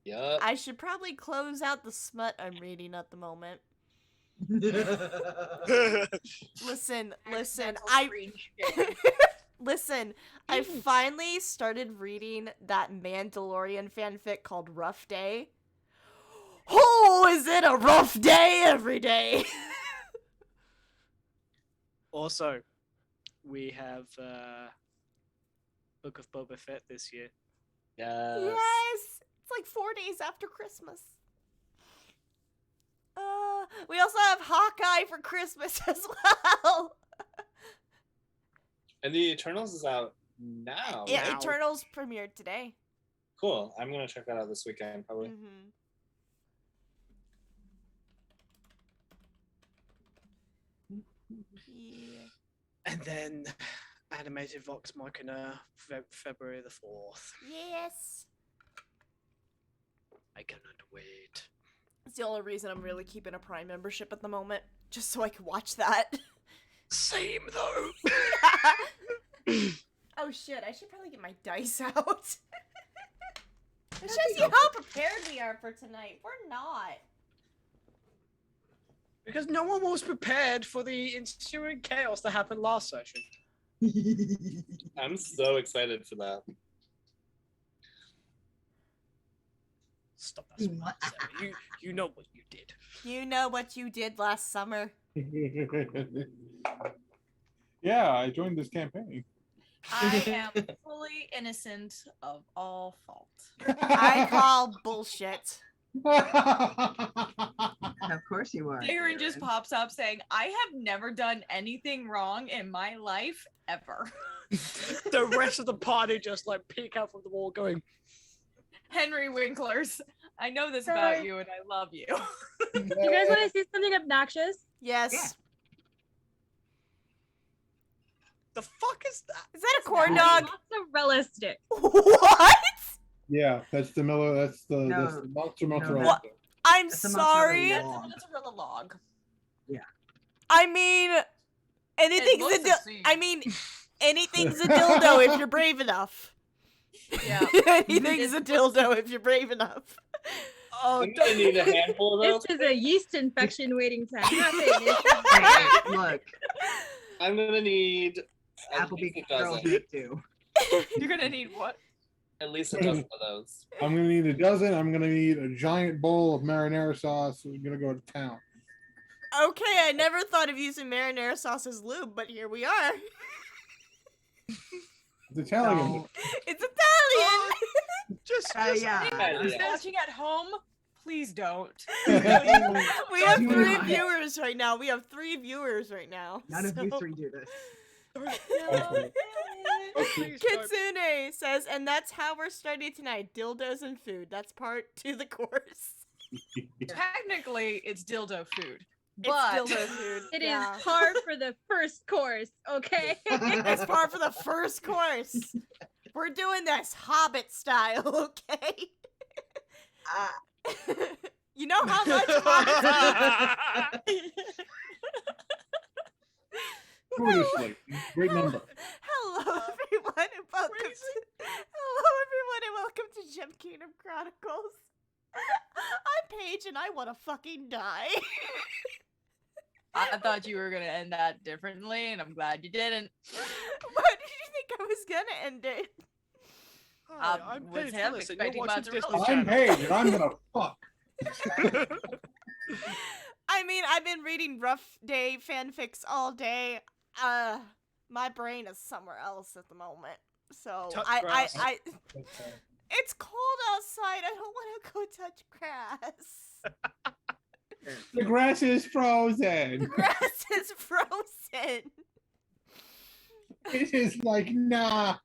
Yup. I should probably close out the smut I'm reading at the moment. Listen, I finally started reading that Mandalorian fanfic called Rough Day. Oh, is it a rough day every day? Also, we have Book of Boba Fett this year. Yes! It's like 4 days after Christmas. We also have Hawkeye for Christmas as well. And the Eternals is out now, Yeah, right? Eternals premiered today. Cool. I'm gonna check that out this weekend, probably. Mm-hmm. Yeah. And then animated Vox Machina, February the 4th. Yes. I cannot wait. It's the only reason I'm really keeping a Prime membership at the moment, just so I can watch that. Same though. Oh shit, I should probably get my dice out. It shows you how prepared we are for tonight. We're not. Because no one was prepared for the ensuing chaos that happened last session. I'm so excited for that. Stop that smart, Sarah. You know what you did. You know what you did last summer. Yeah, I joined this campaign. I am fully innocent of all fault. I call bullshit. Of course you are. Aaron just pops up saying, I have never done anything wrong in my life ever. The rest of the party just like peek out from the wall going, Henry Winklers, I know this about you and I love you. You guys want to see something obnoxious? Yes. Yeah. the fuck is that? Is that a corn dog? Mozzarella stick. What? Yeah, that's the Miller. That's the monster mozzarella. What? I'm That's a sorry. mozzarella log. That's a real log. I mean, anything's a looks obscene. anything's a dildo if you're brave enough. Yeah. Anything's a dildo if you're brave enough. Oh, I'm gonna need a handful of This those. is a yeast infection waiting time. I'm not saying it's Look, I'm gonna need at least Applebee's a girls dozen. make do. You're gonna need what? At least a dozen of those. I'm gonna need a dozen. I'm gonna need a giant bowl of marinara sauce. We're gonna go to town. Okay, I never thought of using marinara sauce as lube, but here we are. It's Italian. No. It's Italian. just Yeah. Who's watching at home? Please don't. We have You 3 and I. viewers right now. We have 3 viewers right now. None of you so- three do this. Please don't. Kitsune says, and that's how we're starting tonight. Dildos and food. That's part to the course. Technically, it's dildo food. It's But dildo food. It is yeah. par for the first course, okay? It's par for the first course. We're doing this Hobbit style, okay? You know how much Hobbits Foolishly. Great number. Hello, everyone, and welcome to Gem Kingdom Chronicles. I'm Paige, and I want to fucking die. I thought you were gonna end that differently, and I'm glad you didn't. What did you think I was gonna end it? Hi, I'm was Paige him Willis, and expecting you're watching mozzarella Disney I'm Channel. Paige, and I'm gonna fuck. I mean, I've been reading Rough Day fanfics all day. My brain is somewhere else at the moment. So Touch I grass. it's cold outside. I don't want to go touch grass. The grass is frozen. The grass is frozen. It is like nice.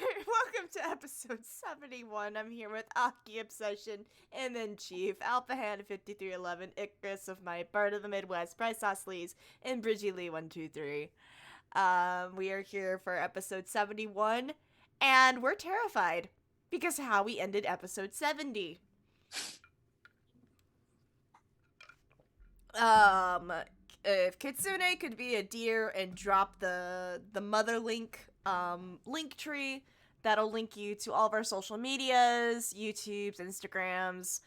Alright, welcome to episode 71. I'm here with Aki Obsession, and then Chief, Alpha Hand 5311, Icarus of Might, Bard of the Midwest, Bryce Osleys, and Bridgie Lee 123. We are here for episode 71, and we're terrified because of how we ended episode 70. If Kitsune could be a deer and drop the mother link link tree, that'll link you to all of our social medias, YouTubes, Instagrams,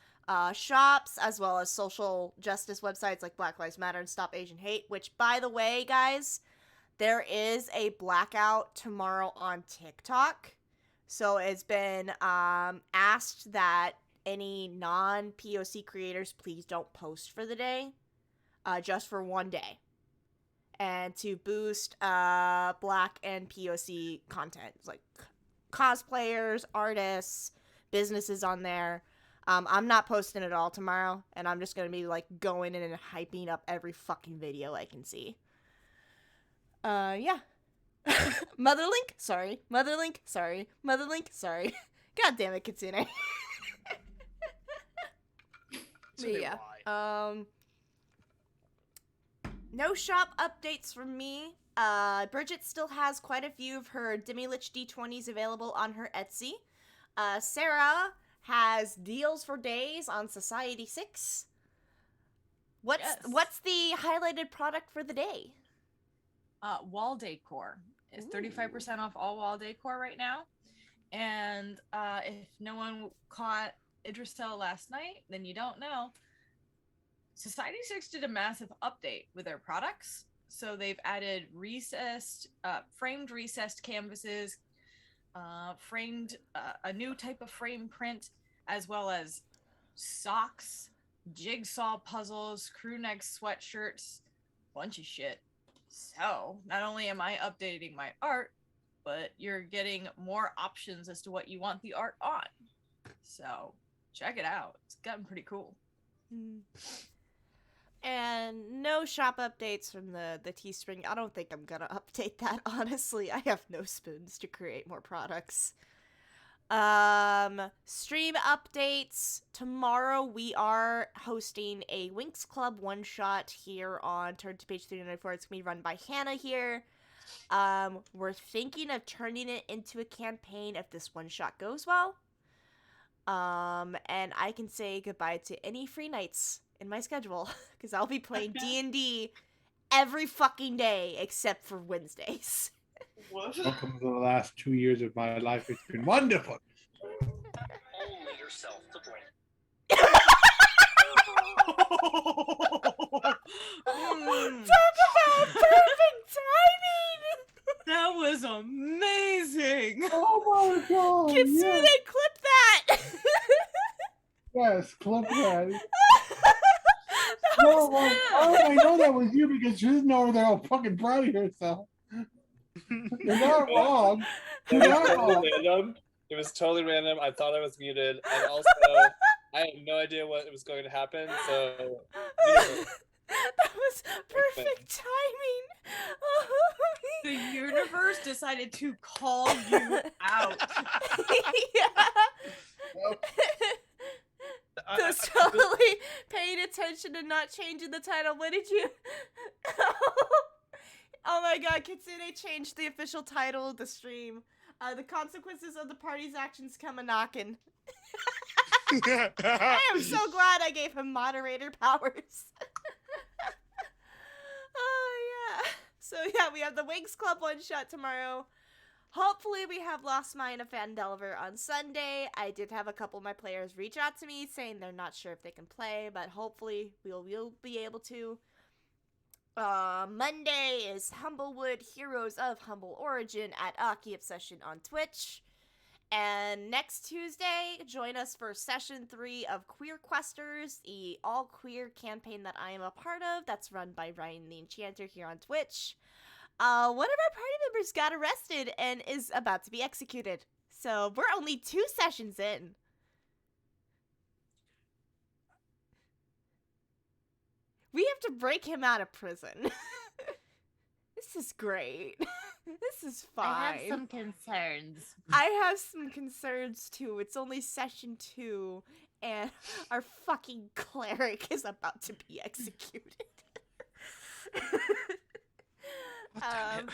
shops, as well as social justice websites like Black Lives Matter and Stop Asian Hate, which, by the way, guys, there is a blackout tomorrow on TikTok. So it's been asked that any non-POC creators please don't post for the day, just for one day, and to boost Black and POC content, like cosplayers, artists, businesses on there. I'm not posting at all tomorrow, and I'm just gonna be like going in and hyping up every fucking video I can see. Yeah. Motherlink? Sorry. Motherlink? Sorry. Motherlink? Sorry. God damn it, Kitsune. It's a bit Yeah. wide. No shop updates from me. Bridget still has quite a few of her Demi-Lich D20s available on her Etsy. Sarah has deals for days on Society 6. What's the highlighted product for the day? Wall decor is 35% off all wall decor right now. And if no one caught Idris Tell last night, then you don't know. Society 6 did a massive update with their products. So they've added framed recessed canvases, framed a new type of frame print, as well as socks, jigsaw puzzles, crew neck sweatshirts, bunch of shit. So not only am I updating my art, but you're getting more options as to what you want the art on. So check it out. It's gotten pretty cool. And no shop updates from the Teespring. I don't think I'm gonna update that, honestly. I have no spoons to create more products. Stream updates. Tomorrow we are hosting a Winx Club one-shot here on Turn to Page 394. It's gonna be run by Hannah here. We're thinking of turning it into a campaign if this one-shot goes well. And I can say goodbye to any free nights in my schedule, because I'll be playing D&D every fucking day except for Wednesdays. Welcome to the last 2 years of my life. It's been wonderful. Only yourself to blame. Talk about perfect timing! That was amazing. Oh my god! Kitsune, clip that! Yes, clip that. That No, was- I know that was you because she didn't know they're all fucking proud of yourself. You're not wrong. It You're was not totally wrong. random. It was totally random. I thought I was muted, and also I had no idea what was going to happen. So you know, That was perfect timing. The universe decided to call you out. Yeah. Yep. I was totally paying attention and not changing the title. What did you? Oh my god, Kitsune changed the official title of the stream. The consequences of the party's actions come a knockin'. I am so glad I gave him moderator powers. Oh yeah. So yeah, we have the Winx Club one shot tomorrow. Hopefully we have Lost Mine of Phandelver on Sunday. I did have a couple of my players reach out to me saying they're not sure if they can play, but hopefully we'll be able to. Monday is Humblewood Heroes of Humble Origin at Aki Obsession on Twitch. And next Tuesday, join us for Session 3 of Queer Questers, the all-queer campaign that I am a part of. That's run by Ryan the Enchanter here on Twitch. One of our party members got arrested and is about to be executed. So we're only 2 sessions in. We have to break him out of prison. This is great. This is fine. I have some concerns. I have some concerns too. It's only session 2, and our fucking cleric is about to be executed. God damn it.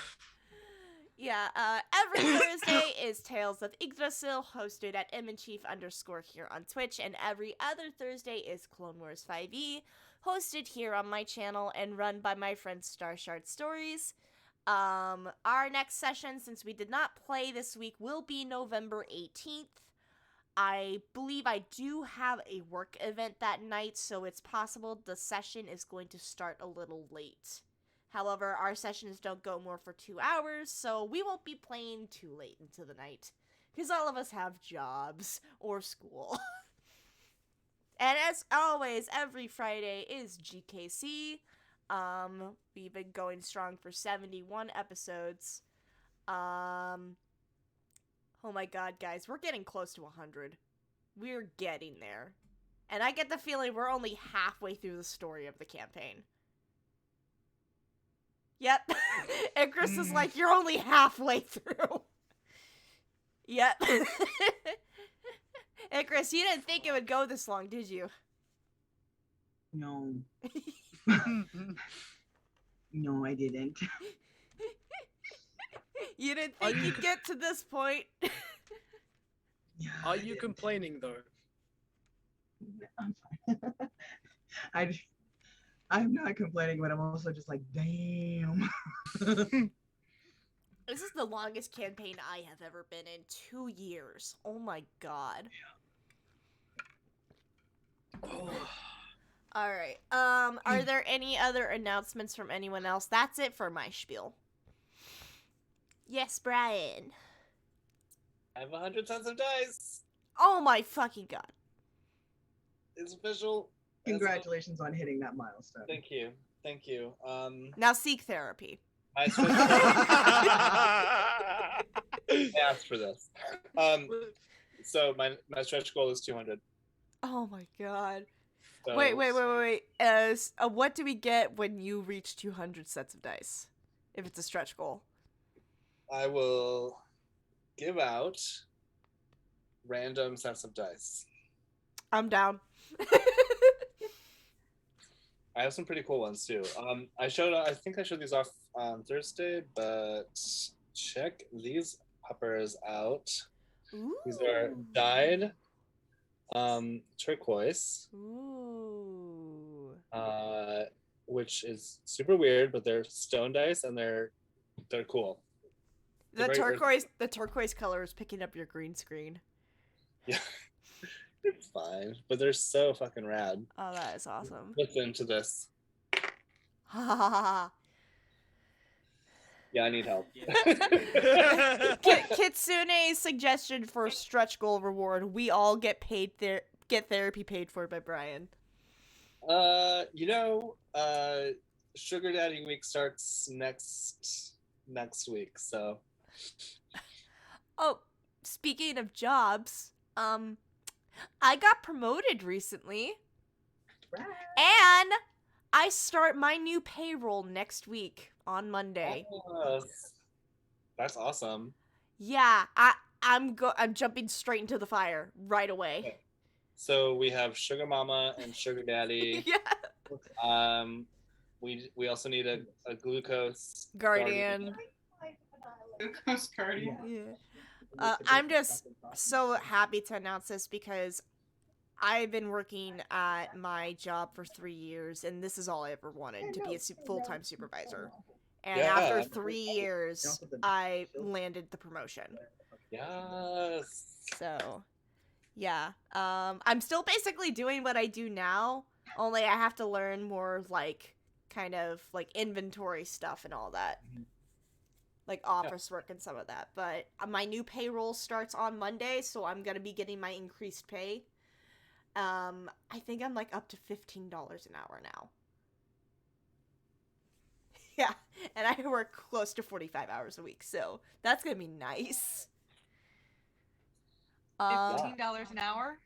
Yeah, every Thursday is Tales of Yggdrasil, hosted at mchief_ here on Twitch, and every other Thursday is Clone Wars 5e, hosted here on my channel and run by my friend Starshard Stories. Our next session, since we did not play this week, will be November 18th. I believe I do have a work event that night, so it's possible the session is going to start a little late. However, our sessions don't go more for 2 hours, so we won't be playing too late into the night. Because all of us have jobs or school. And as always, every Friday is GKC. We've been going strong for 71 episodes. Oh my god, guys, we're getting close to 100. We're getting there. And I get the feeling we're only halfway through the story of the campaign. Yep. And Chris is like, you're only halfway through. Yep. And Chris, you didn't think it would go this long, did you? No. No, I didn't. You didn't think you'd get to this point. Yeah, Are I you didn't. complaining though? I'm fine. I'm not complaining, but I'm also just like, damn. This is the longest campaign I have ever been in. 2 years. Oh my god. Alright. Are there any other announcements from anyone else? That's it for my spiel. Yes, Brian. I have 100 sets of dice. Oh my fucking god. It's official. Congratulations on hitting that milestone. Thank you. Thank you. Now seek therapy. I asked for this. So my stretch goal is 200. Oh my god. So Wait. What do we get when you reach 200 sets of dice? If it's a stretch goal. I will give out random sets of dice. I'm down. I have some pretty cool ones too. I think I showed these off on Thursday, but check these puppers out. Ooh. These are dyed turquoise. Ooh. Which is super weird, but they're stone dice and they're cool. The turquoise color is picking up your green screen. Yeah. It's fine, but they're so fucking rad. Oh, that is awesome. Listen to this. Ha ha ha ha. Yeah, I need help. Kitsune's suggestion for stretch goal reward: we all get therapy paid for by Brian. Sugar Daddy Week starts next week, so. Oh, speaking of jobs, I got promoted recently, and I start my new payroll next week on Monday. That's awesome. Yeah, I'm jumping straight into the fire right away. Okay. So we have Sugar Mama and Sugar Daddy. Yeah. We also need a glucose Guardian. Glucose guardian. Yeah. I'm just so happy to announce this because I've been working at my job for 3 years, and this is all I ever wanted, to be a full-time supervisor. And after 3 years, I landed the promotion. Yes. So, yeah. I'm still basically doing what I do now, only I have to learn more, kind of, inventory stuff and all that. Like office work and some of that. But my new payroll starts on Monday, so I'm going to be getting my increased pay. I think I'm up to $15 an hour now. Yeah, and I work close to 45 hours a week, so that's going to be nice. $15 an hour?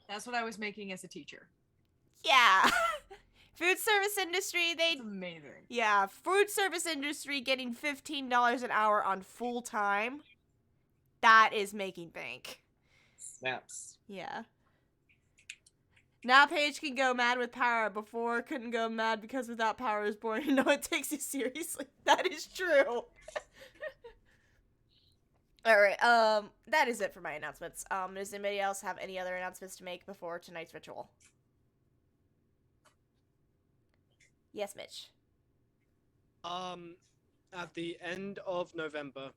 That's what I was making as a teacher. Yeah. Food service industry, That's amazing. Yeah, food service industry getting $15 an hour on full time. That is making bank. Snaps. Yeah. Now Paige can go mad with power. Before couldn't go mad because without power is boring. No one takes you seriously. That is true. Alright, that is it for my announcements. Does anybody else have any other announcements to make before tonight's ritual? Yes, Mitch. At the end of November,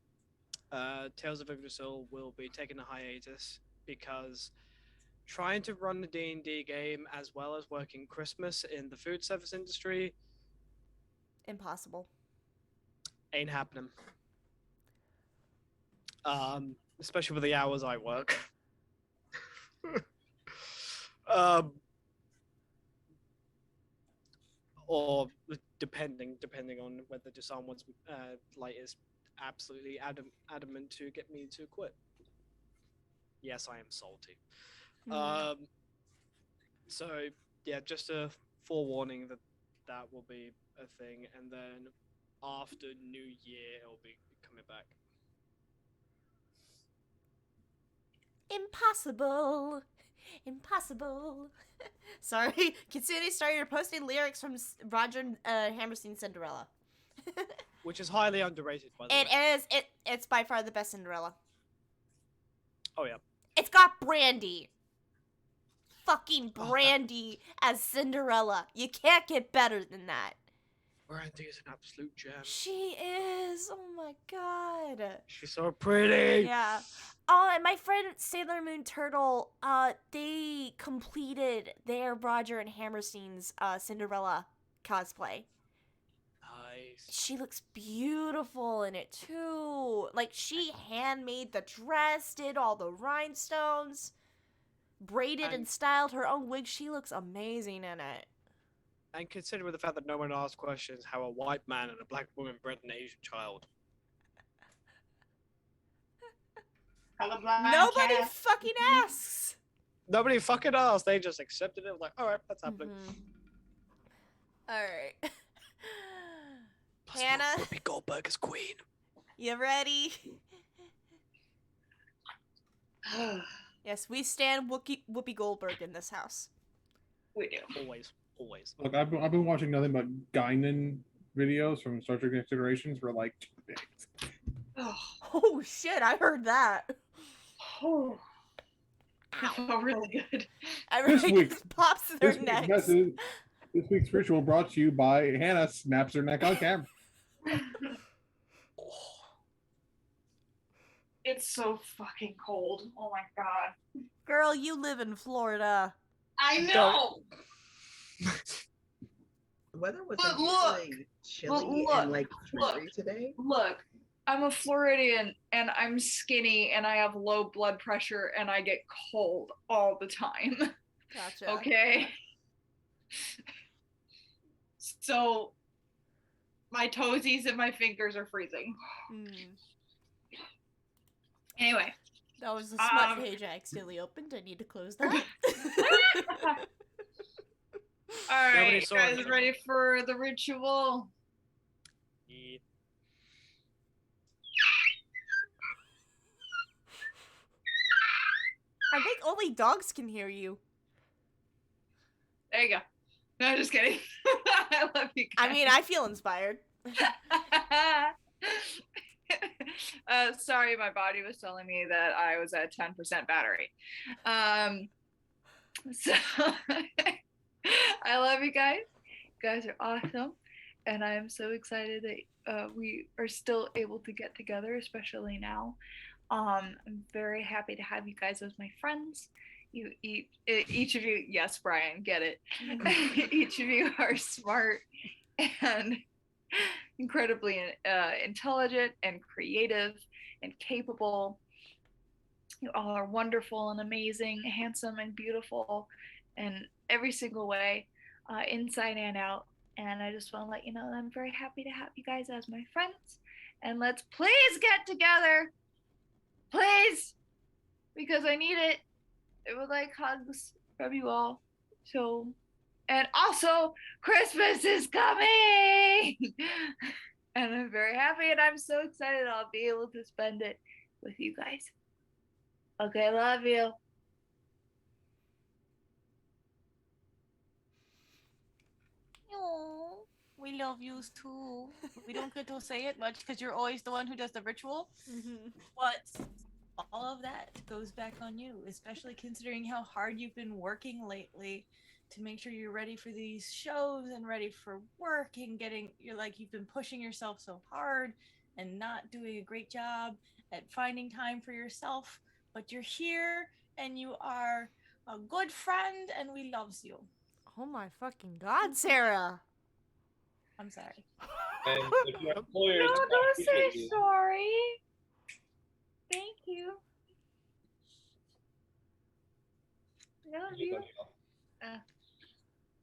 Tales of Yggdrasil will be taking a hiatus because trying to run the D&D game as well as working Christmas in the food service industry Impossible. ain't happening. Especially with the hours I work. Or depending on whether Desan wants is absolutely adamant to get me to quit. Yes, I am salty. So yeah, just a forewarning that will be a thing, and then after New Year it'll be coming back. Impossible. Impossible. Sorry, Kitsune started posting lyrics from Roger Hammerstein's Cinderella. Which is highly underrated, by the way. It is. It's by far the best Cinderella. Oh yeah. It's got Brandy. Fucking Brandy as Cinderella. You can't get better than that. Brandy is an absolute gem. She is. Oh my god. She's so pretty. Yeah. Oh, and my friend Sailor Moon Turtle, they completed their Roger and Hammerstein's Cinderella cosplay. Nice. She looks beautiful in it too. Like, she handmade the dress, did all the rhinestones, braided and styled her own wig. She looks amazing in it. And considering the fact that no one asked questions how a white man and a black woman bred an Asian child. Nobody fucking asks. Nobody fucking asked. They just accepted it. Like, all right, that's happening. All right. Hannah, Whoopi Goldberg is queen. you ready? Yes, we stand Whoopi Goldberg in this house. We do. Always. Look, I've been watching nothing but Guinan videos from Star Trek Next Generations for like 2 days. Oh shit! I heard that. Oh, that felt really good. Everybody just pops their necks. This week's ritual brought to you by Hannah snaps her neck on camera. It's so fucking cold. Oh my god. Girl, you live in Florida. I know. The weather was But really chilly and like dreary today. Look, I'm a Floridian and I'm skinny and I have low blood pressure and I get cold all the time. Gotcha. Okay. So my toesies and my fingers are freezing. Anyway. That was the smut page I accidentally opened. I need to close that. Alright, you guys ready for the ritual? Yeah. I think only dogs can hear you. There you go. No, just kidding. I love you guys. I mean, I feel inspired. Sorry, my body was telling me that I was at 10% battery. So I love you guys. You guys are awesome. And I'm so excited that we are still able to get together, especially now. I'm very happy to have you guys as my friends. Each of you, yes, Brian, get it. Each of you are smart and incredibly intelligent and creative and capable. You all are wonderful and amazing, handsome and beautiful in every single way, inside and out. And I just want to let you know that I'm very happy to have you guys as my friends. And let's please get together. Please. Because I need it. I would like hugs from you all. So, and also, Christmas is coming! And I'm very happy and I'm so excited I'll be able to spend it with you guys. Okay, love you. Oh, we love you too. We don't get to say it much because you're always the one who does the ritual. But all of that goes back on you, especially considering how hard you've been working lately to make sure you're ready for these shows and ready for work and you've been pushing yourself so hard and not doing a great job at finding time for yourself, but you're here and you are a good friend and we loves you. Oh my fucking god, Sarah. I'm sorry. And if your employer No, does not don't appreciate say you, sorry. Thank you. I love you.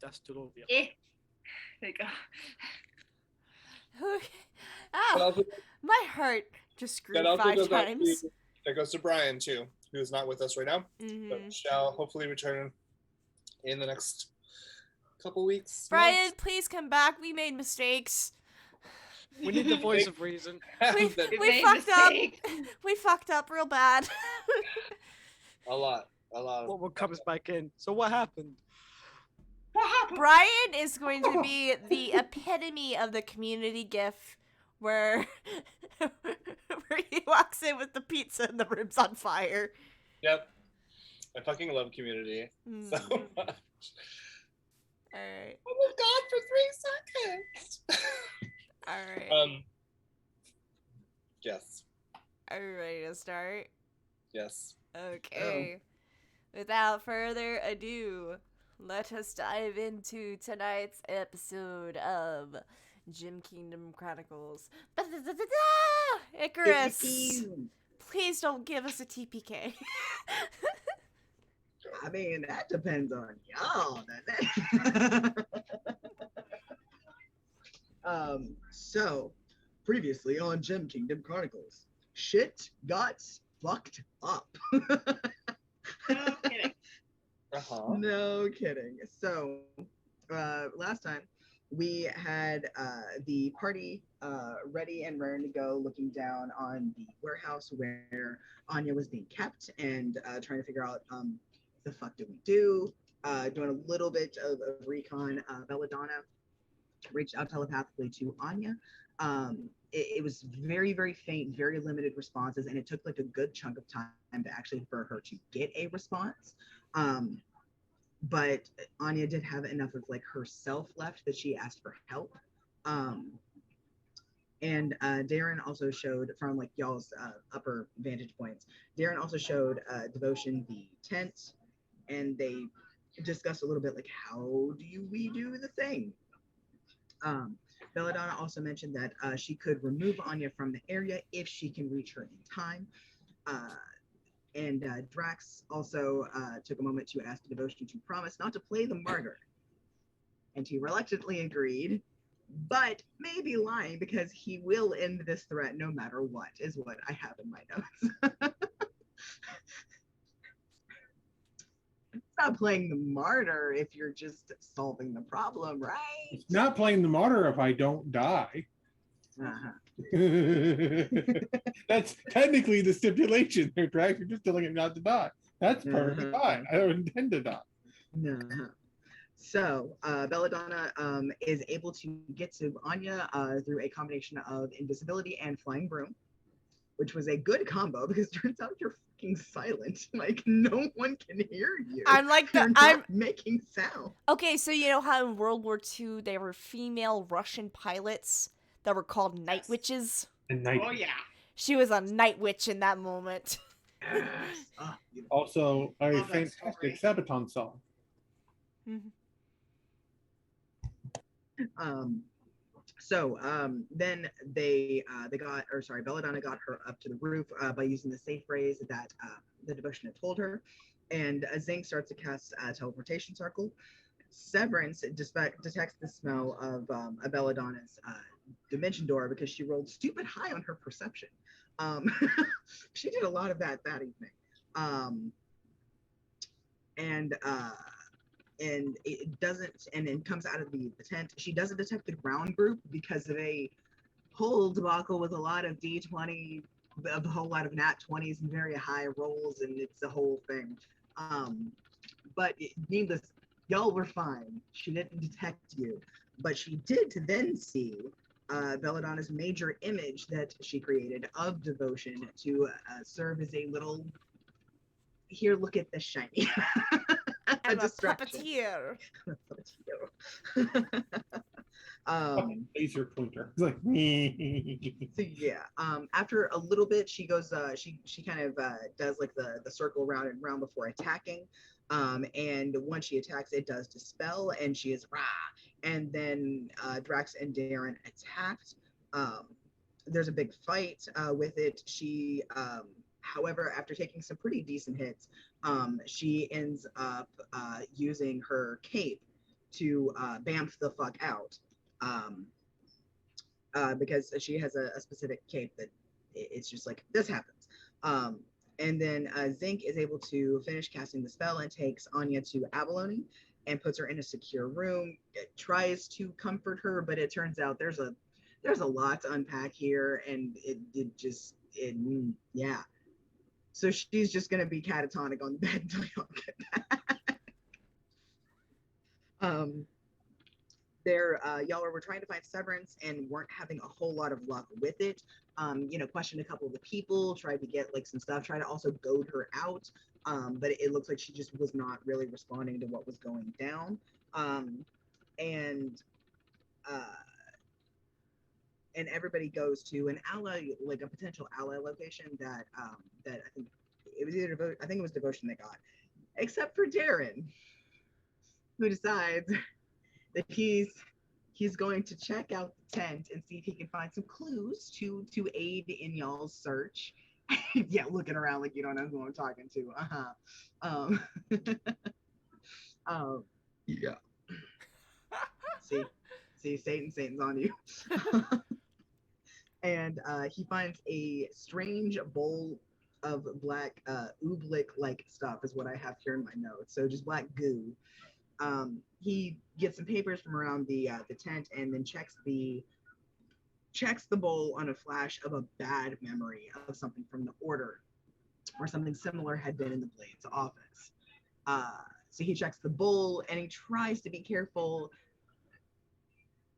That's still Eh. There you go. But Ow, also, my heart just grew that also 5 goes out times. that goes to Brian too, who is not with us right now, but shall hopefully return in the next couple weeks. Brian, months. please come back. We made mistakes. We need the voice of reason. We made fucked up. mistakes. We fucked up real bad. a lot. What comes back in? So what happened? What happened? Brian is going to be the epitome of the community gif where he walks in with the pizza and the ribs on fire. Yep. I fucking love Community so much. Alright. I was gone for 3 seconds. Alright. Yes. Are you ready to start? Yes. Okay. Without further ado, let us dive into tonight's episode of Gym Kingdom Chronicles. Icarus! Please don't give us a TPK. I mean, that depends on y'all, doesn't it? So, previously on Gym Kingdom Chronicles, shit got fucked up. No kidding. No kidding. So, last time we had the party ready and raring to go, looking down on the warehouse where Anya was being kept and trying to figure out the fuck do we do. Doing a little bit of recon. Belladonna reached out telepathically to Anya. It was very, very faint, very limited responses, and it took like a good chunk of time to actually for her to get a response. But Anya did have enough of like herself left that she asked for help. And Darren also showed from like y'all's upper vantage points. Darren also showed Devotion the tent, and they discussed a little bit like how do we do the thing. Belladonna also mentioned that she could remove Anya from the area if she can reach her in time. And Drax also took a moment to ask Devotion to promise not to play the martyr. And he reluctantly agreed, but may be lying because he will end this threat no matter what, is what I have in my notes. It's not playing the martyr if you're just solving the problem, right? It's not playing the martyr if I don't die. That's technically the stipulation there, Drax. You're just telling him not to die. That's perfectly fine. I don't intend to die. So Belladonna is able to get to Anya through a combination of invisibility and flying broom, which was a good combo because it turns out you're fucking silent. Like no one can hear you. I'm like I'm making sound. Okay, so you know how in World War II there were female Russian pilots that were called night witches? Oh yeah. She was a night witch in that moment. Also, a fantastic Sabaton song. Then Belladonna got her up to the roof by using the safe phrase that the Devotion had told her, and Zing starts to cast a teleportation circle. Severance detects the smell of Belladonna's dimension door because she rolled stupid high on her perception. She did a lot of that evening. And it doesn't, and then comes out of the tent. She doesn't detect the ground group because of a whole debacle with a lot of D20, a whole lot of nat 20s and very high rolls, and it's a whole thing. But needless, y'all were fine. She didn't detect you, but she did then see Belladonna's major image that she created of Devotion to serve as a little, here, look at the shiny. I'm a distraction. puppeteer. Laser pointer. It's like So yeah, after a little bit, she goes. She kind of does like the circle round and round before attacking. And once she attacks, it does dispel, and she is rah. And then Drax and Darren attacked. There's a big fight with it. She, however, after taking some pretty decent hits, she ends up using her cape to bamf the fuck out. Because she has a specific cape that it's just like this happens. And then Zinc is able to finish casting the spell and takes Anya to Abalone and puts her in a secure room. It tries to comfort her, but it turns out there's a lot to unpack here, and yeah. So she's just gonna be catatonic on the bed until y'all get back. Y'all were trying to find Severance and weren't having a whole lot of luck with it. Questioned a couple of the people, tried to get like some stuff, tried to also goad her out. But it looks like she just was not really responding to what was going down. And everybody goes to an ally, like a potential ally location that I think it was Devotion that got, except for Darren, who decides that he's going to check out the tent and see if he can find some clues to aid in y'all's search. Yeah, looking around like you don't know who I'm talking to. Yeah. See, Satan's on you. And he finds a strange bowl of black oobleck-like stuff is what I have here in my notes. So just black goo. He gets some papers from around the tent and then checks the bowl on a flash of a bad memory of something from the Order, or something similar had been in the Blade's office. So he checks the bowl and he tries to be careful.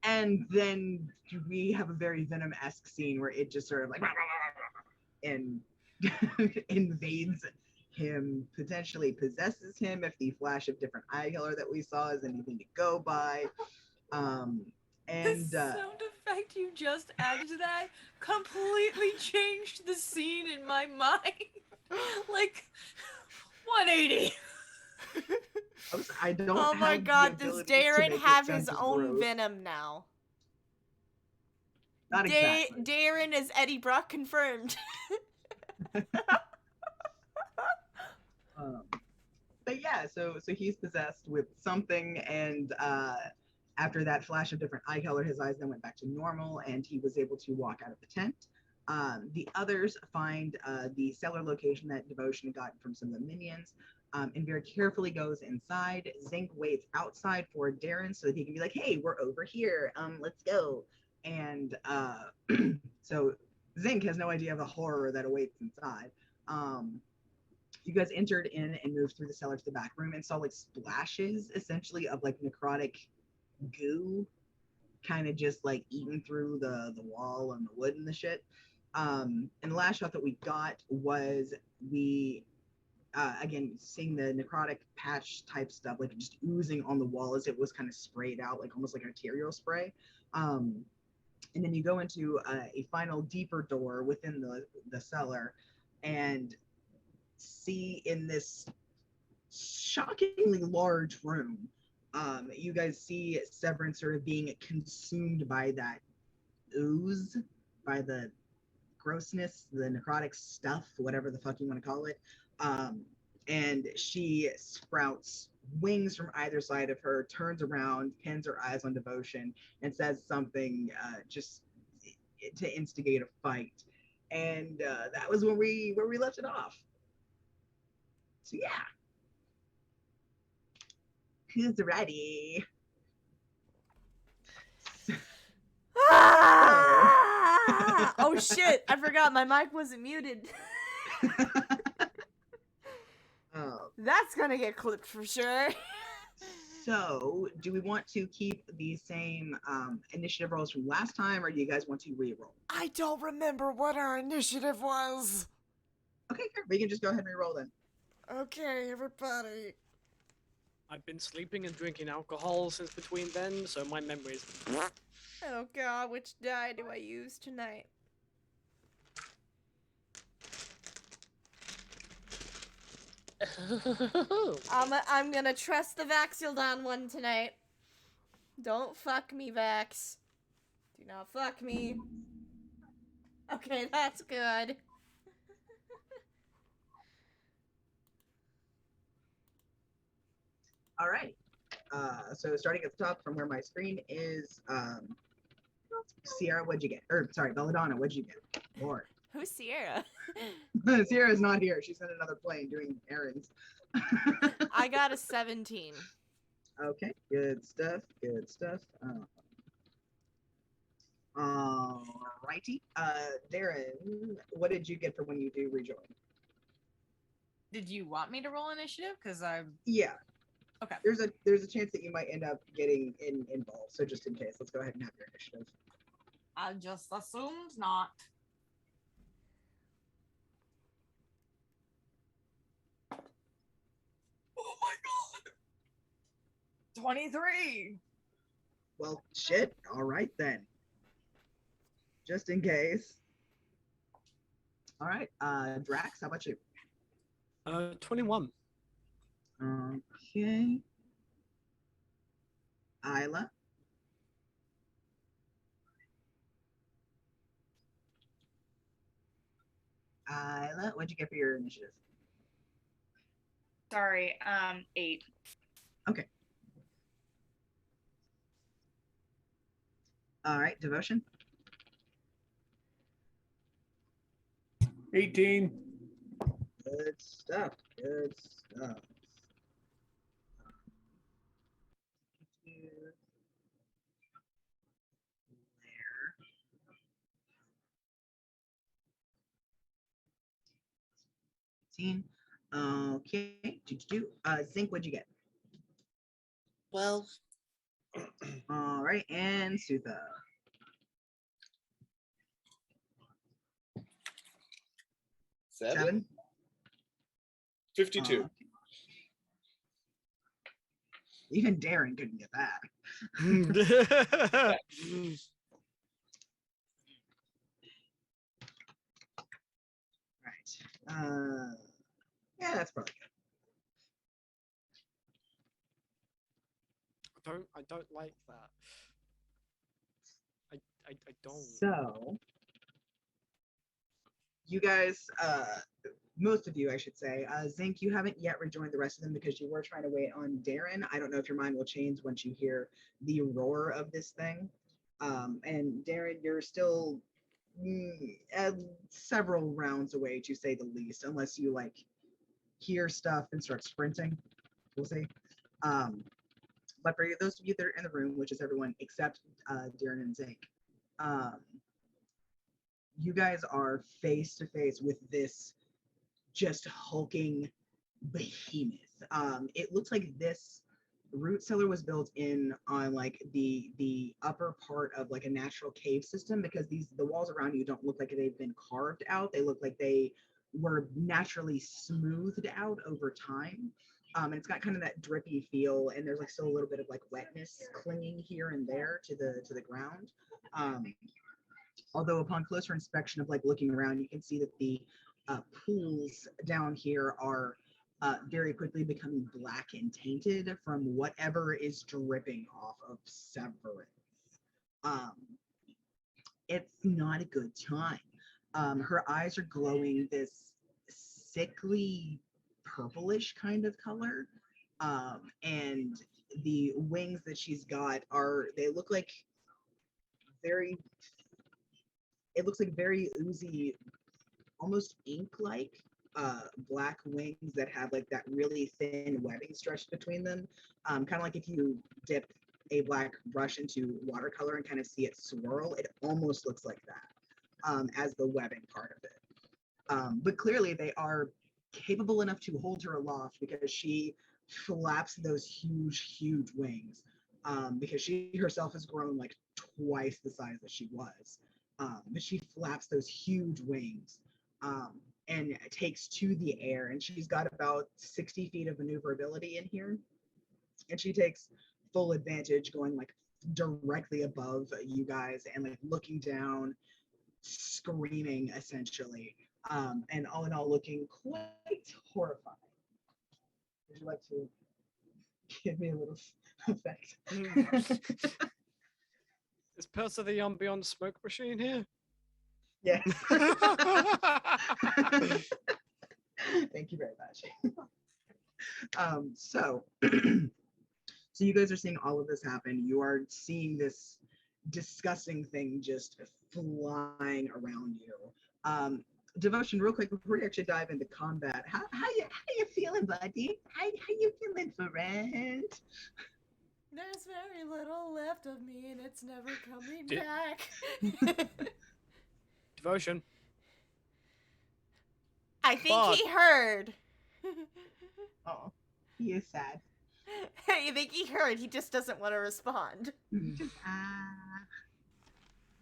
And then we have a very Venom-esque scene where it just sort of like and invades him, potentially possesses him if the flash of different eye color that we saw is anything to go by. The sound effect you just added to that completely changed the scene in my mind. Like 180. I don't. Oh my have god, the does ability to Darren make have this his sentence own gross. Venom now? Not exactly. Darren is Eddie Brock confirmed. But yeah, so he's possessed with something, and after that flash of different eye color, his eyes then went back to normal, and he was able to walk out of the tent. The others find the cellar location that Devotion had gotten from some of the minions, and very carefully goes inside. Zinc waits outside for Darren so that he can be like, "Hey, we're over here. Let's go." And so Zinc has no idea of the horror that awaits inside. You guys entered in and moved through the cellar to the back room and saw like splashes essentially of like necrotic goo kind of just like eating through the wall and the wood and the shit. And the last shot that we got was again seeing the necrotic patch type stuff like just oozing on the wall as it was kind of sprayed out, like almost like arterial spray. And then you go into a final deeper door within the cellar and see in this shockingly large room, you guys see Severance sort of being consumed by that ooze, by the grossness, the necrotic stuff, whatever the fuck you want to call it. And she sprouts wings from either side of her, turns around, pins her eyes on Devotion, and says something just to instigate a fight. And that was where we left it off. So yeah. Who's ready? Oh shit, I forgot my mic wasn't muted. That's gonna get clipped for sure. So, do we want to keep the same initiative rolls from last time, or do you guys want to re-roll? I don't remember what our initiative was. Okay, we can just go ahead and re-roll then. Okay, everybody. I've been sleeping and drinking alcohol since between then, so my memories. Oh god, which die do I use tonight? I'm gonna trust the Vaxildon one tonight. Don't fuck me, Vax. Do not fuck me. Okay, that's good. All right. So starting at the top from where my screen is, Sierra, what'd you get? Or sorry, Belladonna, what'd you get? Lord. Who's Sierra? Sierra's not here. She's in another plane doing errands. I got a 17. Okay, good stuff. Good stuff. Righty. Darren, what did you get for when you do rejoin? Did you want me to roll initiative? Because I'm Yeah. okay. There's a chance that you might end up getting involved. So just in case, let's go ahead and have your initiative. I just assumed not. Oh my god! 23. Well, shit. All right then. Just in case. All right. Drax, how about you? 21. Okay. Isla. Isla, what'd you get for your initiative? Sorry, 8. Okay. All right, Devotion. 18. Good stuff. Good stuff. Okay. Zinc, what'd you get? 12. All right, and Sutha. 7. 52. Okay. Even Darren couldn't get that. Right. Yeah, that's probably good. I don't like that. I don't. So, you guys, most of you, I should say, Zinc, you haven't yet rejoined the rest of them because you were trying to wait on Darren. I don't know if your mind will change once you hear the roar of this thing. And Darren, you're still several rounds away, to say the least, unless you like hear stuff and start sprinting. We'll see. But for those of you that are in the room, which is everyone except Darren and Zinc, you guys are face to face with this just hulking behemoth. It looks like this root cellar was built in on like the upper part of like a natural cave system, because the walls around you don't look like they've been carved out. They look like they were naturally smoothed out over time. And it's got kind of that drippy feel, and there's like still a little bit of like wetness clinging here and there to the ground. Although upon closer inspection of like looking around, you can see that the pools down here are very quickly becoming black and tainted from whatever is dripping off of Severus. It's not a good time. Her eyes are glowing this sickly purplish kind of color, and the wings that she's got they look like very, it looks like very oozy, almost ink-like black wings that have like that really thin webbing stretched between them. Kind of like if you dip a black brush into watercolor and kind of see it swirl, it almost looks like that as the webbing part of it. But clearly they are capable enough to hold her aloft because she flaps those huge wings, because she herself has grown like twice the size that she was. But she flaps those huge wings and takes to the air, and she's got about 60 feet of maneuverability in here. and she takes full advantage, going like directly above you guys and like looking down, screaming essentially, and all in all looking quite horrifying. Would you like to give me a little effect? Is Pulse of the Beyond Smoke Machine here? Yeah. Thank you very much. So so you guys are seeing all of this happen. You are seeing this disgusting thing just flying around you. Devotion, real quick before we actually dive into combat, how you feeling, buddy? How you feeling, friend? There's very little left of me, and it's never coming back. Devotion. I think he heard. Oh, he is sad. I think he heard. He just doesn't want to respond.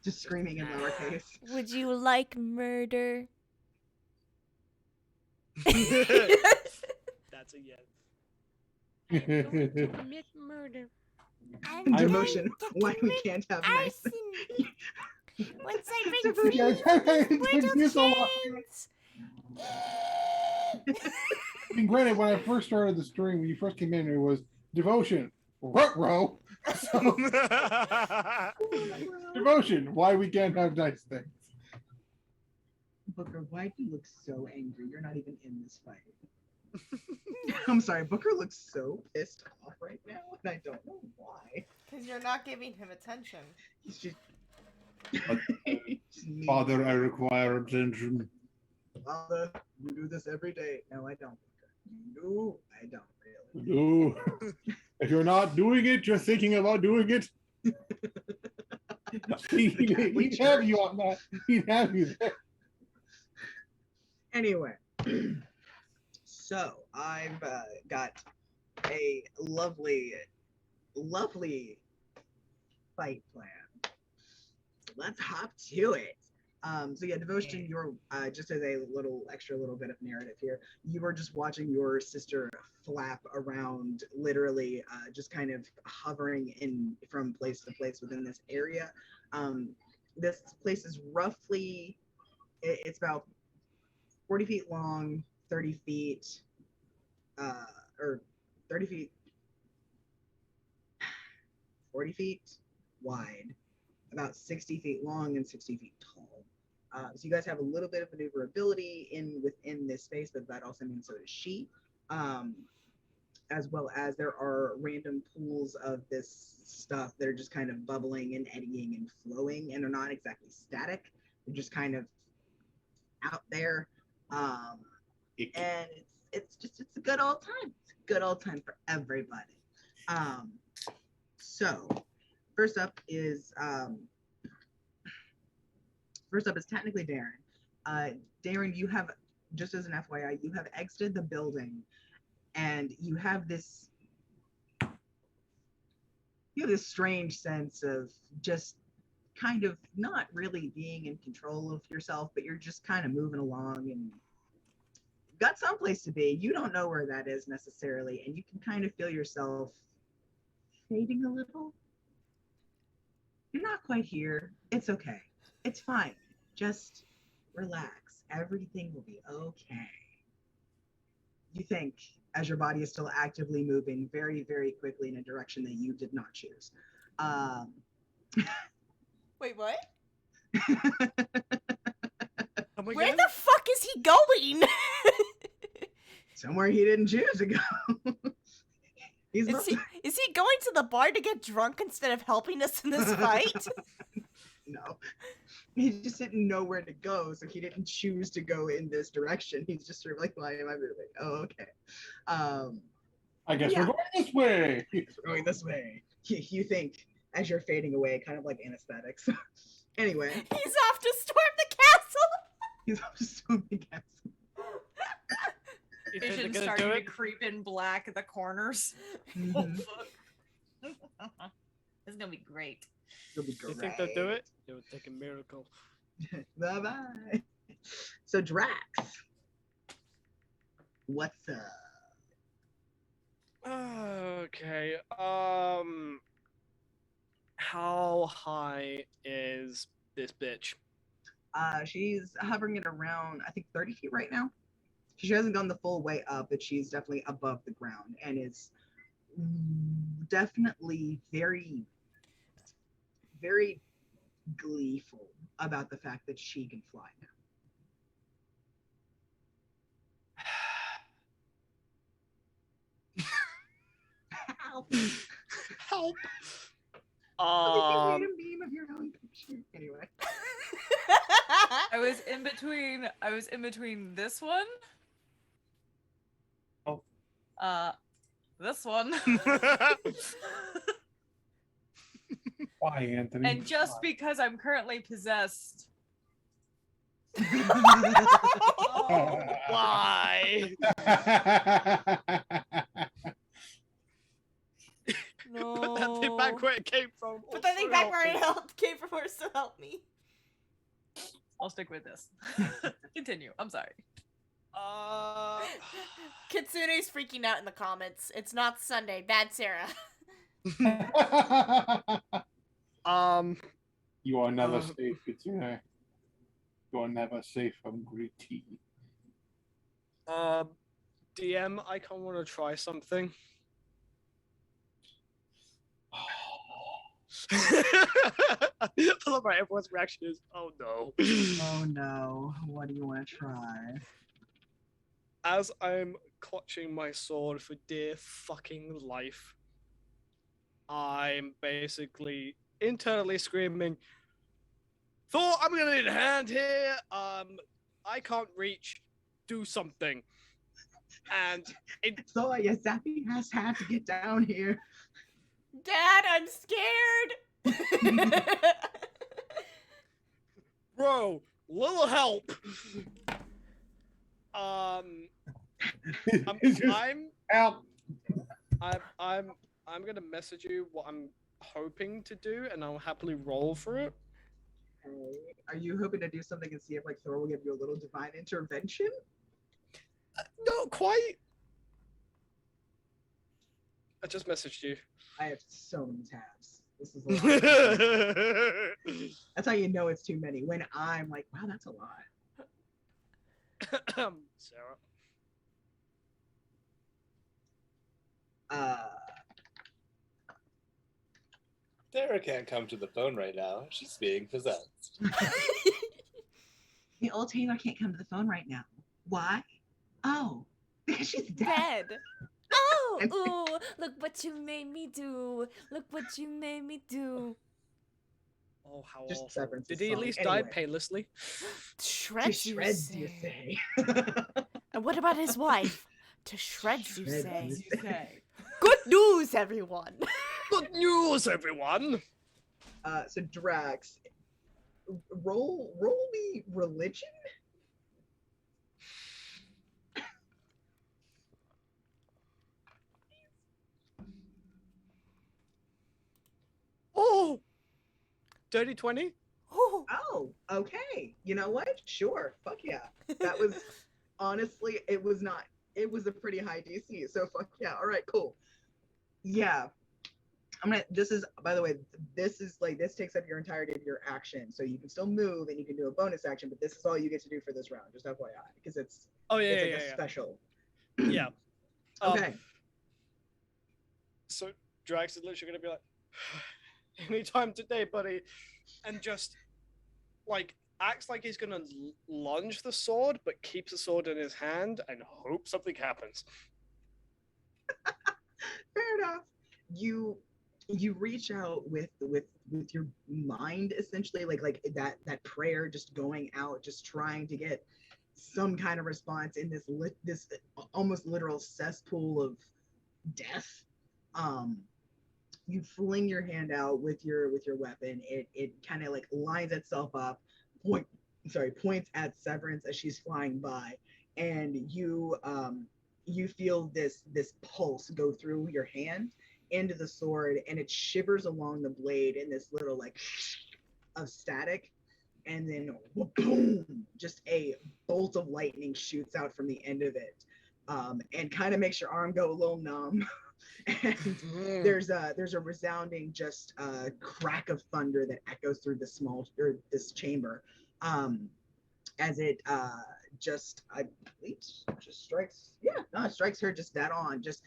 Just screaming in lowercase. Would you like murder? That's a yes. Commit murder. Devotion. Why we can't have nice. Once I bring I mean, granted, when I first started the stream, when you first came in, it was Devotion, ruh-roh. So, Devotion, why we can't have nice things. Booker, why do you look so angry? You're not even in this fight. I'm sorry, Booker looks so pissed off right now, and I don't know why. Because you're not giving him attention. He's just... Father, I require attention. Father, you do this every day. No, I don't. No, I don't really. No. If you're not doing it, you're thinking about doing it. He'd have you on that. He'd have you there. Anyway, so I've got a lovely fight plan. Let's hop to it. So yeah, Devotion, you're just as a little bit of narrative here, you were just watching your sister flap around, literally just kind of hovering in from place to place within this area. This place is roughly, it's about 40 feet long, 30 feet, or 30 feet, 40 feet wide, about 60 feet long and 60 feet tall. So you guys have a little bit of maneuverability within this space, but that also means so does she. As well as there are random pools of this stuff that are just kind of bubbling and eddying and flowing, and they're not exactly static. They're just kind of out there. And it's a good old time. It's a good old time for everybody. So first up is technically Darren. Darren, you have, just as an FYI, you have exited the building, and you have this strange sense of just kind of not really being in control of yourself, but you're just kind of moving along and got someplace to be. You don't know where that is necessarily, and you can kind of feel yourself fading a little. You're not quite here. It's okay. It's fine. Just relax. Everything will be okay. You think, as your body is still actively moving very, very quickly in a direction that you did not choose. Wait, what? Where the fuck is he going? Somewhere he didn't choose to go. Is he going to the bar to get drunk instead of helping us in this fight? No. He just didn't know where to go, so he didn't choose to go in this direction. He's just sort of like, why am I moving? Oh, okay. I guess we're going this way. We're going this way. You think, as you're fading away, kind of like anesthetics. Anyway. He's off to storm the castle! He's off to storm the castle. Vision starting to creep in black at the corners. Mm-hmm. Oh, fuck. This is gonna be great. It'll be great. You think they'll do it? It would take a miracle. Bye-bye. So Drax, what's up? Okay. How high is this bitch? She's hovering at around, I think, 30 feet right now. She hasn't gone the full way up, but she's definitely above the ground and is definitely very, very gleeful about the fact that she can fly now. Help! Help! You made a meme of your own picture. Anyway. I was in between this one. Oh. This one. Why, Anthony? And just because I'm currently possessed. Why? No. Put that thing back where it came from. Put that thing back where it came from, or so help me. I'll stick with this. Continue. I'm sorry. Kitsune's freaking out in the comments. It's not Sunday. Bad Sarah. You are never safe, Kitsune. You are never safe from Gritty. DM, I kind of want to try something. I love how everyone's reaction is, oh no. Oh no, what do you want to try? As I'm clutching my sword for dear fucking life, I'm basically internally screaming, Thor, I'm gonna need a hand here. I can't reach. Do something. And Thor, your zappy ass had to get down here. Dad, I'm scared. Bro, little help. I'm gonna message you what I'm hoping to do, and I'll happily roll for it. Are you hoping to do something and see if like Thor will give you a little divine intervention? Not quite. I just messaged you. I have so many tabs. This is a lot. That's how you know it's too many. When I'm like, wow, that's a lot. Sarah. Sarah can't come to the phone right now. She's being possessed. The old Taylor can't come to the phone right now. Why? Oh, because she's dead. Oh, ooh, look what you made me do. Look what you made me do. Oh, how Just awful. Severance's Did he at song. least Anyway. die painlessly? To shreds, To shreds, you say. And what about his wife? To shreds, you Shreds, say. you say. Good news, everyone. Good news, everyone. So Drax, roll me religion. Oh, dirty 20. Oh, okay. You know what? Sure. Fuck yeah. That was honestly, it was a pretty high DC. So fuck yeah. All right, cool. Yeah. This is, by the way, this takes up your entirety of your action. So you can still move and you can do a bonus action, but this is all you get to do for this round, just FYI, because it's a special. Yeah. Okay. So Drax is literally gonna be like, anytime today, buddy, and just like acts like he's gonna lunge the sword, but keeps the sword in his hand and hope something happens. Fair enough. You reach out with your mind, essentially, like that prayer, just going out, just trying to get some kind of response in this almost literal cesspool of death. You fling your hand out with your weapon. It kind of like lines itself up, points at Severance as she's flying by, and you feel this pulse go through your hand into the sword, and it shivers along the blade in this little like of static, and then boom, just a bolt of lightning shoots out from the end of it, and kind of makes your arm go a little numb And there's a resounding just crack of thunder that echoes through this chamber, as it just, I believe, just strikes. Yeah, no, it strikes her just that on, just,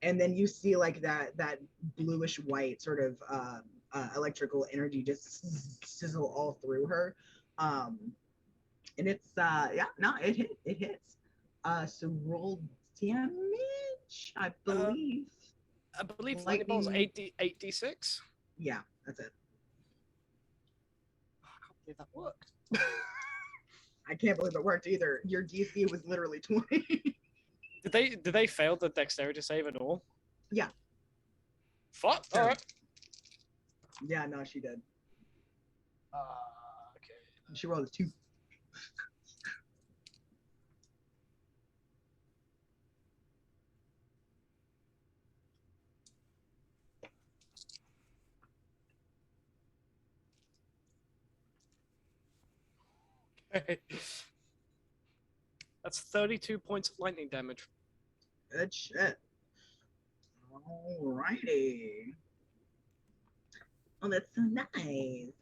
and then you see like that bluish white sort of electrical energy just sizzle all through her, and it's it hits. So roll damage, I believe. Lightning Bolt's 8d6. Yeah, that's it. I can't believe that worked. I can't believe it worked either. Your DC was literally 20. Did they fail the dexterity save at all? Yeah. Fuck. All right. Yeah, no, she did. Okay. She rolled a 2. Okay. That's 32 points of lightning damage. Good shit. Alrighty. Oh, that's so nice.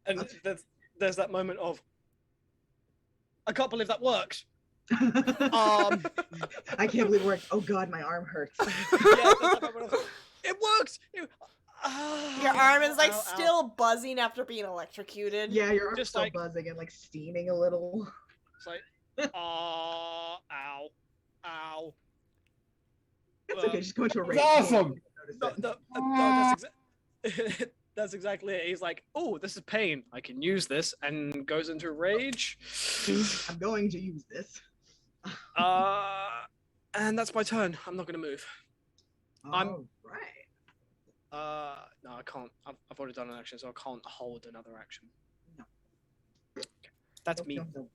And there's that moment of, I can't believe that worked. I can't believe it worked. Oh god, my arm hurts. It works. Your arm is like Ow, ow. still buzzing after being electrocuted. Yeah, your arm's Just still like- buzzing and like steaming a little. It's like, ow, ow. It's okay, just go into a rage. It's awesome. That's exactly it. He's like, oh, this is pain. I can use this, and goes into a rage. I'm going to use this. And that's my turn. I'm not going to move. All right. No, I can't. I've already done an action, so I can't hold another action. No. That's me. No.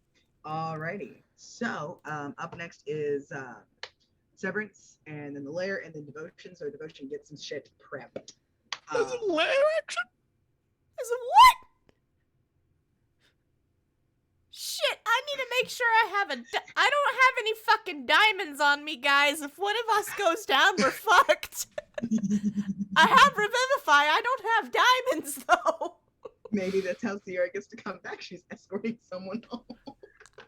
Alrighty. So up next is Severance, and then the Lair, and then Devotion. So Devotion gets some shit prepped. There's a lair action? Is it what? Shit, I need to make sure I have I don't have any fucking diamonds on me, guys. If one of us goes down, we're fucked. I have Revivify. I don't have diamonds, though. Maybe that's how Sierra gets to come back. She's escorting someone home.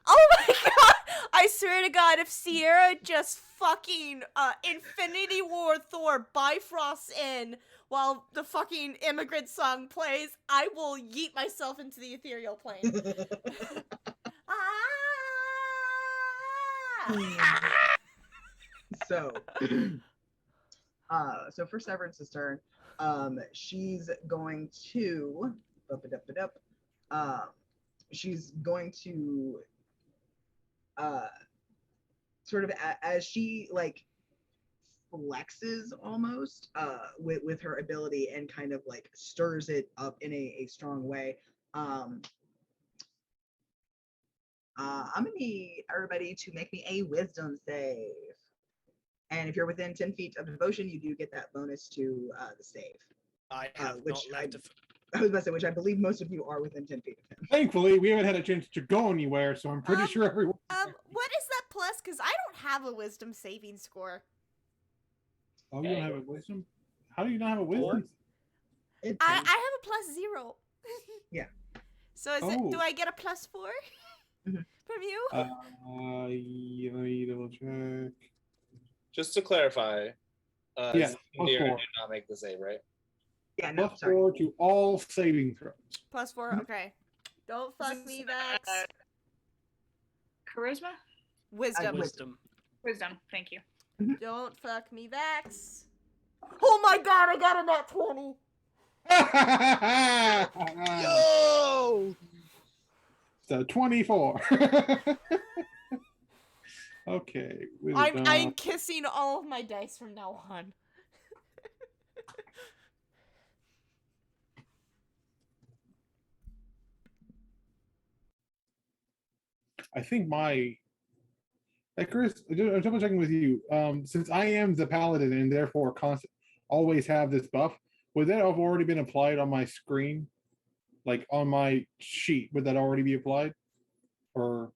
Oh my god! I swear to god, if Sierra just fucking Infinity War Thor Bifrost in while the fucking immigrant song plays, I will yeet myself into the ethereal plane. So, so for Severance's turn, she's going to she's going to sort of as she like flexes almost with her ability and kind of like stirs it up in a strong way. I'm gonna need everybody to make me a wisdom save. And if you're within 10 feet of Devotion, you do get that bonus to the save. I have which not left. I was about to say, which I believe most of you are within 10 feet of him. Thankfully, we haven't had a chance to go anywhere, so I'm pretty sure everyone. What is that plus? Because I don't have a wisdom saving score. Oh, you don't have a wisdom? How do you not have a wisdom? I have a plus 0. Yeah. So is it? Do I get a plus 4 from you? Let me double check. Just to clarify, Yeah, Deer +4. did not make the save, right? Yeah, no, Plus sorry. 4 to all saving throws. Plus 4, okay. Don't fuck me, Vex. Charisma? Wisdom. Wisdom, thank you. Don't fuck me, Vex. Oh my god, I got a nat 20. Yo! So 24. Okay. I'm kissing all of my dice from now on. I think Chris, I'm double checking with you. Since I am the paladin and therefore always have this buff, would that have already been applied on my screen? Like on my sheet, would that already be applied? Or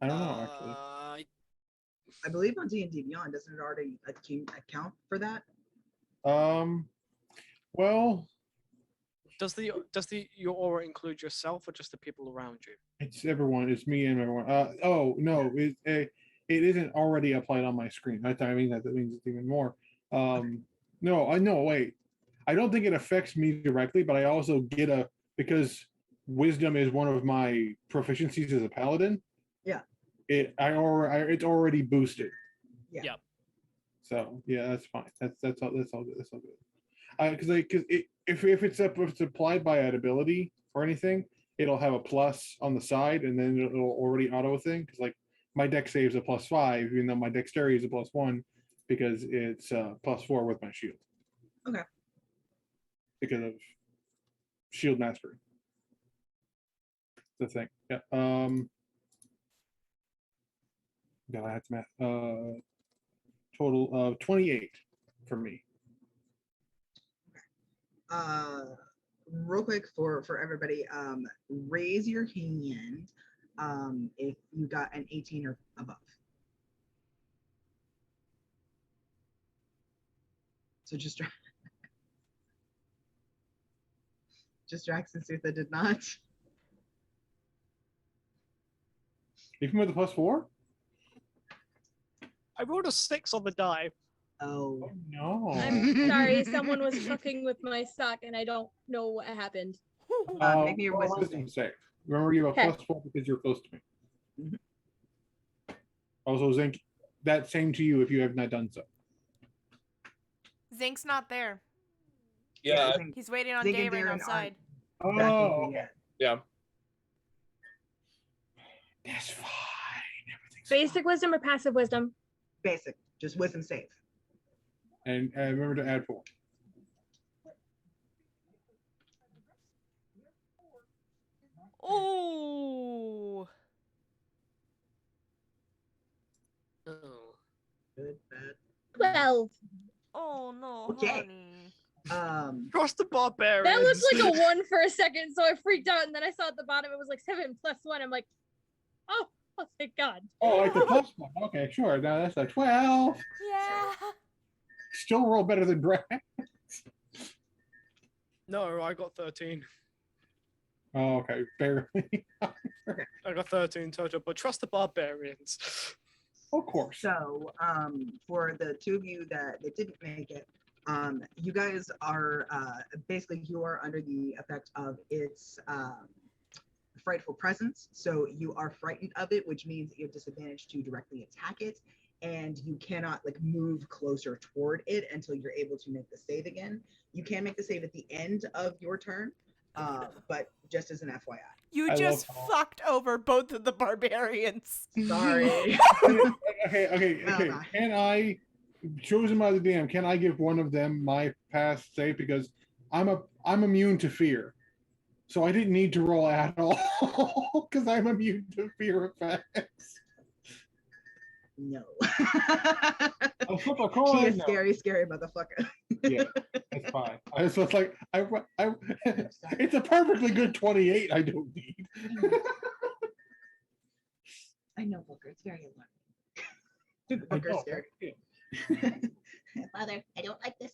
I don't know actually. I believe on D&D Beyond, doesn't it already account for that? Well, Does your aura include yourself or just the people around you? it's everyone. It's me and everyone. Oh no, it isn't already applied on my screen. I mean that means it's even more. No, I know. Wait, I don't think it affects me directly, but I also get because wisdom is one of my proficiencies as a paladin. Yeah. It's already boosted. Yeah. Yep. So yeah, that's fine. That's all. That's all good. That's all good. Because if it's applied by an ability or anything, it'll have a plus on the side, and then it'll already auto thing. Because like my dex saves a +5, even though my dexterity is a +1, because it's +4 with my shield. Okay. Because of shield mastery. The thing. Yeah. Yeah, I have to math. Total of 28 for me. Real quick for everybody, raise your hand if you got an 18 or above. So just Drax and Sutha did not. Even with the +4? I rolled a 6 on the die. Oh no! I'm sorry, someone was fucking with my sock, and I don't know what happened. Make me a wisdom save. Remember, you have a Okay. +4 because you're close to me. Mhm. Also, Zinc, that same to you if you have not done so. Zinc's not there. Yeah. He's waiting on Zink and Darren Darren outside. aren't back in Oh, here yet. Yeah. That's fine. Everything's Basic wisdom or passive wisdom? Basic, just wisdom save. fine. And remember to add 4. Oh. Oh. Good, bad. 12. Oh no, Okay. honey. Cross the barbarians. That looks like a 1 for a second, so I freaked out, and then I saw at the bottom it was like 7 + 1. I'm like, oh thank God. Oh, like the +1. Okay, sure. Now that's a 12. Yeah. Still roll better than Brad. No, I got 13. Oh, okay, barely. I got 13 total, but trust the barbarians. Of course. So, for the two of you that didn't make it, you guys are basically you are under the effect of its frightful presence. So you are frightened of it, which means that you have disadvantage to directly attack it, and you cannot like move closer toward it until you're able to make the save again. You can make the save at the end of your turn, but just as an FYI. You just fucked over both of the barbarians. Sorry. Okay. Can I, chosen by the DM, can I give one of them my pass save because I'm immune to fear, so I didn't need to roll at all because I'm immune to fear effects. No. I'll flip a coin. He is scary motherfucker. Yeah, that's fine. I was just like, it's a perfectly good 28. I don't need. I know, Booker. It's very alarming. Booker's scary. Mother, I don't like this.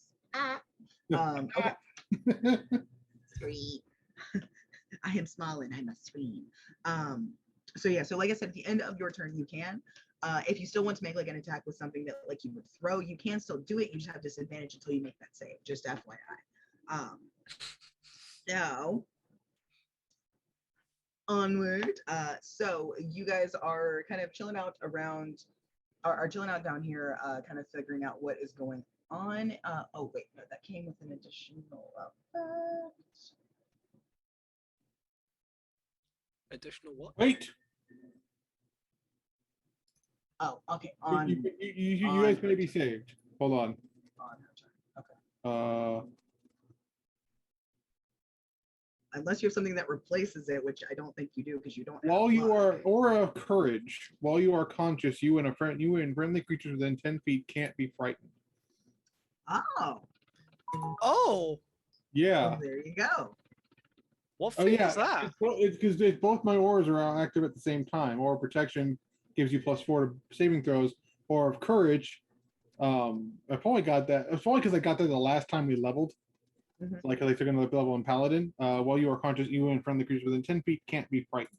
Okay. Scream. I am small and I must scream. So yeah, so like I said, at the end of your turn, you can. If you still want to make like an attack with something that like you would throw, you can still do it. You just have disadvantage until you make that save. Just FYI. Now onward. So you guys are kind of chilling out around, are chilling out down here, kind of figuring out what is going on. Oh wait, no, that came with an additional effect. Additional what? Wait. Oh, okay. You guys may be saved. Hold on. On her turn. Okay. Unless you have something that replaces it, which I don't think you do because you don't. While you are aura of courage, while you are conscious, you and friendly creatures within 10 feet can't be frightened. Oh. Oh. Yeah. Well, there you go. What feat is that? It's because both my auras are active at the same time. Aura protection gives you +4 to saving throws, or of courage. I've only got that. It's only because I got that the last time we leveled. Mhm. Like they're going to level in Paladin. While you are conscious, you and friendly creatures within 10 feet can't be frightened.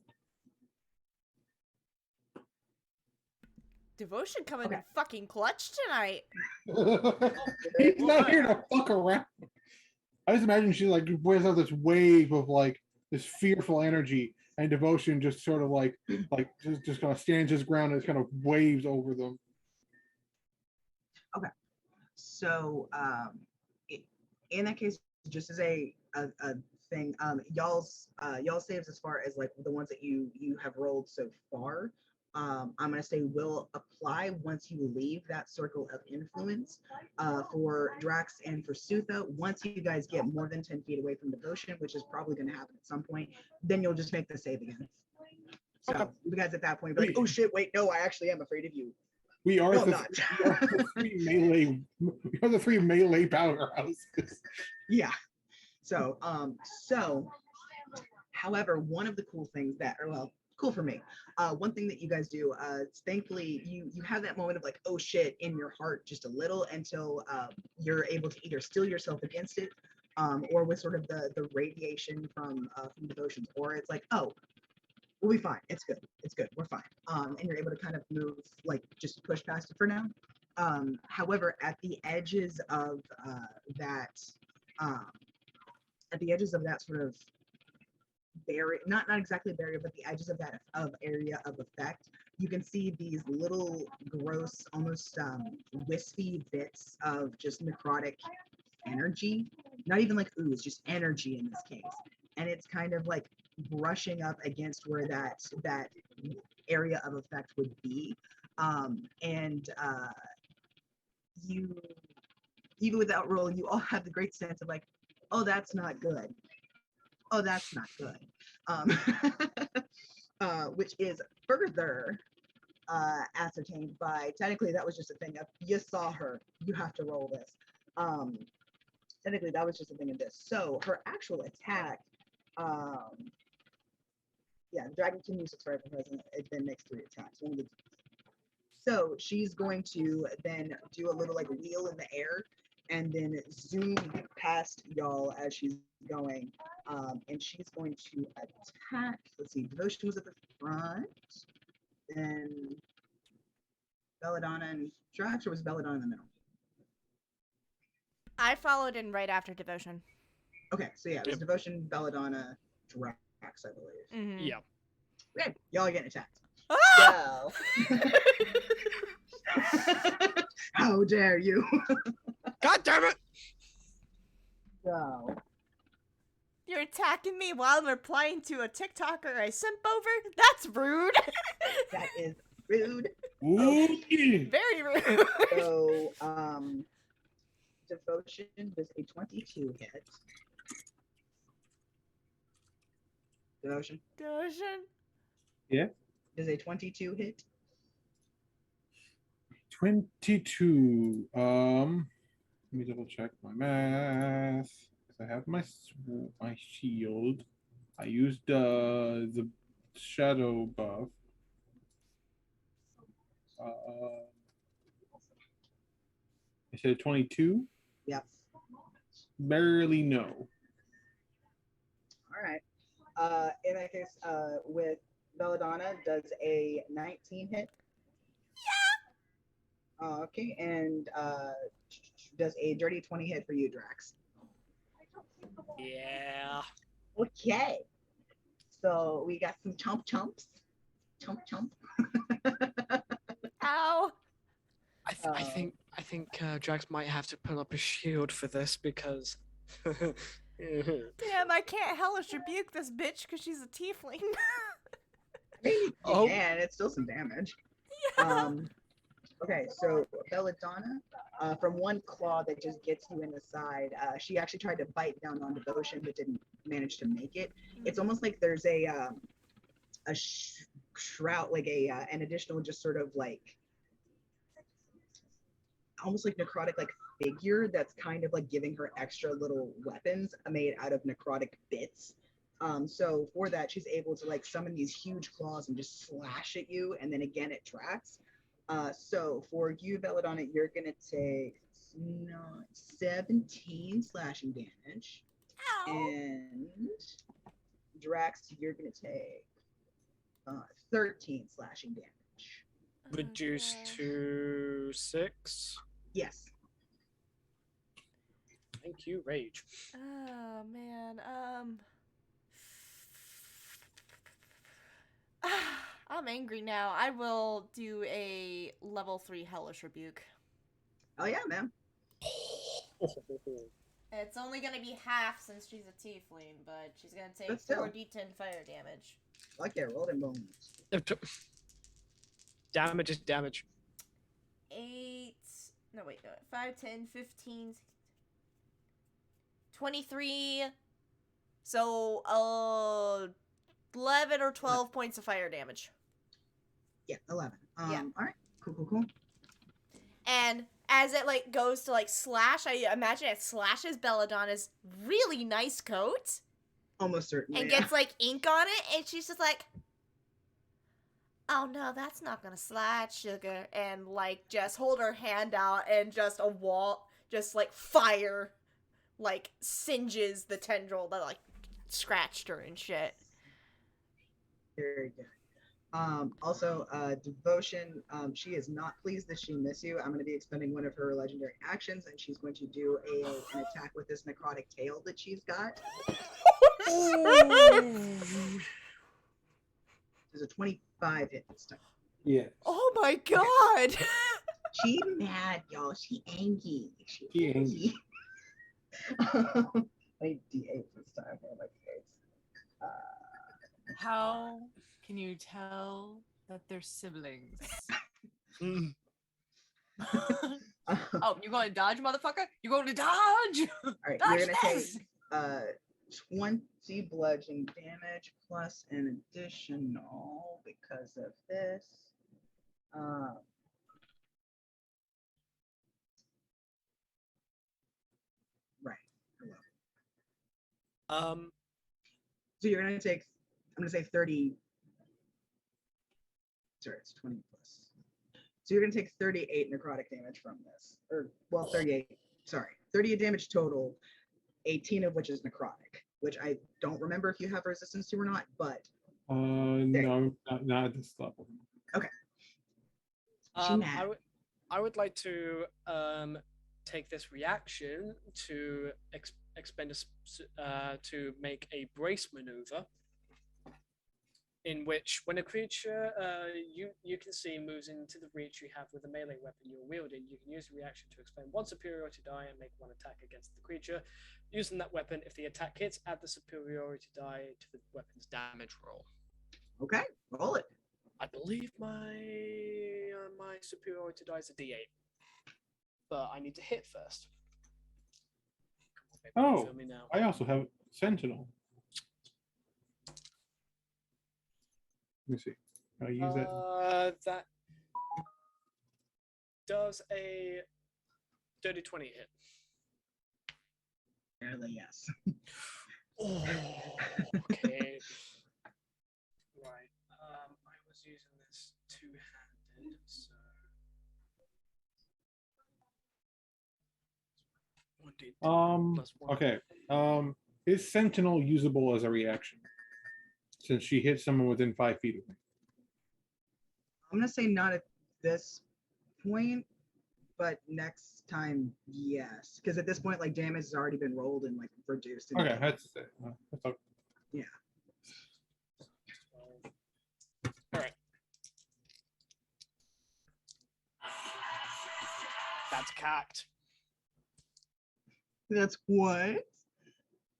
Devotion coming Okay. in fucking clutch tonight. He's not here to fuck around. I just imagine she like wears out this wave of like this fearful energy, and Devotion just sort of like just kind of stands his ground and just kind of waves over them. So in that case, just as a thing, y'all's saves as far as like the ones that you have rolled so far, I'm gonna say will apply once you leave that circle of influence. For Drax and for Sutha, once you guys get more than 10 feet away from Devotion, which is probably gonna happen at some point, then you'll just make the save again. So Okay. you guys at that point be like, oh shit, wait, no, I actually am afraid of you. We are, No, the, not. we are the three melee. We are the three melee powerhouses. Yeah. So, however, one of the cool things that, or well, cool for me, one thing that you guys do, thankfully, you have that moment of like, oh shit, in your heart just a little until you're able to either steel yourself against it, or with sort of the radiation from Devotions, or it's like, oh, we'll be fine. It's good. It's good. We're fine. And you're able to kind of move, like, just push past it for now. However, at the edges of that sort of barrier, not exactly barrier, but the edges of that area of effect, you can see these little gross, almost wispy bits of just necrotic energy. Not even like ooze, just energy in this case. And it's kind of like brushing up against where that area of effect would be. You, even without rolling, you all have the great sense of like, oh, that's not good. Oh, that's not good. Which is further ascertained by, technically that was just a thing of, you saw her, you have to roll this. Technically that was just a thing of this. So her actual attack, yeah, the dragon can use its right present. It then makes 3 attacks. So she's going to then do a little like wheel in the air and then zoom past y'all as she's going. And she's going to attack. Let's see, Devotion was at the front. Then Belladonna and Drax, or was Belladonna in the middle? I followed in right after Devotion. Okay, so yeah, it was Devotion, Belladonna, Drax, I believe. Mm-hmm. Yeah. Okay, y'all are getting attacked. Ah! So, how dare you? God damn it! So, You're attacking me while I'm replying to a TikToker I simp over? That's rude. that is rude. Okay. Very rude. So, Devotion does a 22 hit. Devotion Devotion. does a 22 hit. 22. Let me double check my math. I have my shield. I used the shadow buff. I said 22. Yep. Barely no. All right. In that case, with Belladonna, does a 19 hit? Yeah. Okay, and does a dirty 20 hit for you, Drax? Yeah. Okay. So we got some chumps. Chump. Ow. I think Drax might have to put up a shield for this because. Damn, I can't hellish rebuke this bitch because she's a tiefling. Oh. And it's still some damage. Yeah. Okay, so Belladonna, from one claw that just gets you in the side, she actually tried to bite down on Devotion but didn't manage to make it. It's almost like there's a shroud, like an additional just sort of like almost like necrotic like figure that's kind of like giving her extra little weapons made out of necrotic bits. So for that, she's able to like summon these huge claws and just slash at you, and then again it tracks. So for you, Belladonna, you're gonna take 17 slashing damage, and Drax, you're gonna take 13 slashing damage. Reduced gosh. to 6. Yes. Thank you, Rage. Oh man. I'm angry now. I will do a level 3 hellish rebuke. Oh yeah, man. It's only gonna be half since she's a tiefling, but she's gonna take But still. 4d10 fire damage. Like yeah, roll them bones. Damage is damage. 8. No, wait, no. 5, 10, 15. 23. So, 11 or 12 points of fire damage. Yeah, 11. Yeah. All right. Cool. And as it, like, goes to, like, slash, I imagine it slashes Belladonna's really nice coat. Almost certainly. And yeah. gets, like, ink on it, and she's just like, oh no, that's not gonna slide, sugar. And, like, just hold her hand out, and just a wall, just, like, fire, like, singes the tendril that, like, scratched her and shit. Very good. Also, Devotion, she is not pleased that she missed you. I'm going to be expending one of her legendary actions, and she's going to do an attack with this necrotic tail that she's got. There's a 25 hit this time. Yeah. Oh my god! She mad, y'all. She angry. She angry. I need D8 this time for my face. How can you tell that they're siblings? Oh, you're going to dodge, motherfucker? You're going to dodge! All right, Dodge you're gonna this! take 20 bludgeoning damage plus an additional because of this. Right. So you're gonna take, I'm gonna say 30. Sorry, it's 20 plus. So you're gonna take 38 necrotic damage from this, or well, 38. Sorry, 38 damage total, 18 of which is necrotic, which I don't remember if you have resistance to or not, but No, not at this level. okay. I would like to take this reaction to expend to make a brace maneuver, in which when a creature you can see moves into the reach you have with a melee weapon you're wielding, you can use the reaction to expend one superiority die and make one attack against the creature using that weapon. If the attack hits, add the superiority die to the weapon's damage roll. Okay, roll it. I believe my my superiority die is a D8, but I need to hit first. Maybe Oh, feel me now. I also have Sentinel. Let me see. I use that. That does a dirty 20 hit. Barely, yes. Oh, okay. Right. I was using this two-handed, so 1d10 plus 1. Okay. Is Sentinel usable as a reaction? Since she hit someone within 5 feet of me. I'm gonna say not at this point, but next time, yes. Because at this point, like damage has already been rolled and like reduced. Okay, that's okay. Yeah. All right. That's cacked. That's what?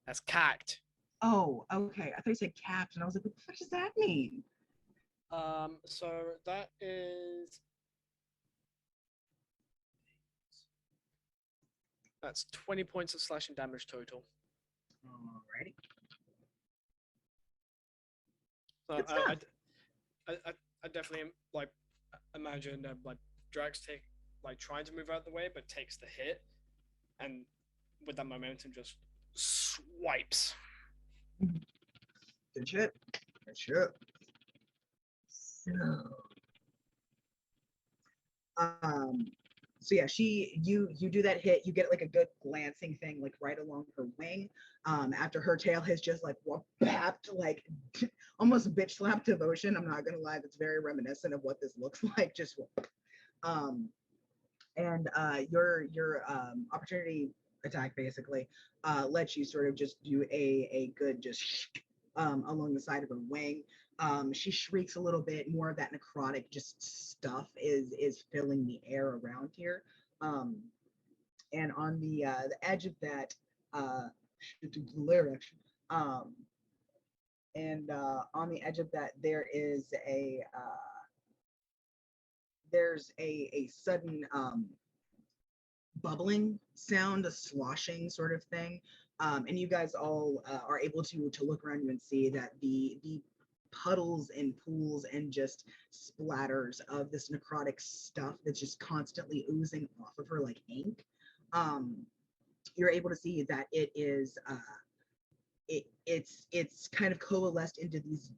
That's cacked. Oh, okay. I thought you said capped, and I was like, what the fuck does that mean? So that is. That's 20 points of slashing damage total. Alrighty. So Good I definitely like imagine like Drax trying to move out of the way, but takes the hit, and with that momentum just swipes. Good shit. Good shit. So So yeah, you do that hit, you get like a good glancing thing like right along her wing. After her tail has just like whapped, like almost bitch slap devotion. I'm not gonna lie, that's very reminiscent of what this looks like. Just and your opportunity attack basically lets you sort of just do a good just along the side of her wing. She shrieks a little bit. More of that necrotic just stuff is filling the air around here. And on the edge of that, glare action. And on the edge of that, there's a sudden bubbling sound, a sloshing sort of thing. And you guys all are able to look around you and see that the puddles and pools and just splatters of this necrotic stuff that's just constantly oozing off of her like ink. You're able to see that it is it's kind of coalesced into these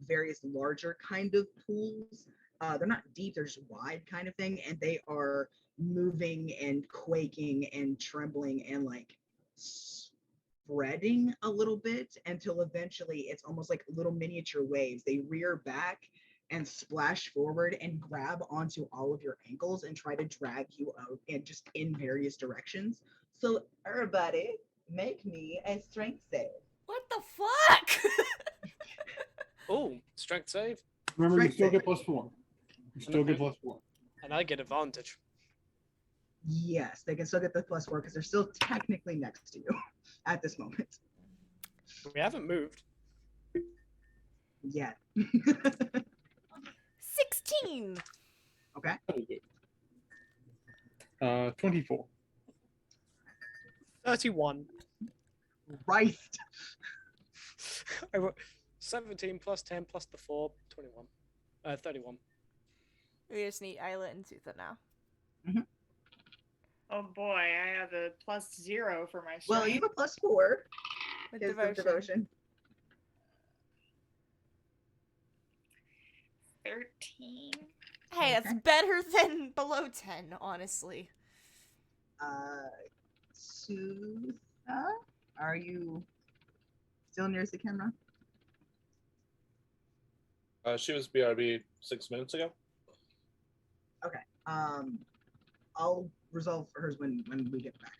various larger kind of pools. They're not deep, they're just wide kind of thing, and they are moving and quaking and trembling and like spreading a little bit until eventually it's almost like little miniature waves. They rear back and splash forward and grab onto all of your ankles and try to drag you out and just in various directions. So everybody, make me a strength save. What the fuck? Oh, strength save. Remember, you Strength still save. get +4. You still get +4. And I get advantage. Yes, they can still get the +4 because they're still technically next to you at this moment. We haven't moved. Yet. 16. Okay. 24. 31. Christ. I wrote 17 plus 10 plus the 4, 21. 31. We just need Isla and Sutha now. Oh boy, I have a +0 for my strength. Well, you have a +4. With Is devotion. the devotion. 13. Hey, that's better than below 10, honestly. Sutha, are you still nearest the camera? She was BRB 6 minutes ago. Okay. I'll resolve hers when we get back.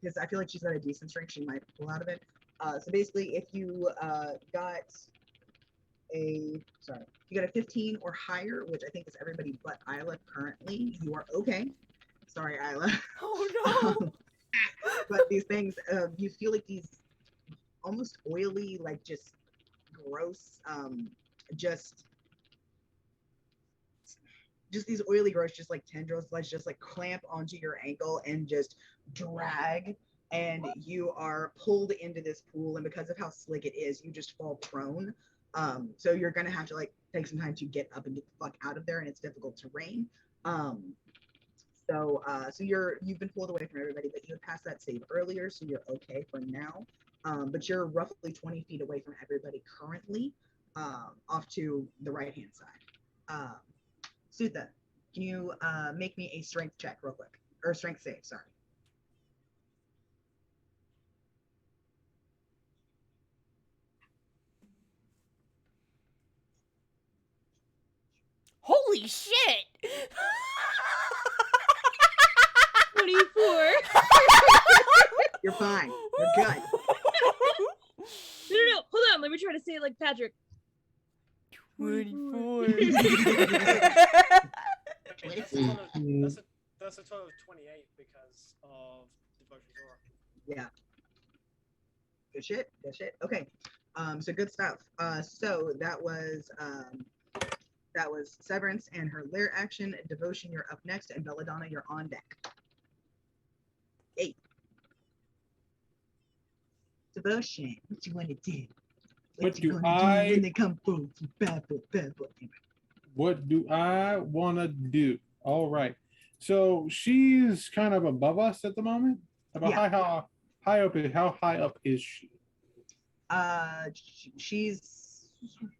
Because I feel like she's got a decent strength, she might pull out of it. So basically, if you got a 15 or higher, which I think is everybody but Isla currently, you are okay. Sorry, Isla. Oh no. But these things, you feel like these almost oily, like just gross, just these oily gross, just like tendrils, like just like clamp onto your ankle and just drag, and you are pulled into this pool. And because of how slick it is, you just fall prone. So you're gonna have to like take some time to get up and get the fuck out of there, and it's difficult terrain. So you've been pulled away from everybody, but you had passed that save earlier, so you're okay for now. But you're roughly 20 feet away from everybody currently, off to the right hand side. Sutha, can you make me a strength check real quick, or strength save? Sorry. Holy shit! 24. You're fine. You're good. No. Hold on. Let me try to say it like Patrick. 24. That's a total of 28 because of Devotion's Aura. Yeah. Good shit. Good shit. Okay. So good stuff. So that was Severance and her lair action. Devotion, you're up next, and Belladonna, you're on deck. 8. Devotion, what you want to do? What you do gonna I- do when they come for bad boy? What do I want to do? All right. So she's kind of above us at the moment. About Yeah. how high up is she? She's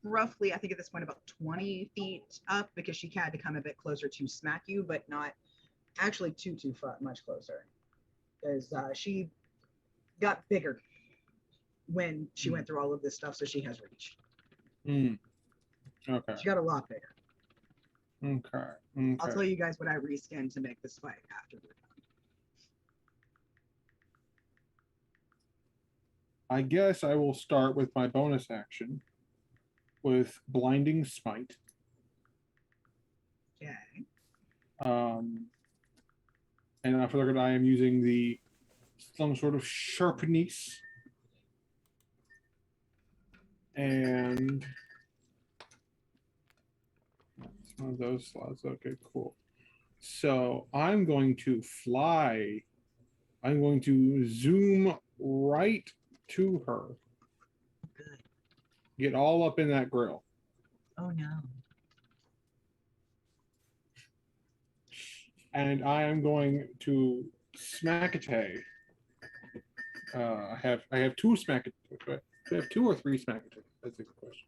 roughly, I think at this point, about 20 feet up because she had to come a bit closer to smack you, but not actually too much closer. Because she got bigger when she went through all of this stuff, so she has reach. Okay. She got a lot bigger. Okay. I'll tell you guys what I reskinned to make this fight after we're done. I guess I will start with my bonus action with Blinding Smite. Okay. And for the record, I am using some sort of sharpness. And that's one of those slots. Okay, cool. So I'm going to fly. I'm going to zoom right to her. Good. Get all up in that grill. Oh no. And I am going to smack attack. I have two smack attacks. I have 2 or 3 smack attacks. That's a good question.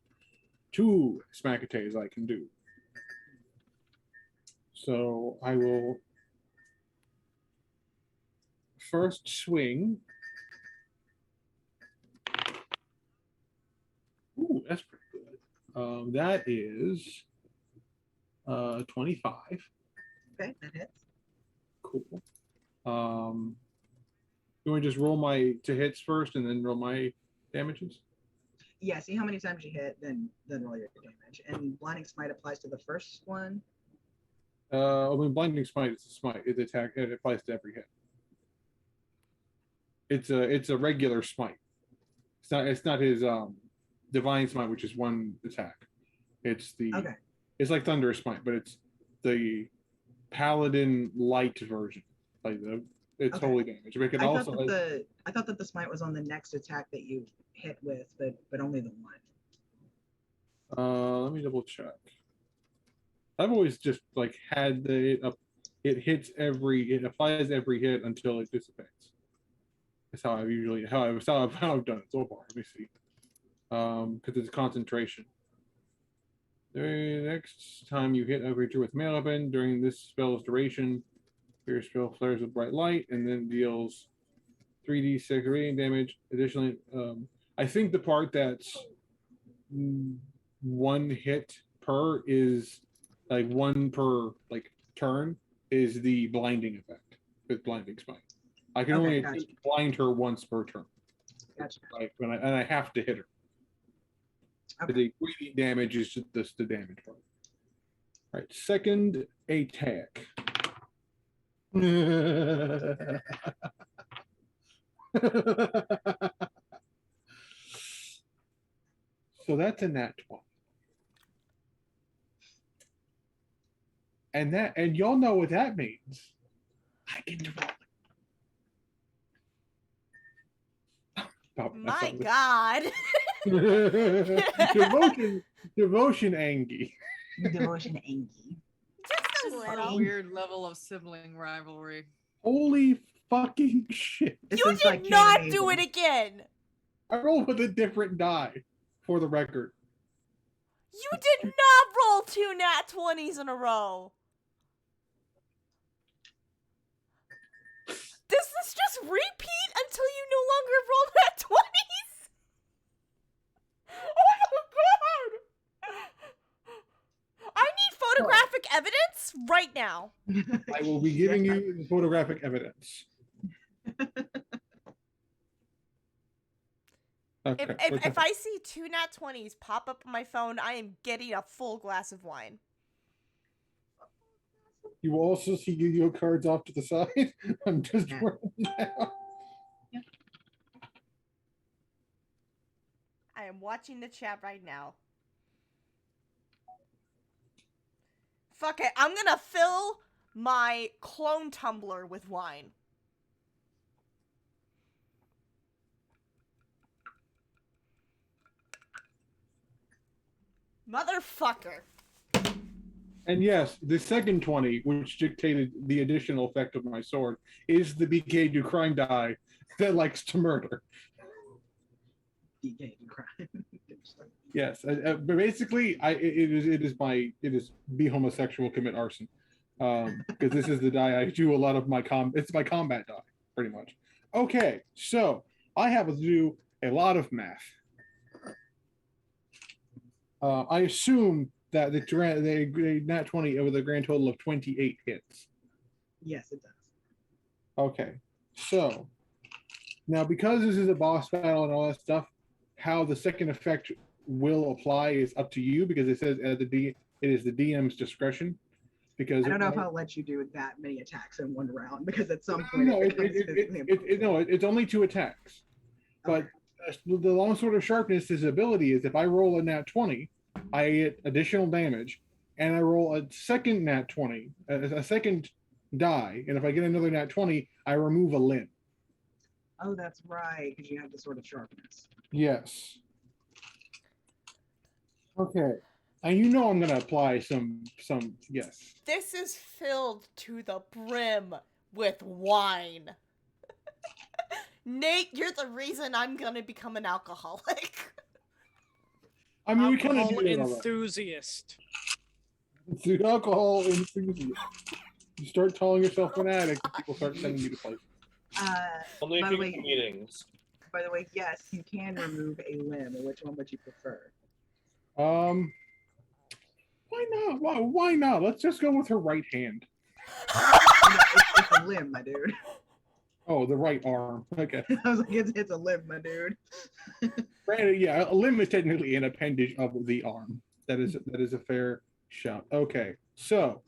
2 smack attacks I can do. So I will first swing. Ooh, that's pretty good. That is 25. Okay, that hits. Cool. You want to just roll my to hits first and then roll my damages? Yeah, see how many times you hit, then roll your damage. And Blinding Smite applies to the first one. I mean, Blinding Smite is a smite. It applies to every hit. It's a regular smite. It's not his Divine Smite, which is 1 attack. It's like Thunderous Smite, but it's the Paladin light version. Like it's holy damage. But it can I thought that the smite was on the next attack that you hit with, but only the one. Let me double check. I've always just like had it applies every hit until it dissipates. That's how I've done it so far. Let me see. Because it's concentration. The next time you hit a creature with melee weapon during this spell's duration, your spell flares with bright light and then deals 3d6 radiant damage. Additionally, I think the part that's 1 hit per is like 1 per like turn is the blinding effect with Blinding Smite. I can only blind her once per turn. Gotcha. Like and I have to hit her. Okay. The radiant damage is just the damage part. All right, second attack. So that's a nat 20. And y'all know what that means. I get to roll. My God. Devotion Angie. Devotion Angie. Just a little. Weird level of sibling rivalry. Holy fucking shit. You did not do it again. I rolled with a different die, for the record. You did not roll 2 nat 20s in a row. Does this just repeat until you no longer roll nat 20s? Oh my God! I need photographic evidence right now. I will be giving you the photographic evidence. Okay, if I see 2 nat 20s pop up on my phone, I am getting a full glass of wine. You will also see Yu-Gi-Oh cards off to the side. I'm just writing now. I am watching the chat right now. Fuck it, I'm gonna fill my clone tumbler with wine. Motherfucker. And yes, the second 20, which dictated the additional effect of my sword, is the BK do crime die that likes to murder. BK do crime. Yes, but basically, it is be homosexual, commit arson, because this is the die I do a lot of my it's my combat die, pretty much. Okay, so I have to do a lot of math. I assume that the nat 20 with a grand total of 28 hits. Yes, it does. Okay, so now because this is a boss battle and all that stuff, how the second effect will apply is up to you because it says it is the DM's discretion. Because I don't know if I'll let you do that many attacks in one round because at some point no, it becomes physically impossible. it's only 2 attacks. But the longsword of sharpness, his ability is if I roll a nat 20, I get additional damage, and I roll a second nat 20, a second die, and if I get another nat 20, I remove a limb. Oh, that's right, because you have the sword of sharpness. Yes. Okay. And you know I'm gonna apply some yes. This is filled to the brim with wine. Nate, you're the reason I'm gonna become an alcoholic. I mean, we kind of Alcohol do it already. enthusiast. It's the alcohol enthusiast. You start calling yourself an addict, and people start sending you to places. Only by if the you way- get to meetings. By the way, yes, you can remove a limb. Which one would you prefer? Why not? Why not? Let's just go with her right hand. It's a limb, my dude. Oh, the right arm. Okay. I was like, it's a limb, my dude. Granted, yeah, a limb is technically an appendage of the arm. That is a fair shout. Okay, so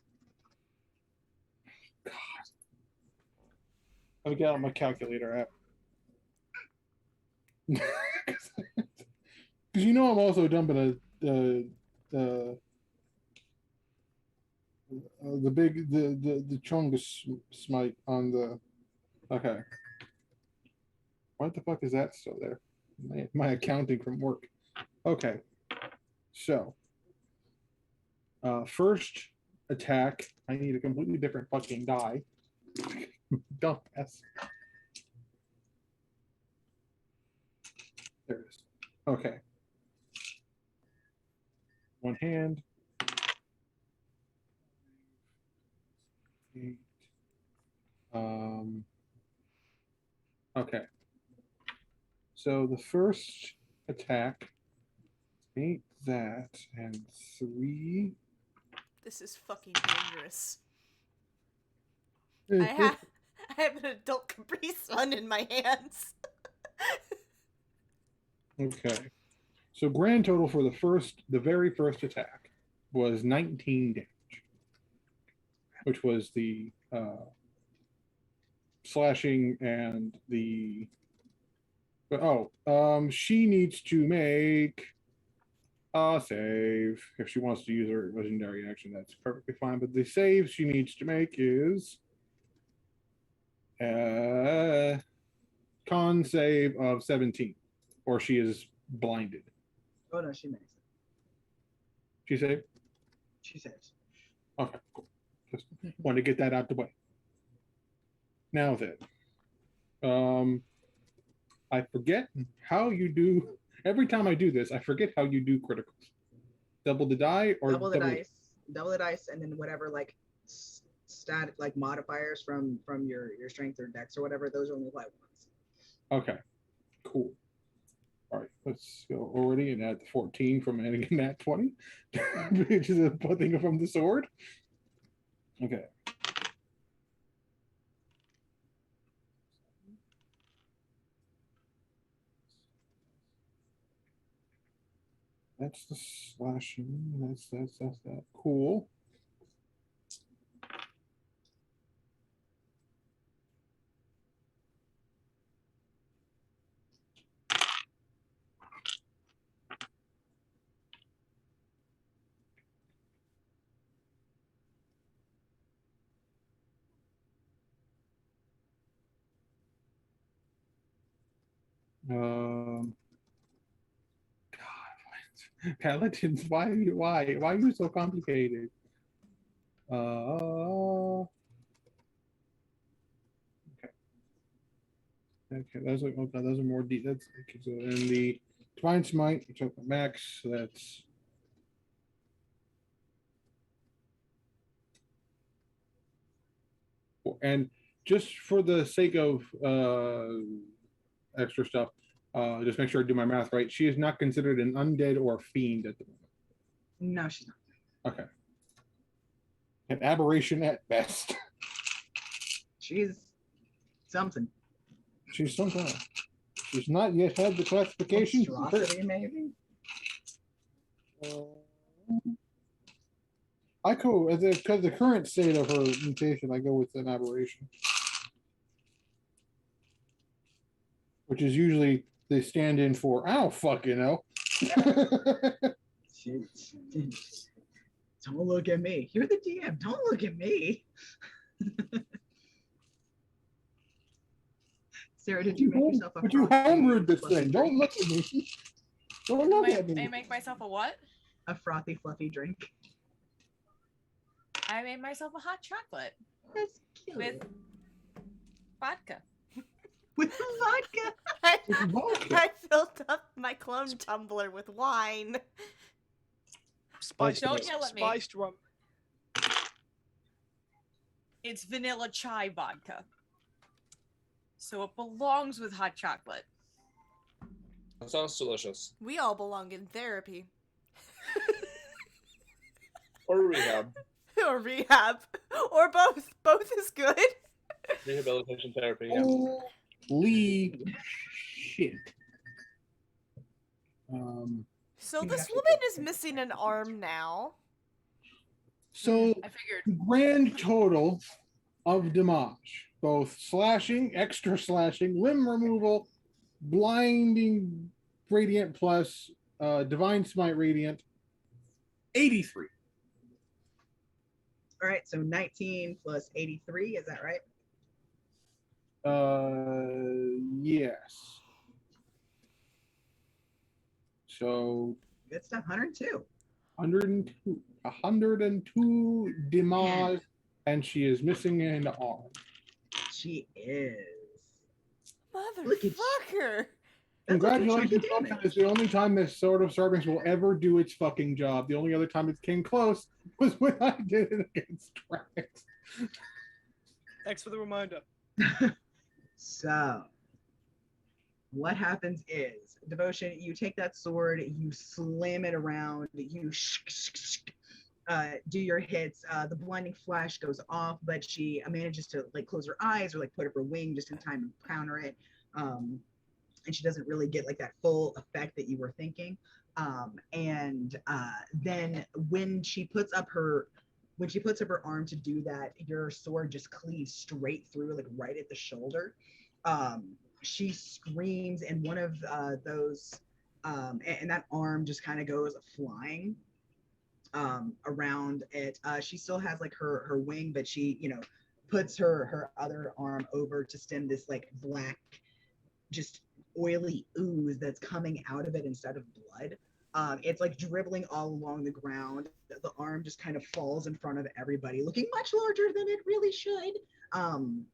God, let me get out my calculator app. Because you know I'm also dumping the chungus smite on the. Okay. What the fuck is that still there? My accounting from work. Okay. So, first attack, I need a completely different fucking die. Dumbass. There it is. Okay. One hand. 8. Okay. So the first attack, 8 that, and 3. This is fucking dangerous. I have an adult Capri Sun in my hands. Okay. So grand total for the very first attack was 19 damage, which was the slashing and the. She needs to make a save if she wants to use her legendary action. That's perfectly fine. But the save she needs to make is con save of 17, or she is blinded. Oh no, she makes it. She saved? She saves. Okay, cool. Just want to get that out the way. Now then, I forget how you do. Every time I do this, I forget how you do criticals. Double the die or double the dice, and then whatever like stat like modifiers from your strength or dex or whatever. Those only apply once. Okay, cool. All right, let's go already and add the 14 from adding a nat 20, which is a thing from the sword. Okay. That's the slashing. That's that. Cool. God, Paladins, why are you so complicated? Okay. Okay, those are more deep. That's okay. So, and the Divine Smite, which up max, so that's and just for the sake of extra stuff, just make sure I do my math right. She is not considered an undead or fiend at the moment. No, she's not. Okay. An aberration at best. She's something. She's something. She's not yet had the classification. Monstrosity, maybe? I go because the current state of her mutation, I go with an aberration, which is usually they stand in for. I don't fucking know. Don't look at me. You're the DM. Don't look at me. Sarah, did you make yourself a? But you hammered this thing. Don't look at me. Don't look at me. I make myself a what? A frothy, fluffy drink. I made myself a hot chocolate. That's cute. With vodka. With vodka. I filled up my clone tumbler with wine. Spiced, Don't yell at me. Spiced rum. It's vanilla chai vodka. So it belongs with hot chocolate. That sounds delicious. We all belong in therapy. Or rehab. Or rehab. Or both. Both is good. Rehabilitation therapy, yeah. Holy shit. So this woman is missing an arm now. So I figured. the grand total of damage, both slashing, extra slashing, limb removal, blinding radiant plus divine smite radiant, 83. All right, so 19 plus 83, is that right? Yes. So good stuff. 102. 102 damage, and she is missing an arm. She is. Motherfucker. Congratulations, folks. It's the only time this Sword of Serpents will ever do its fucking job. The only other time it came close was when I did it against Trax. Thanks for the reminder. So, what happens is, Devotion, you take that sword, you slam it around, you do your hits. The blinding flash goes off, but she manages to like close her eyes or like put up her wing just in time to counter it. And she doesn't really get like that full effect that you were thinking. Then when she puts up her arm to do that, your sword just cleaves straight through, like right at the shoulder. She screams, and one of those, and that arm just kind of goes flying around it. She still has like her wing, but she, puts her other arm over to stem this like black, just oily ooze that's coming out of it instead of blood. It's like dribbling all along the ground. The arm just kind of falls in front of everybody, looking much larger than it really should, kind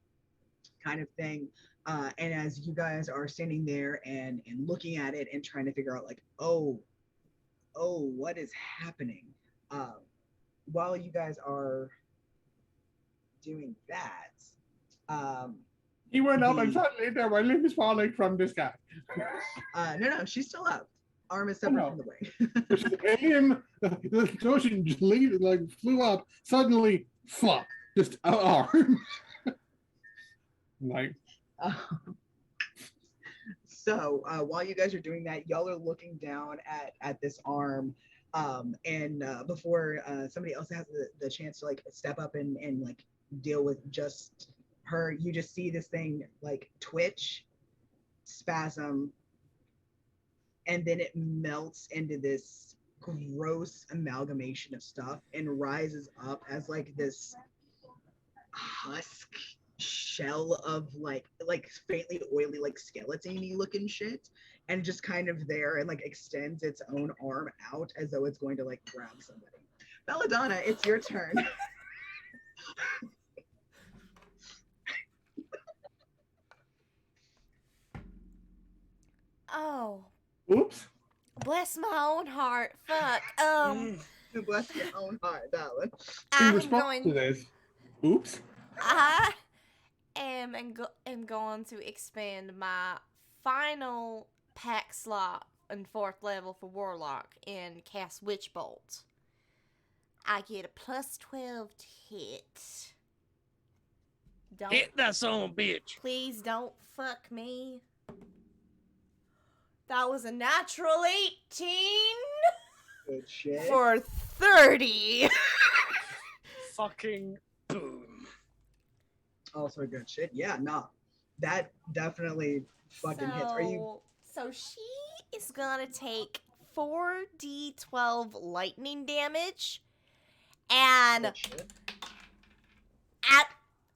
of thing. And as you guys are standing there and looking at it and trying to figure out like, oh, what is happening? While you guys are doing that, He went up and suddenly there were limbs falling from the sky. No, she's still up. Arm is separate from the wing. The ocean just flew up, suddenly flop, just an arm. Like. So while you guys are doing that, y'all are looking down at this arm, and before somebody else has the chance to like step up and like deal with just her, you just see this thing like twitch, spasm, and then it melts into this gross amalgamation of stuff and rises up as like this husk shell of like faintly oily, like skeleton-y looking shit, and just kind of there and like extends its own arm out as though it's going to like grab somebody. Belladonna, it's your turn. Oh. Oops. bless my own heart. Fuck. Bless your own heart, darling. In I'm response to going. this, oops. I am going to expand my final pack slot in 4th level for Warlock and cast Witch Bolt. I get a plus 12 to hit. Don't Hit that son of a bitch. Please don't fuck me. That was a natural 18 Good shit. for 30. Fucking boom. Also good shit. Yeah, no. That definitely fucking hits. Are you So she is gonna take 4d12 lightning damage, and good shit?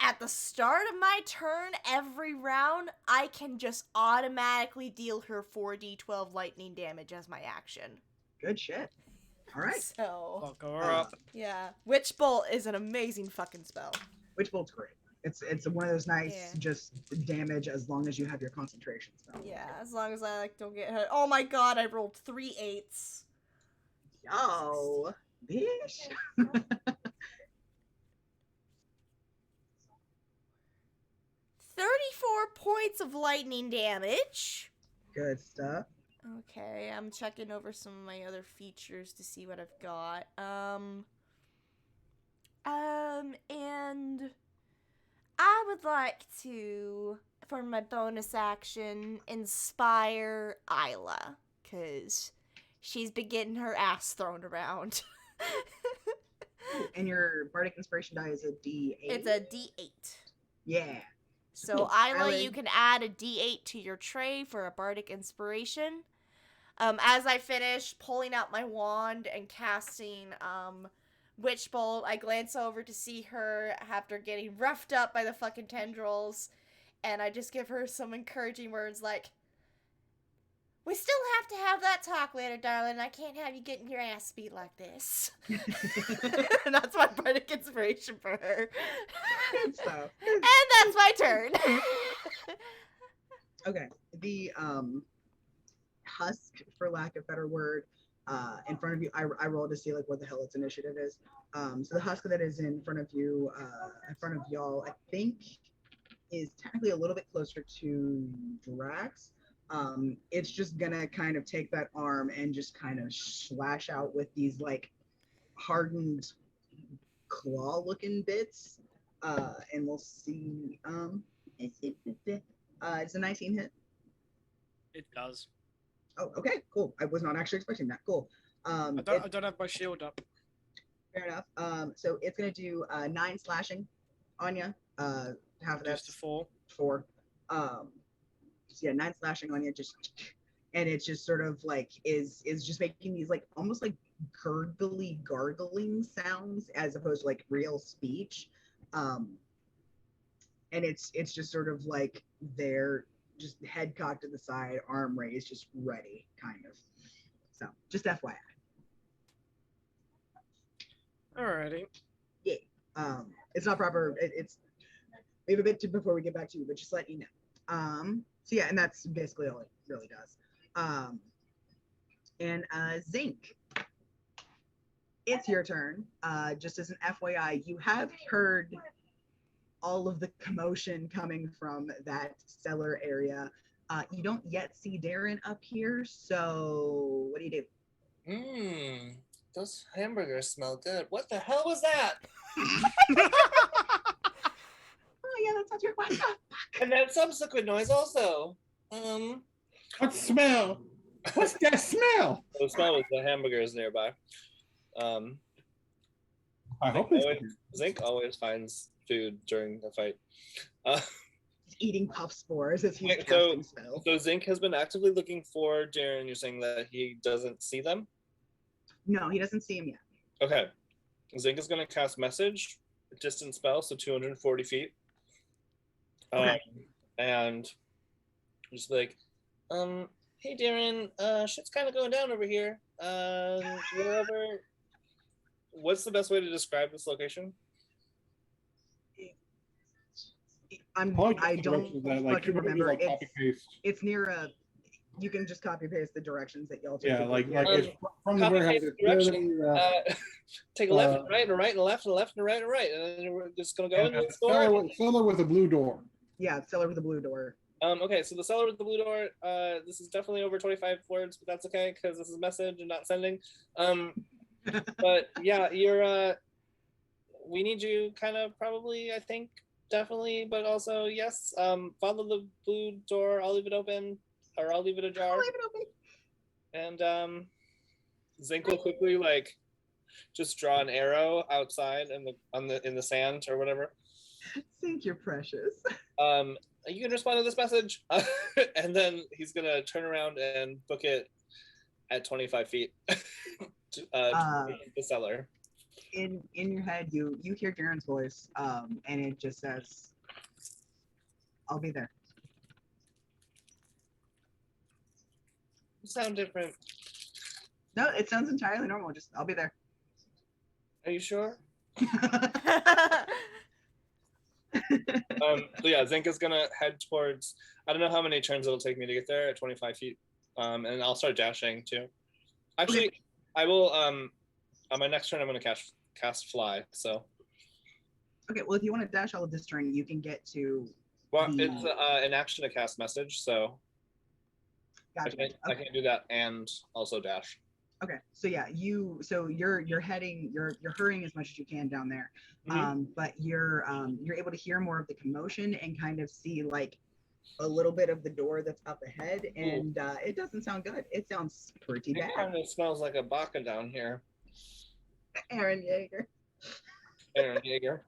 at the start of my turn every round, I can just automatically deal her 4d12 lightning damage as my action. Good shit. All right. So Fuck her up. yeah, Witch Bolt is an amazing fucking spell. Witch Bolt's great. It's one of those nice Yeah. just damage as long as you have your concentration spell. Yeah, as long as I don't get hit. Oh my god, I rolled 3 8s. Yo, bitch. 34 points of lightning damage. Good stuff. Okay, I'm checking over some of my other features to see what I've got. And I would like to, for my bonus action, inspire Isla, because she's been getting her ass thrown around. And your bardic inspiration die is a D8. It's a D8. Yeah. So, Cool. Isla, you can add a D8 to your tray for a bardic inspiration. As I finish pulling out my wand and casting Witch Bolt, I glance over to see her after getting roughed up by the fucking tendrils, and I just give her some encouraging words like, "We still have to have that talk later, darling. I can't have you getting your ass beat like this." And that's my bardic inspiration for her. Good stuff. And that's my turn. Okay. The husk, for lack of a better word, in front of you, I rolled to see like what the hell its initiative is. So the husk that is in front of you, in front of y'all, I think is technically a little bit closer to Drax. It's just gonna kind of take that arm and just kind of slash out with these like hardened claw-looking bits. And we'll see. It's a 19 hit. It does. Oh, okay, cool. I was not actually expecting that. Cool. I don't have my shield up. Fair enough. So it's gonna do 9 slashing on you. Half of that's Just a 4. 4. So yeah, 9 slashing on you. And it's just sort of like is just making these like almost like gurgly gargling sounds as opposed to like real speech. And it's just sort of like they're just head cocked to the side, arm raised, just ready, kind of. So just FYI. Alrighty. Yeah. It's not proper. It's we have a bit to before we get back to you, but just let you know. So yeah, and that's basically all it really does. And Zinc, it's your turn. Just as an FYI, you have heard all of the commotion coming from that cellar area. You don't yet see Darren up here, so what do you do? Those hamburgers smell good. What the hell was that? Oh yeah, that's not your question. And that subsequent noise also. What smell? What's that smell? The smell was the hamburgers nearby. I hope it's Zinc always finds food during a fight. Eating puff spores as he's so, casting spells. So Zinc has been actively looking for Darren. You're saying that he doesn't see them? No, he doesn't see him yet. Okay. Zinc is going to cast message, distance spell, so 240 feet. Okay. And just like, hey Darren, shit's kind of going down over here. Whatever. What's the best way to describe this location? I don't that, like, fucking remember. like copy paste. It's near you can just copy paste the directions that y'all. Yeah, like typically it's give. from the Copy warehouse. paste It's direction. literally, Take a left and a right and a right and a left and a left and a right and a right, and then we're just gonna go into the store. cellar with a blue door. Yeah, cellar with a blue door. Okay, so the cellar with the blue door. This is definitely over 25 words, but that's okay because this is a message and not sending. But yeah, you're. We need you, kind of probably. I think definitely, but also yes. Follow the blue door. I'll leave it open, or I'll leave it ajar. I'll leave it open. And Zink will quickly like just draw an arrow outside in the sand or whatever. Zink, you're precious. You can respond to this message, and then he's gonna turn around and book it at 25 feet to the cellar. In your head, you hear Darren's voice, and it just says, "I'll be there." You sound different. No, it sounds entirely normal. Just, "I'll be there." Are you sure? So yeah, Zink is gonna head towards. I don't know how many turns it'll take me to get there at 25 feet. And I'll start dashing too. Actually, okay. I will. On my next turn, I'm gonna cast fly. So. Okay. Well, if you want to dash all of this turn, you can get to. Well, it's an action to cast message, so. Gotcha. I can't do that and also dash. Okay, so yeah, you're heading, you're hurrying as much as you can down there, but you're able to hear more of the commotion and kind of see like a little bit of the door that's up ahead, and it doesn't sound good. It sounds pretty bad. It kind of smells like a baka down here. Aaron Yeager. Aaron Yeager.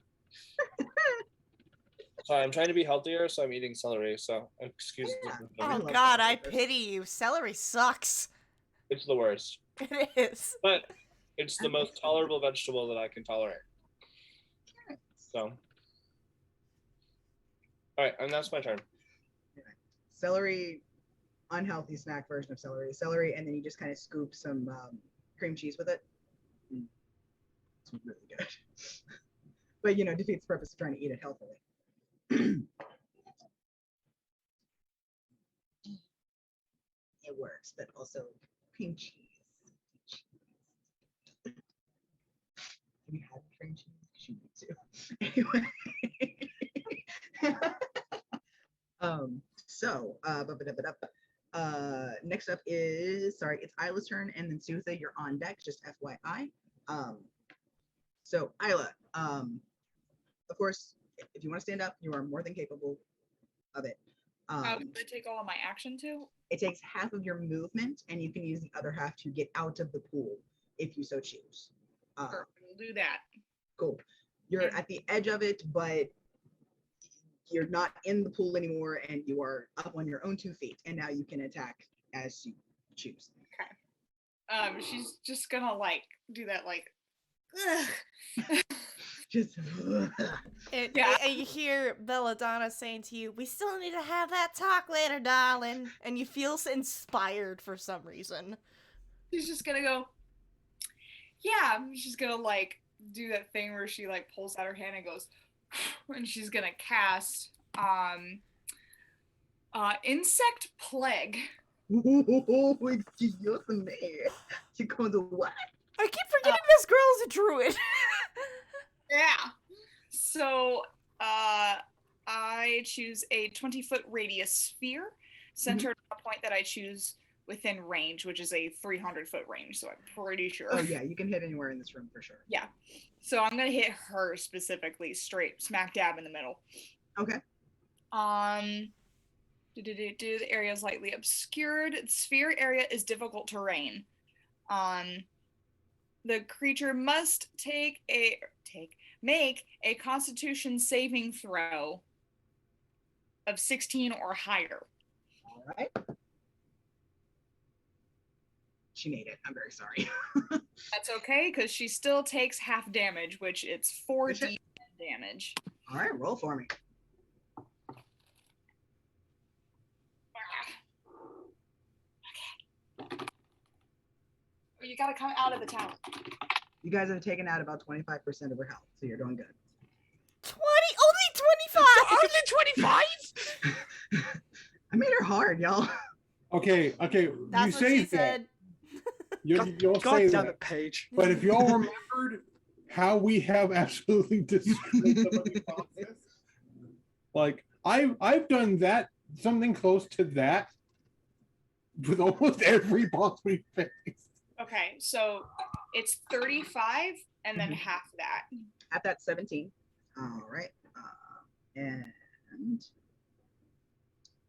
Sorry, I'm trying to be healthier, so I'm eating celery. So excuse me. Oh God, I pity you. Celery sucks. It's the worst. It is. But it's the most tolerable vegetable that I can tolerate. So. All right, and that's my turn. Celery, unhealthy snack version of celery. Celery, and then you just kind of scoop some cream cheese with it. It's really good. But, defeats the purpose of trying to eat it healthily. It works, but also cream cheese. Have you had cream cheese? You need to. Anyway. So, next up is, it's Isla's turn, and then Sutha, you're on deck, just FYI. So, Isla, of course, if you want to stand up, you are more than capable of it. Does it take all of my action too? It takes half of your movement, and you can use the other half to get out of the pool if you so choose. Perfect. We'll do that. Cool. You're at the edge of it, but you're not in the pool anymore, and you are up on your own 2 feet, and now you can attack as you choose. Okay. She's just gonna do that Just and you hear Belladonna saying to you, "We still need to have that talk later, darling," and you feel inspired for some reason. She's just gonna go, yeah, she's gonna do that thing where she pulls out her hand and goes, and she's gonna cast insect plague. Excuse me. She goes, what? I keep forgetting this girl is a druid. Yeah. So I choose a 20-foot radius sphere centered on a point that I choose within range, which is a 300-foot range. So I'm pretty sure. Oh yeah, you can hit anywhere in this room for sure. Yeah. So I'm gonna hit her specifically, straight smack dab in the middle. Okay. The area is lightly obscured. Sphere area is difficult terrain. The creature must make a Constitution saving throw of 16 or higher. All right. She made it. I'm very sorry. That's okay, because she still takes half damage, which it's 4d damage. All right, roll for me. Okay. You gotta come out of the tower. You guys have taken out about 25% of her health, so you're doing good. 20? Only 25? Only 25? I made her hard, y'all. Okay. That's you what say she that. said. You'll God say damn that. it, Paige. But if y'all remembered how we have absolutely destroyed some of these bosses, like I've done that, something close to that, with almost every boss we faced. Okay, so it's 35 and then half that. At that 17. All right. And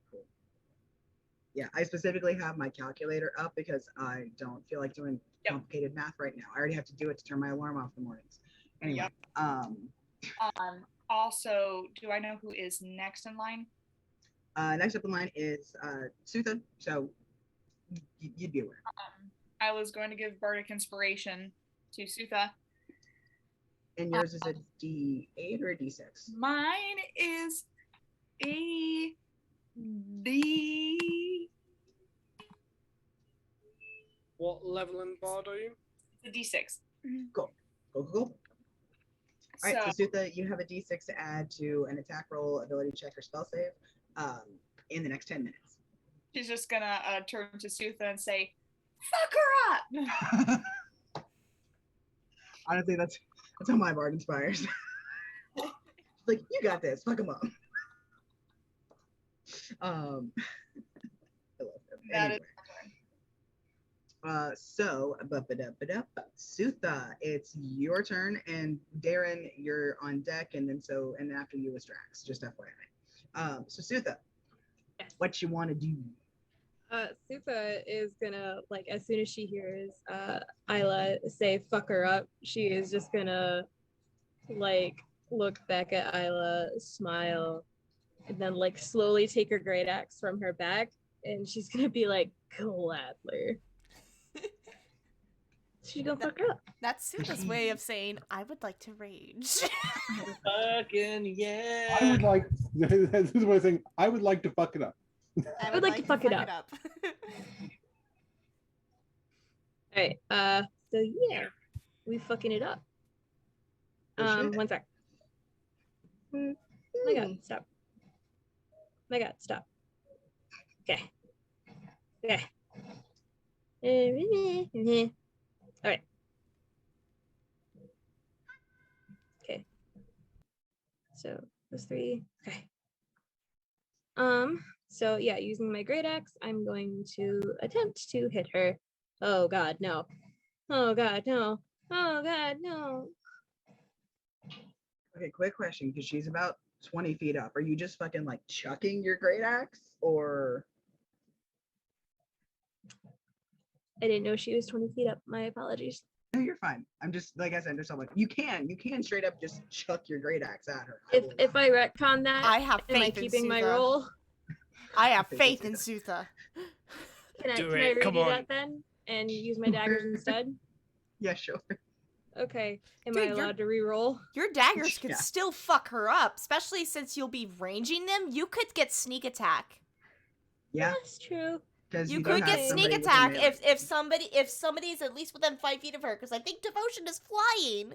cool. Yeah, I specifically have my calculator up because I don't feel like doing complicated math right now. I already have to do it to turn my alarm off in the mornings. Anyway, Also, do I know who is next in line? next up in line is Sutha, so you'd be aware. I was going to give Bardic Inspiration to Sutha. And yours is a D8 or a D6? Mine is a D. What level in Bard are you? The D6. Cool. All right, so Sutha, you have a D6 to add to an attack roll, ability check, or spell save in the next 10 minutes. She's just gonna turn to Sutha and say, "Fuck her up." Honestly, that's how my bard inspires. Like, you got this. Fuck him up. I love him. That is anyway. So, Sutha, it's your turn, and Darren, you're on deck, and after you is Drax. Just FYI. So Sutha, what you want to do? Sutha is gonna, like, as soon as she hears Isla say "fuck her up," she is just gonna, like, look back at Isla, smile, and then, like, slowly take her great axe from her back, and she's gonna be like, "Gladly." She's gonna fuck her up. That's Sutha's way of saying, I would like to rage. Fucking yeah. I would like. This is what I'm saying. I would like to fuck it up. I would like to fuck it up. Alright, so yeah, we fucking it up. One sec. Oh my god, stop. My god, stop. Okay. Alright. Okay. So, those three. Okay. So yeah, using my great axe, I'm going to attempt to hit her. Oh god, no. Oh god, no. Oh god, no. Okay, quick question, because she's about 20 feet up. Are you just fucking, like, chucking your great axe, or? I didn't know she was 20 feet up. My apologies. No, you're fine. I'm just, like I said, there's something like, you can straight up just chuck your great axe at her. If I retcon that, I have am I faith in keeping my Sutha. roll? I have faith in Sutha. Can I Do it, come redo on. that then and use my daggers instead? Yeah, sure. Okay. Am Dude, I allowed to re-roll? Your daggers could Yeah. still fuck her up, especially since you'll be ranging them. You could get sneak attack. Yeah, That's true. because You don't could have get somebody sneak with a attack melee. if somebody's at least within 5 feet of her, because I think Devotion is flying.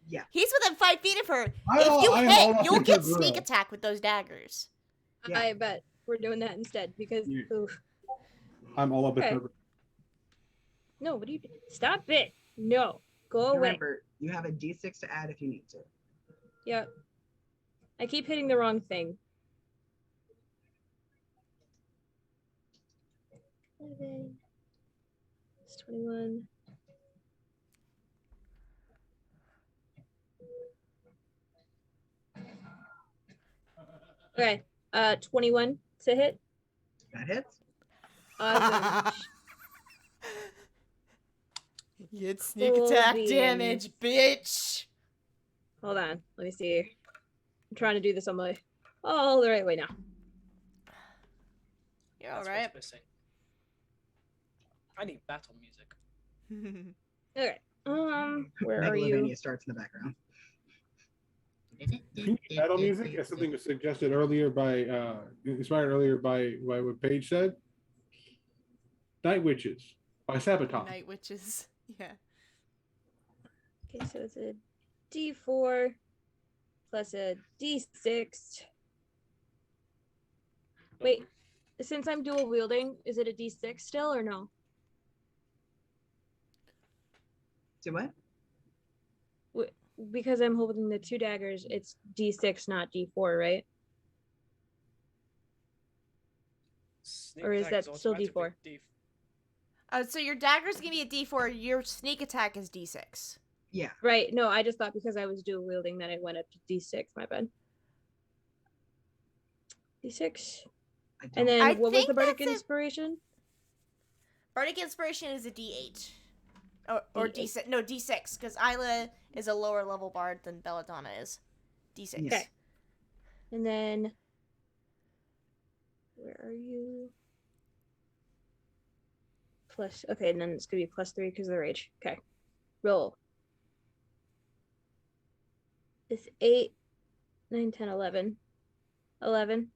Yeah. He's within 5 feet of her. If I you am hit, all you'll up get with her. sneak attack with those daggers. Yeah. I bet we're doing that instead because Yeah. oof. I'm all up Okay. with her. No, what are you doing? Stop it. No. Go away. Remember, you have a D6 to add if you need to. Yep. I keep hitting the wrong thing. 11. It's 21. Okay. 21 to hit. That hits. Awesome. Get sneak Full attack beans. damage, bitch. Hold on. Let me see. I'm trying to do this on my all the right way now. You're That's alright. what's missing. I need battle music. Okay. Where are you? Megalovania starts in the background. Battle music is something was suggested earlier by inspired earlier by what Paige said. Night Witches by Sabaton. Night witches. Yeah. Okay, so it's a D4 plus a D6. Wait, since I'm dual wielding, is it a D6 still or no? Do what? Because I'm holding the 2 daggers, it's D6, not D4, right? Sneak Or is attack that still automatically D4? So your dagger's gonna be a D4. Your sneak attack is D6. Yeah. Right. No, I just thought because I was dual wielding that it went up to D6. My bad. D6. And then I what was think the bardic that's it. inspiration? Bardic inspiration is a D8. Or D8. D6. No, D6, because Isla is a lower level bard than Belladonna is. D6. Okay. And then where are you? Plus, okay, and then it's gonna be +3 because of the rage. Okay. Roll. It's 8, 9, 10, 11. 11.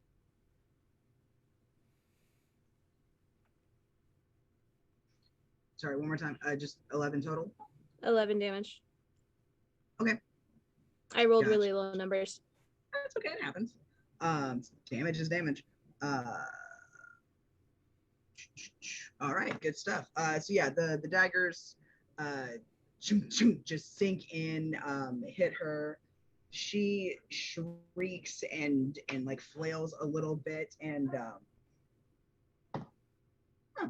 Sorry, one more time. Just 11 total. 11 damage. Okay. I rolled Gotcha. really low numbers. That's okay. It happens. Damage is damage. All right, good stuff. So yeah, the daggers just sink in, hit her. She shrieks and like flails a little bit, and all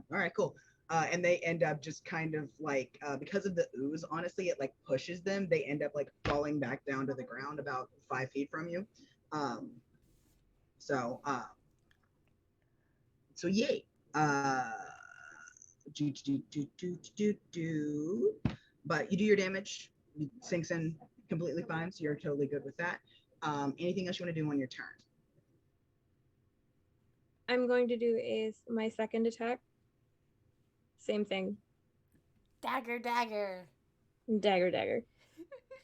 right, cool. And they end up just kind of like because of the ooze, honestly, it like pushes them. They end up like falling back down to the ground about 5 feet from you. So yay. But you do your damage, it sinks in completely fine, so you're totally good with that. Anything else you want to do on your turn? I'm going to do my second attack. Same thing. Dagger, dagger. Dagger, dagger.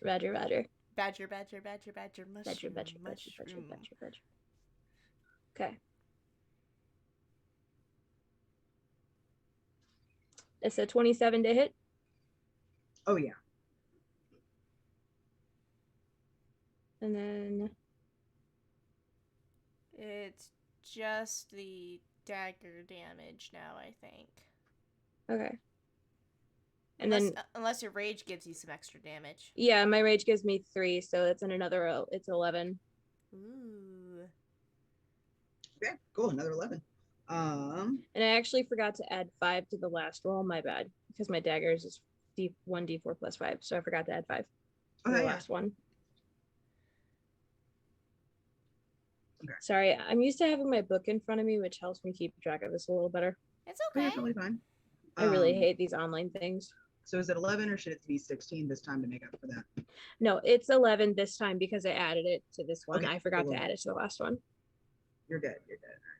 Roger, roger. Badger, badger, badger, badger, mushroom, Badger. Okay. It's a 27 to hit. Oh yeah. And then it's just the dagger damage now, I think. okay. And unless, then unless your rage gives you some extra damage. Yeah, my rage gives me 3, so it's in another. It's 11. Ooh. Okay, cool. Another 11. And I actually forgot to add 5 to the last roll. My bad, because my daggers is D1d4 plus 5, so I forgot to add 5 to the last one. Okay. Sorry, I'm used to having my book in front of me, which helps me keep track of this a little better. It's okay. Yeah, totally fine. I really hate these online things. So is it 11 or should it be 16 this time to make up for that? No, it's 11 this time because I added it to this one. Okay, I forgot cool. to add it to the last one. You're good. You're good. All right.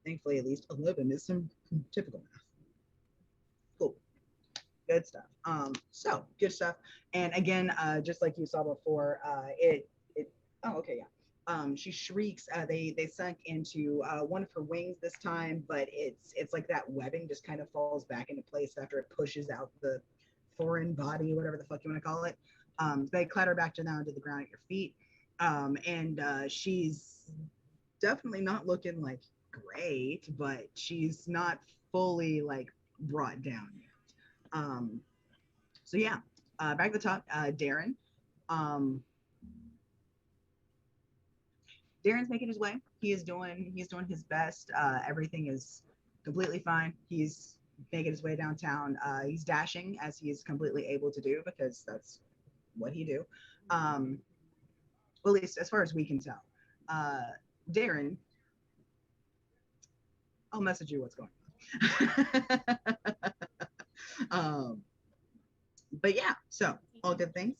Thankfully, at least 11 is some typical math. Cool. Good stuff. So good stuff. And again, just like you saw before, oh, okay, yeah. She shrieks. They sunk into one of her wings this time, but it's like that webbing just kind of falls back into place after it pushes out the foreign body, whatever the fuck you want to call it. They clatter back down to the ground at your feet, and she's definitely not looking like great, but she's not fully like brought down yet. So yeah, back at the top, Darren. Darren's making his way. He's doing his best. Everything is completely fine. He's making his way downtown. He's dashing as he is completely able to do because that's what he do. Well, at least as far as we can tell. Darren, I'll message you what's going on. But yeah, so all good things.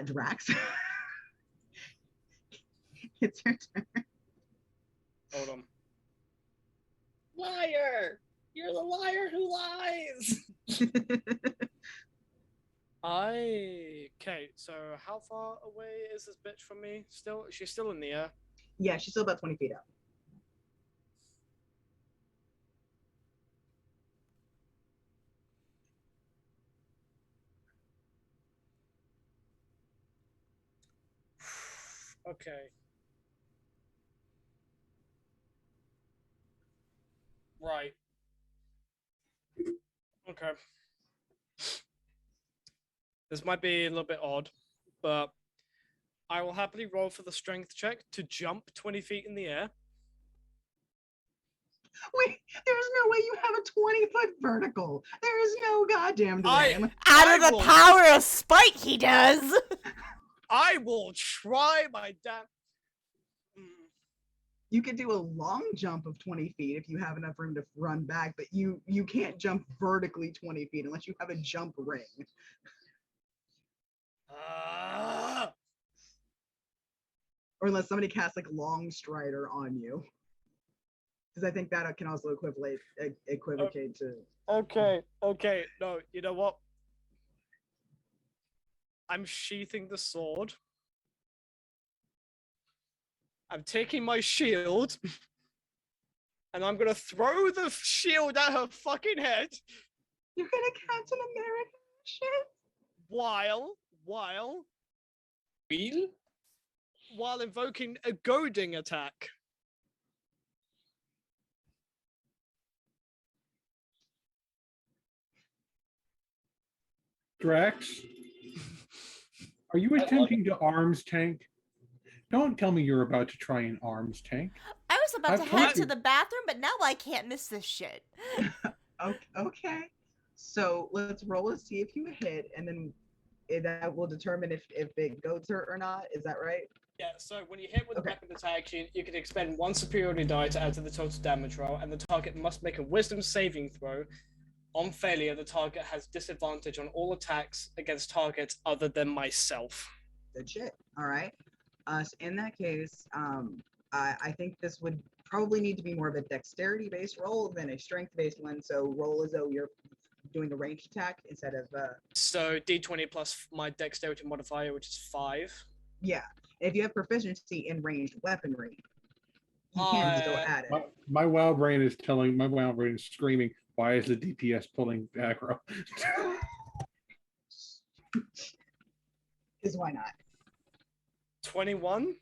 Drax. It's your turn. Hold on. Liar! You're the liar who lies! Okay, so how far away is this bitch from me? She's still in the air. Yeah, she's still about 20 feet up. Okay. Right. Okay. This might be a little bit odd, but I will happily roll for the strength check to jump 20 feet in the air. Wait, there's no way you have a 20-foot vertical. There is no goddamn way. Out of the power of spite, he does. I will try my damn. You could do a long jump of 20 feet if you have enough room to run back, but you can't jump vertically 20 feet unless you have a jump ring. Or unless somebody casts like Long Strider on you. Because I think that can also equivocate to. Okay. No, you know what? I'm sheathing the sword. I'm taking my shield. And I'm gonna throw the shield at her fucking head. You're gonna Captain America shit? While invoking a goading attack. Drax, are you attempting to arms tank? Don't tell me you're about to try an arms tank. I was about I've to told head to you. the bathroom, but now I can't miss this shit. Okay. So let's roll and see if you hit, and then that will determine if it goes her or not. Is that right? Yeah, so when you hit with a weapon attack, you can expend one superiority die to add to the total damage roll, and the target must make a wisdom saving throw. On failure, the target has disadvantage on all attacks against targets other than myself. Good shit. All right. So in that case, I think this would probably need to be more of a dexterity-based roll than a strength-based one. So roll as though you're doing a ranged attack instead of. So D20 plus my dexterity modifier, which is 5. Yeah. If you have proficiency in ranged weaponry, you can still add it. My wild brain is screaming, why is the DPS pulling aggro? Because why not? 21?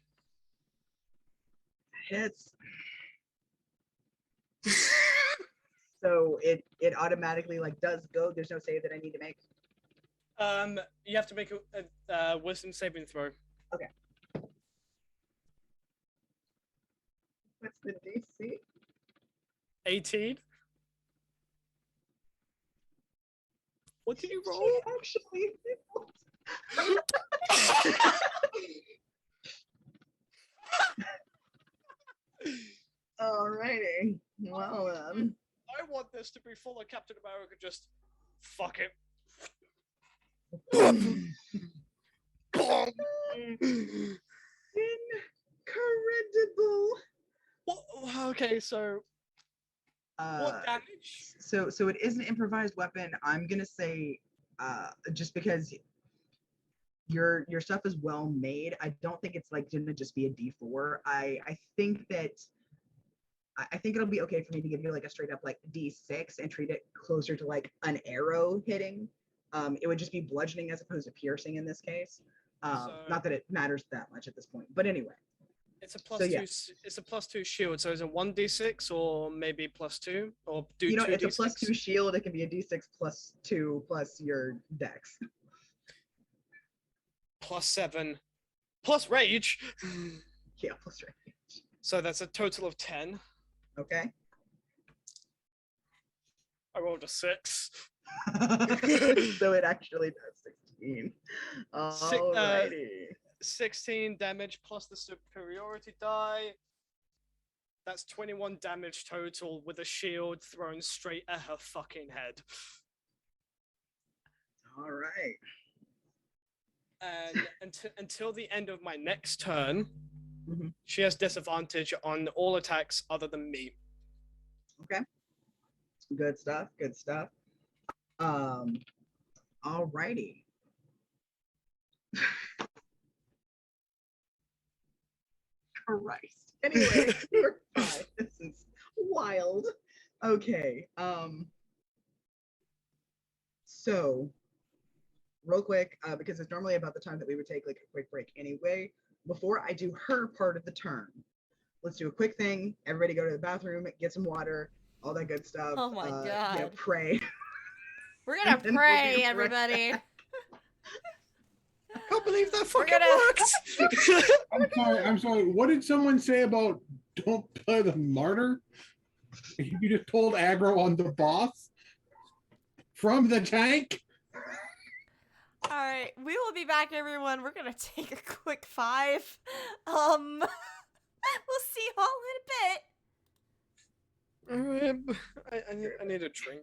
Hits. So it automatically does go. There's no save that I need to make. You have to make a wisdom saving throw. Okay. What's the DC? 18. What did you roll? She actually Alrighty. Well then. I want this to be full of Captain America. Just fuck it. Incredible. What? Okay, so what damage? So it is an improvised weapon. I'm gonna say, just because your stuff is well made, I don't think it's gonna just be a D4. I think it'll be okay for me to give you a straight up D6 and treat it closer to an arrow hitting. It would just be bludgeoning as opposed to piercing in this case. Not that it matters that much at this point, but anyway. It's a plus 2. It's a plus 2 shield. So is it 1d6 or maybe plus 2, or do you know? It's a plus 2 shield. It can be a d6 plus 2 plus your dex. Plus 7, plus rage. Yeah, plus rage. So that's a total of 10. Okay. I rolled a 6. So it actually does 16. Alrighty. 16 damage plus the superiority die. That's 21 damage total with a shield thrown straight at her fucking head. All right. And until the end of my next turn, she has disadvantage on all attacks other than me. Okay. Good stuff. Good stuff. Alrighty. Christ. Anyway, you're fine. This is wild. Okay. So real quick, because it's normally about the time that we would take a quick break anyway. before I do her part of the turn, let's do a quick thing. Everybody go to the bathroom, get some water, all that good stuff. Oh my God. Pray. We're gonna And we'll pray, be right everybody. back. I can't believe that We're fucking gonna- worked. I'm sorry. What did someone say about don't play the martyr? You just pulled aggro on the boss from the tank? All right, we will be back, everyone. We're gonna take a quick 5. We'll see you all in a bit. I need a drink.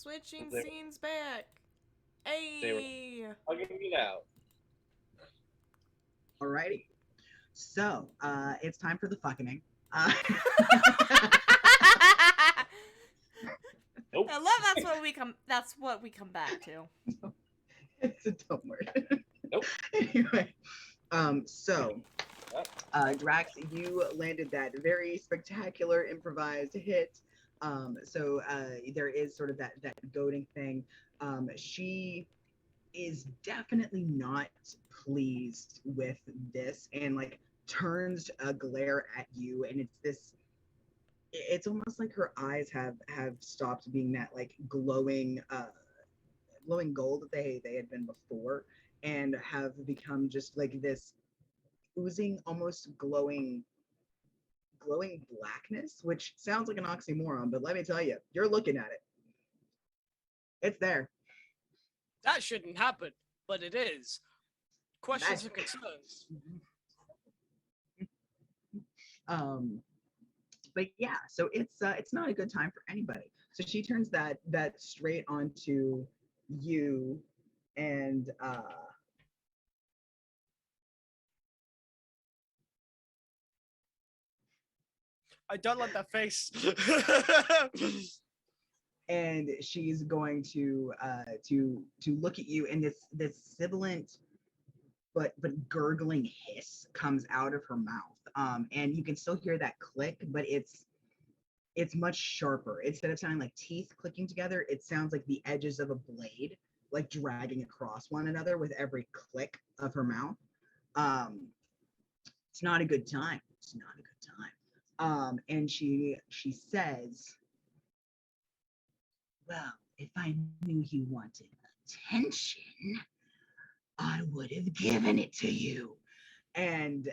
Switching They- scenes back. Hey. I'll give you now. Alrighty. So, it's time for the fucking. Nope. I love that's what we come back to. It's a dumb word. Nope. Anyway, so, Drax, you landed that very spectacular improvised hit. So there is sort of that goading thing. She is definitely not pleased with this, and like turns a glare at you, and it's almost like her eyes have stopped being that like glowing gold that they had been before, and have become just like this oozing, almost glowing blackness, which sounds like an oxymoron, but let me tell you, you're looking at it. It's there. That shouldn't happen, but it is. Questions and concerns. But yeah, so it's not a good time for anybody. So she turns that straight onto you, and I don't like that face. and she's going to look at you, and this sibilant but gurgling hiss comes out of her mouth, and you can still hear that click, but it's much sharper. Instead of sounding like teeth clicking together, it sounds like the edges of a blade like dragging across one another with every click of her mouth. It's not a good time. It's not a good time. And she says, well, if I knew you wanted attention, I would have given it to you. And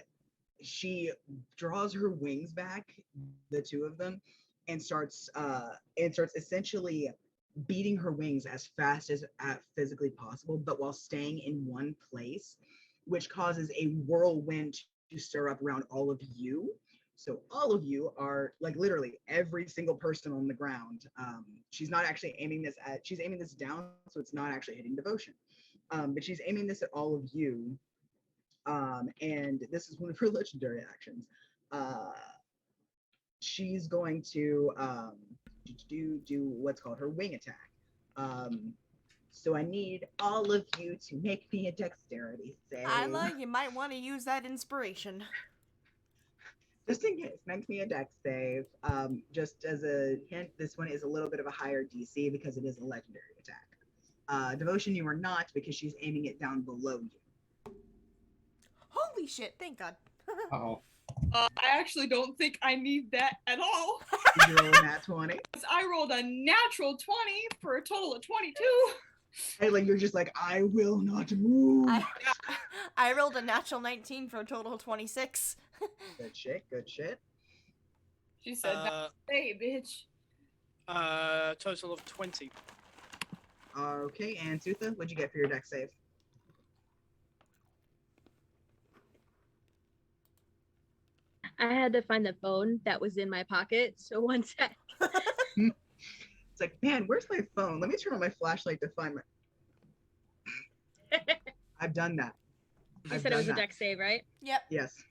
she draws her wings back, the two of them, and starts essentially beating her wings as fast as physically possible, but while staying in one place, which causes a whirlwind to stir up around all of you. So all of you are like literally every single person on the ground. She's not actually aiming this at, she's aiming this down, so it's not actually hitting devotion. But she's aiming this at all of you. And this is one of her legendary actions. She's going to do what's called her wing attack. So I need all of you to make me a dexterity save. Isla, you might want to use that inspiration. Just in case, make me a dex save. Just as a hint, this one is a little bit of a higher DC because it is a legendary attack. Devotion, you are not, because she's aiming it down below you. Holy shit, thank God. Oh. I actually don't think I need that at all. You roll a nat 20. I rolled a natural 20 for a total of 22. Hey, like you're just like, I will not move. I rolled a natural 19 for a total of 26. Good shit, good shit. She said, "Hey, bitch." Total of 20. Okay, and Sutha, what'd you get for your dex save? I had to find the phone that was in my pocket, so one sec. It's like, man, where's my phone? Let me turn on my flashlight to find my... I've done that. You said it was a dex save, right? Yep. Yes.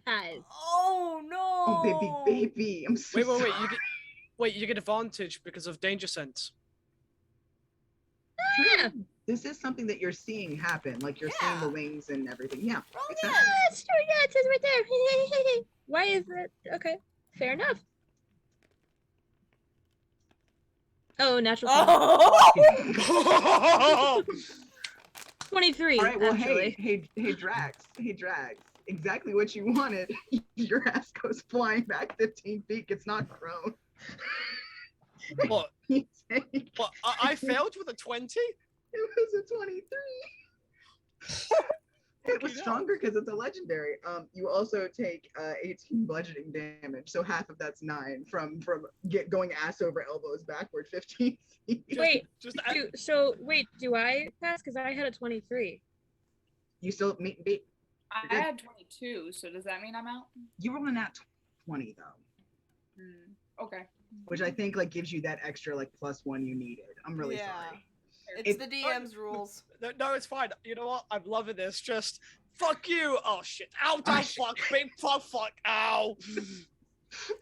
Size. Oh no! Oh baby, I'm so Wait, sorry. you get advantage because of danger sense. Yeah. This is something that you're seeing happen. Like you're seeing the wings and everything. Yeah. Makes sense. That's true. Yeah, it says right there. Why is it? Okay, fair enough. Oh, natural. Oh! 23. All right. Well, actually. hey, Drax. Exactly what you wanted. Your ass goes flying back 15 feet. It's not prone. What? What? I failed with a 20? It was a 23. It was stronger because it's a legendary. You also take 18 bludgeoning damage, so half of that's 9 from going ass over elbows backward 15 feet. Wait, do I pass? Because I had a 23. You still meet and beat. I had 22, so does that mean I'm out? You rolled a nat 20 though. Okay. which I think like gives you that extra like +1 you needed. I'm really sorry. It's the DM's rules. No, it's fine. You know what? I'm loving this. Just fuck you. Oh shit. Ow, down, fuck. Big fuck. Ow.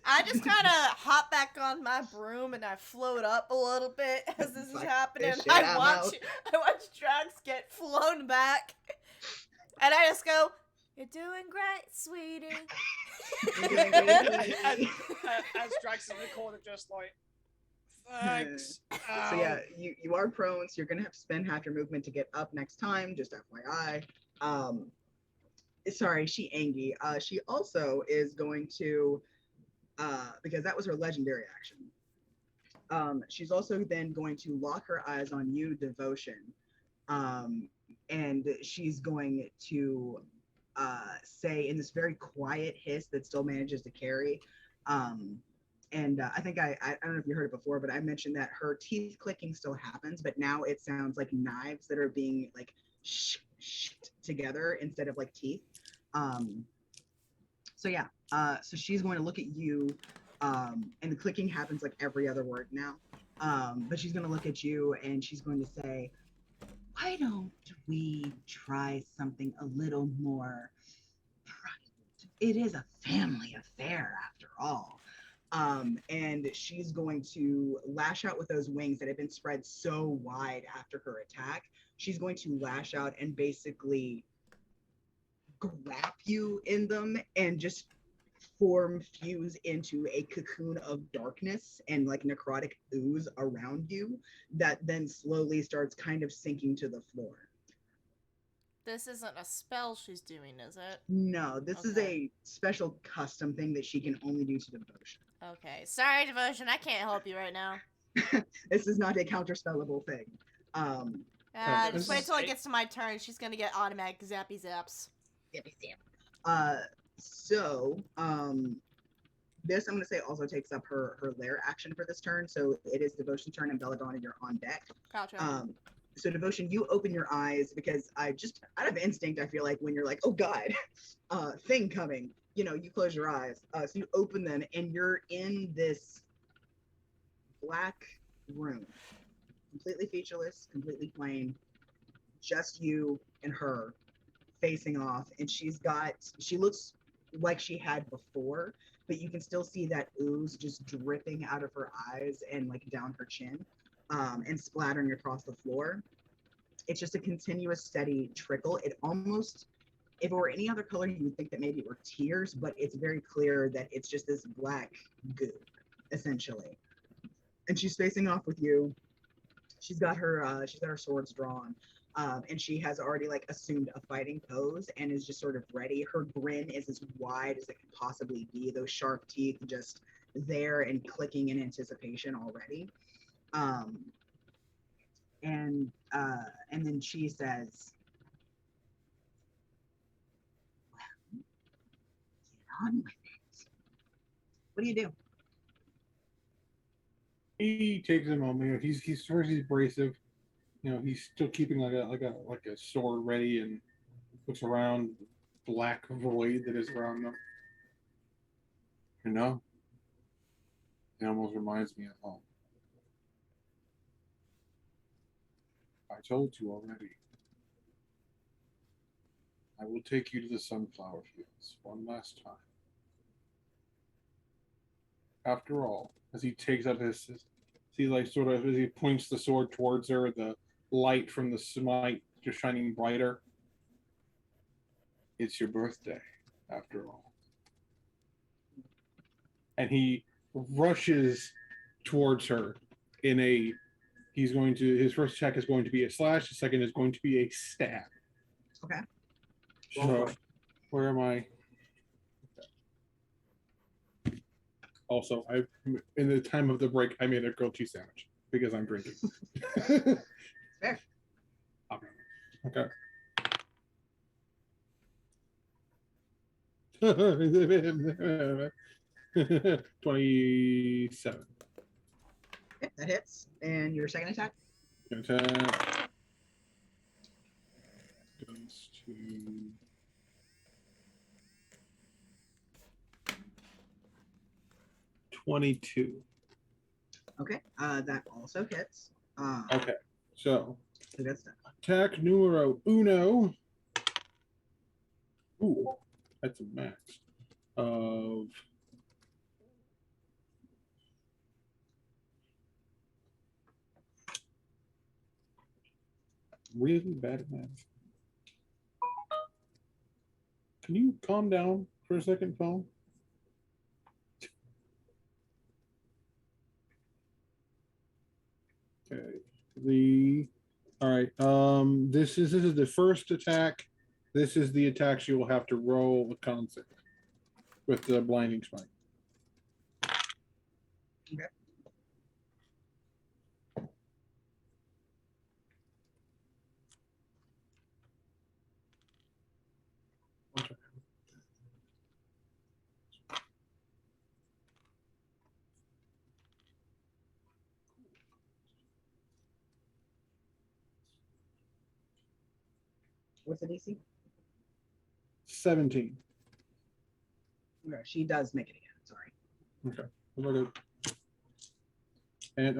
I just kind of hop back on my broom and I float up a little bit as this is happening. I watch Drax get flown back, and I just go, "You're doing great, sweetie." As Drax in the corner, just like, thanks. So yeah, you are prone, so you're gonna have to spend half your movement to get up next time. Just FYI. Sorry, she Angie. She also is going to. Because that was her legendary action. She's also then going to lock her eyes on you, Devotion. And she's going to say in this very quiet hiss that still manages to carry. I think I don't know if you heard it before, but I mentioned that her teeth clicking still happens, but now it sounds like knives that are being like together instead of like teeth. So yeah, so she's going to look at you, and the clicking happens like every other word now. But she's going to look at you and she's going to say, why don't we try something a little more private? It is a family affair after all. And she's going to lash out with those wings that have been spread so wide after her attack. She's going to lash out and basically wrap you in them and just fuse into a cocoon of darkness and like necrotic ooze around you that then slowly starts kind of sinking to the floor. This isn't a spell she's doing, is it? No, this is a special custom thing that she can only do to Devotion. Okay, sorry, Devotion, I can't help you right now. This is not a counterspellable thing. Just wait till it gets to my turn. She's gonna get automatic zappy zaps. This I'm going to say also takes up her lair action for this turn. So it is Devotion turn, and Belladonna, you're on deck. Gotcha. So Devotion, you open your eyes because I just out of instinct, I feel like when you're like, oh God, thing coming, you close your eyes. So you open them and you're in this black room, completely featureless, completely plain, just you and her facing off, and she looks like she had before, but you can still see that ooze just dripping out of her eyes and like down her chin, and splattering across the floor. It's just a continuous steady trickle. It almost, if it were any other color, you would think that maybe it were tears, but it's very clear that it's just this black goo, essentially. And she's facing off with you. She's got her swords drawn. And she has already like assumed a fighting pose and is just sort of ready. Her grin is as wide as it can possibly be. Those sharp teeth just there and clicking in anticipation already. And then she says, "Well, get on with it. What do you do?" He takes a moment. He's first he's abrasive. He's still keeping like a sword ready and looks around the black void that is around them. It almost reminds me of home. I told you already. I will take you to the sunflower fields one last time. After all, as he takes out his he like sort of as he points the sword towards her, the light from the smite just shining brighter. It's your birthday, after all. And he rushes towards her his first attack is going to be a slash, the second is going to be a stab. Okay. So, where am I? Also, in the time of the break, I made a grilled cheese sandwich because I'm drinking. Fair. Okay. 27. Okay, that hits. And your second attack? Attack goes to 22. Okay, that also hits. Okay, so good stuff. attack numero uno. Ooh, that's a max of really bad at math. Can you calm down for a second, phone? Okay. All right. This is the first attack. This is the attack she will have to roll a con save with the blinding smite. Okay. What's the DC? 17. Okay, she does make it again. Sorry. Okay. And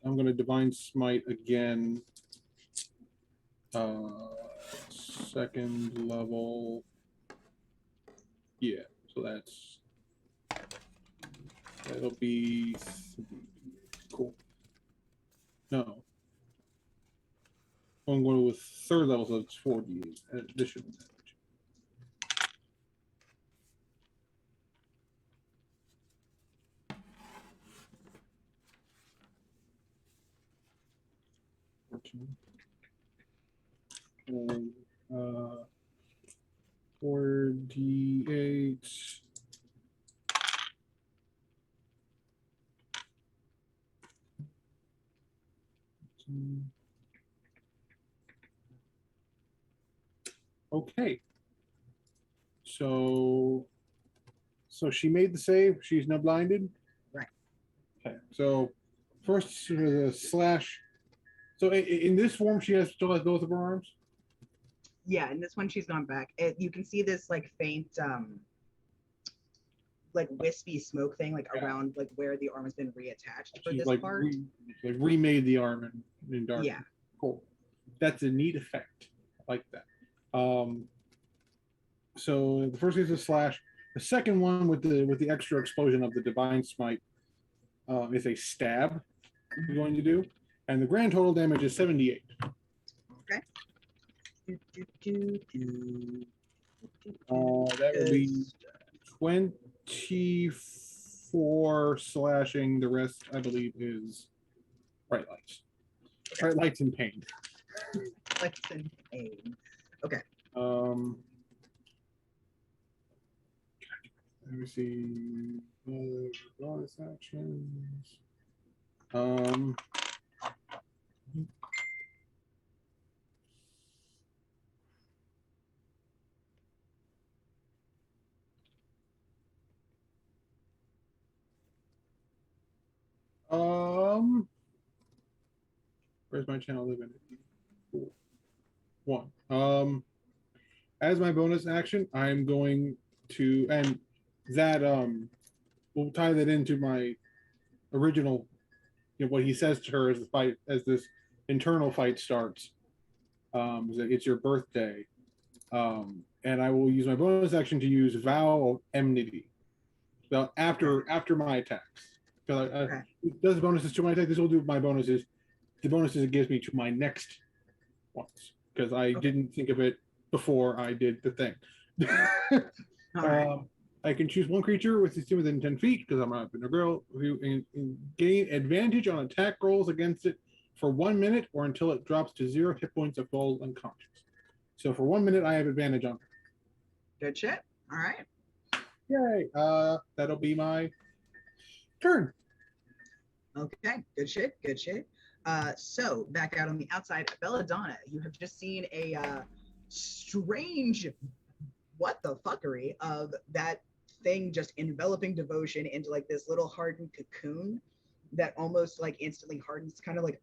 I'm going to divine smite again. Second level. Yeah, so that'll be cool. No. I'm going with third level, so it's 4d8 additional damage. And, 4d8. Okay. So she made the save. She's now blinded. Right. Okay. So first the slash. So in this form, still has both of her arms. Yeah, in this one she's gone back. You can see this like faint, like wispy smoke thing, like around like where the arm has been reattached for She's this like part. remade the arm in dark. Yeah. Cool. That's a neat effect. I like that. So the first is a slash. The second one with the extra explosion of the divine smite is a stab you're going to do, and the grand total damage is 78. Okay. That would be 24 slashing. The rest, I believe, is bright lights. Bright lights and pain. Lights and pain. Okay. Let me see. Bonus actions. Where's my channel living? One. As my bonus action, I'm going to, and that we'll tie that into my original, what he says to her as the fight, as this internal fight starts. It's your birthday, and I will use my bonus action to use Vow of Enmity. So after my attacks, it does bonuses to my attack. This will do my bonuses. The bonuses it gives me to my next ones because I didn't think of it before I did the thing. I can choose one creature with its within 10 feet because I'm not a girl who gain advantage on attack rolls against it for 1 minute or until it drops to 0 hit points of falls unconscious. So for 1 minute, I have advantage on her. Good shit. All right. Yay. That'll be my turn. Okay. Good shit. Good shit. So back out on the outside, Belladonna, you have just seen a strange what the fuckery of that thing just enveloping devotion into like this little hardened cocoon that almost like instantly hardens, kind of like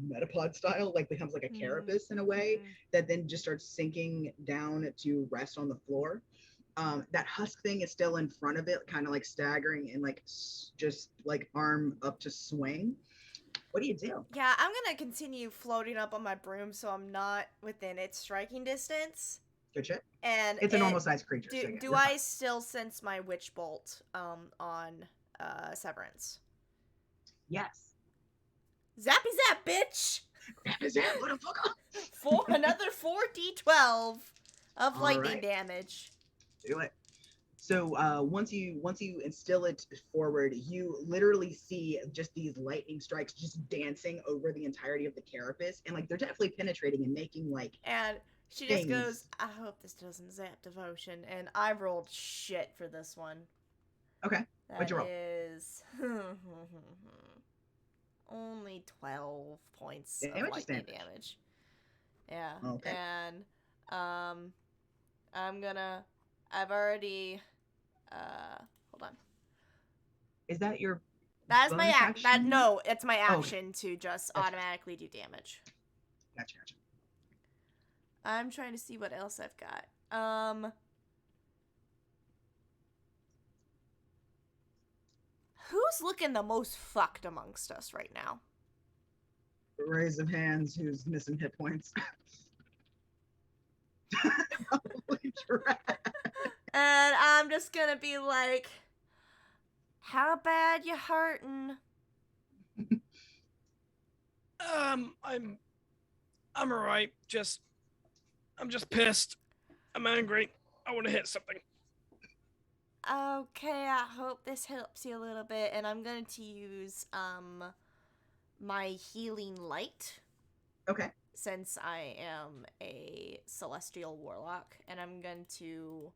metapod style, like becomes like a carapace in a way that then just starts sinking down to rest on the floor. That husk thing is still in front of it, kind of like staggering and like just like arm up to swing. What do you do? Yeah, I'm gonna continue floating up on my broom so I'm not within its striking distance. Good shit. And It's a normal sized creature. Do, so yeah, do you're I fine. still sense my witch bolt on Severance? Yes. Zappy zap, bitch! Zap, motherfucker! For another 4d12 of lightning right. damage. Do it. So once you instill it forward, you literally see just these lightning strikes just dancing over the entirety of the carapace, and like they're definitely penetrating and making like. And she just goes, I hope this doesn't zap devotion. And I rolled shit for this one. Okay. What'd you roll? Is only 12 points of Damage lightning damage. Yeah. Okay. And I've already hold on. Is that your That's my action? No, it's my Oh, action to just automatically do damage. Gotcha. I'm trying to see what else I've got. Who's looking the most fucked amongst us right now? Raise of hands who's missing hit points. Probably trash. And I'm just gonna be like, how bad you hurting? I'm alright. I'm just pissed. I'm angry. I want to hit something. Okay, I hope this helps you a little bit, and I'm going to use my healing light. Okay. Since I am a celestial warlock, and I'm going to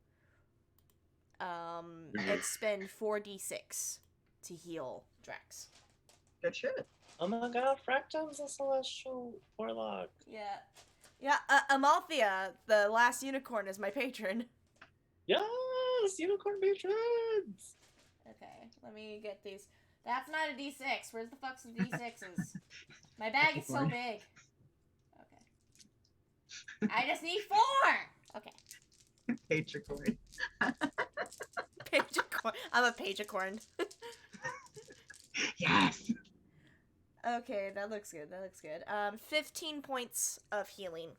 expend 4d6 to heal Drax. Good shit. Oh my god, Fractum's a celestial warlock. Yeah, Amalthea, the last unicorn, is my patron. Yes, unicorn patrons! Okay, let me get these. That's not a d6. Where's the fuck's the d6s? My bag is so big. Okay. I just need 4! Okay. Patricorn. Patricorn. I'm a patricorn. Yes. Okay, that looks good. 15 points of healing.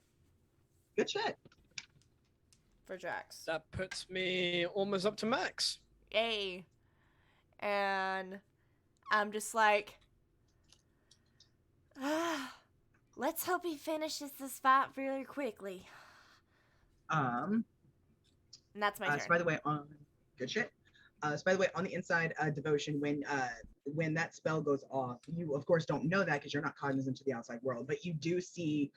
Good shit. For Drax. That puts me almost up to max. Yay. And I'm just like, let's hope he finishes this fight really quickly. And that's my turn. So by the way, good shit. So by the way, on the inside, devotion, when that spell goes off, you of course don't know that because you're not cognizant to the outside world, but you do see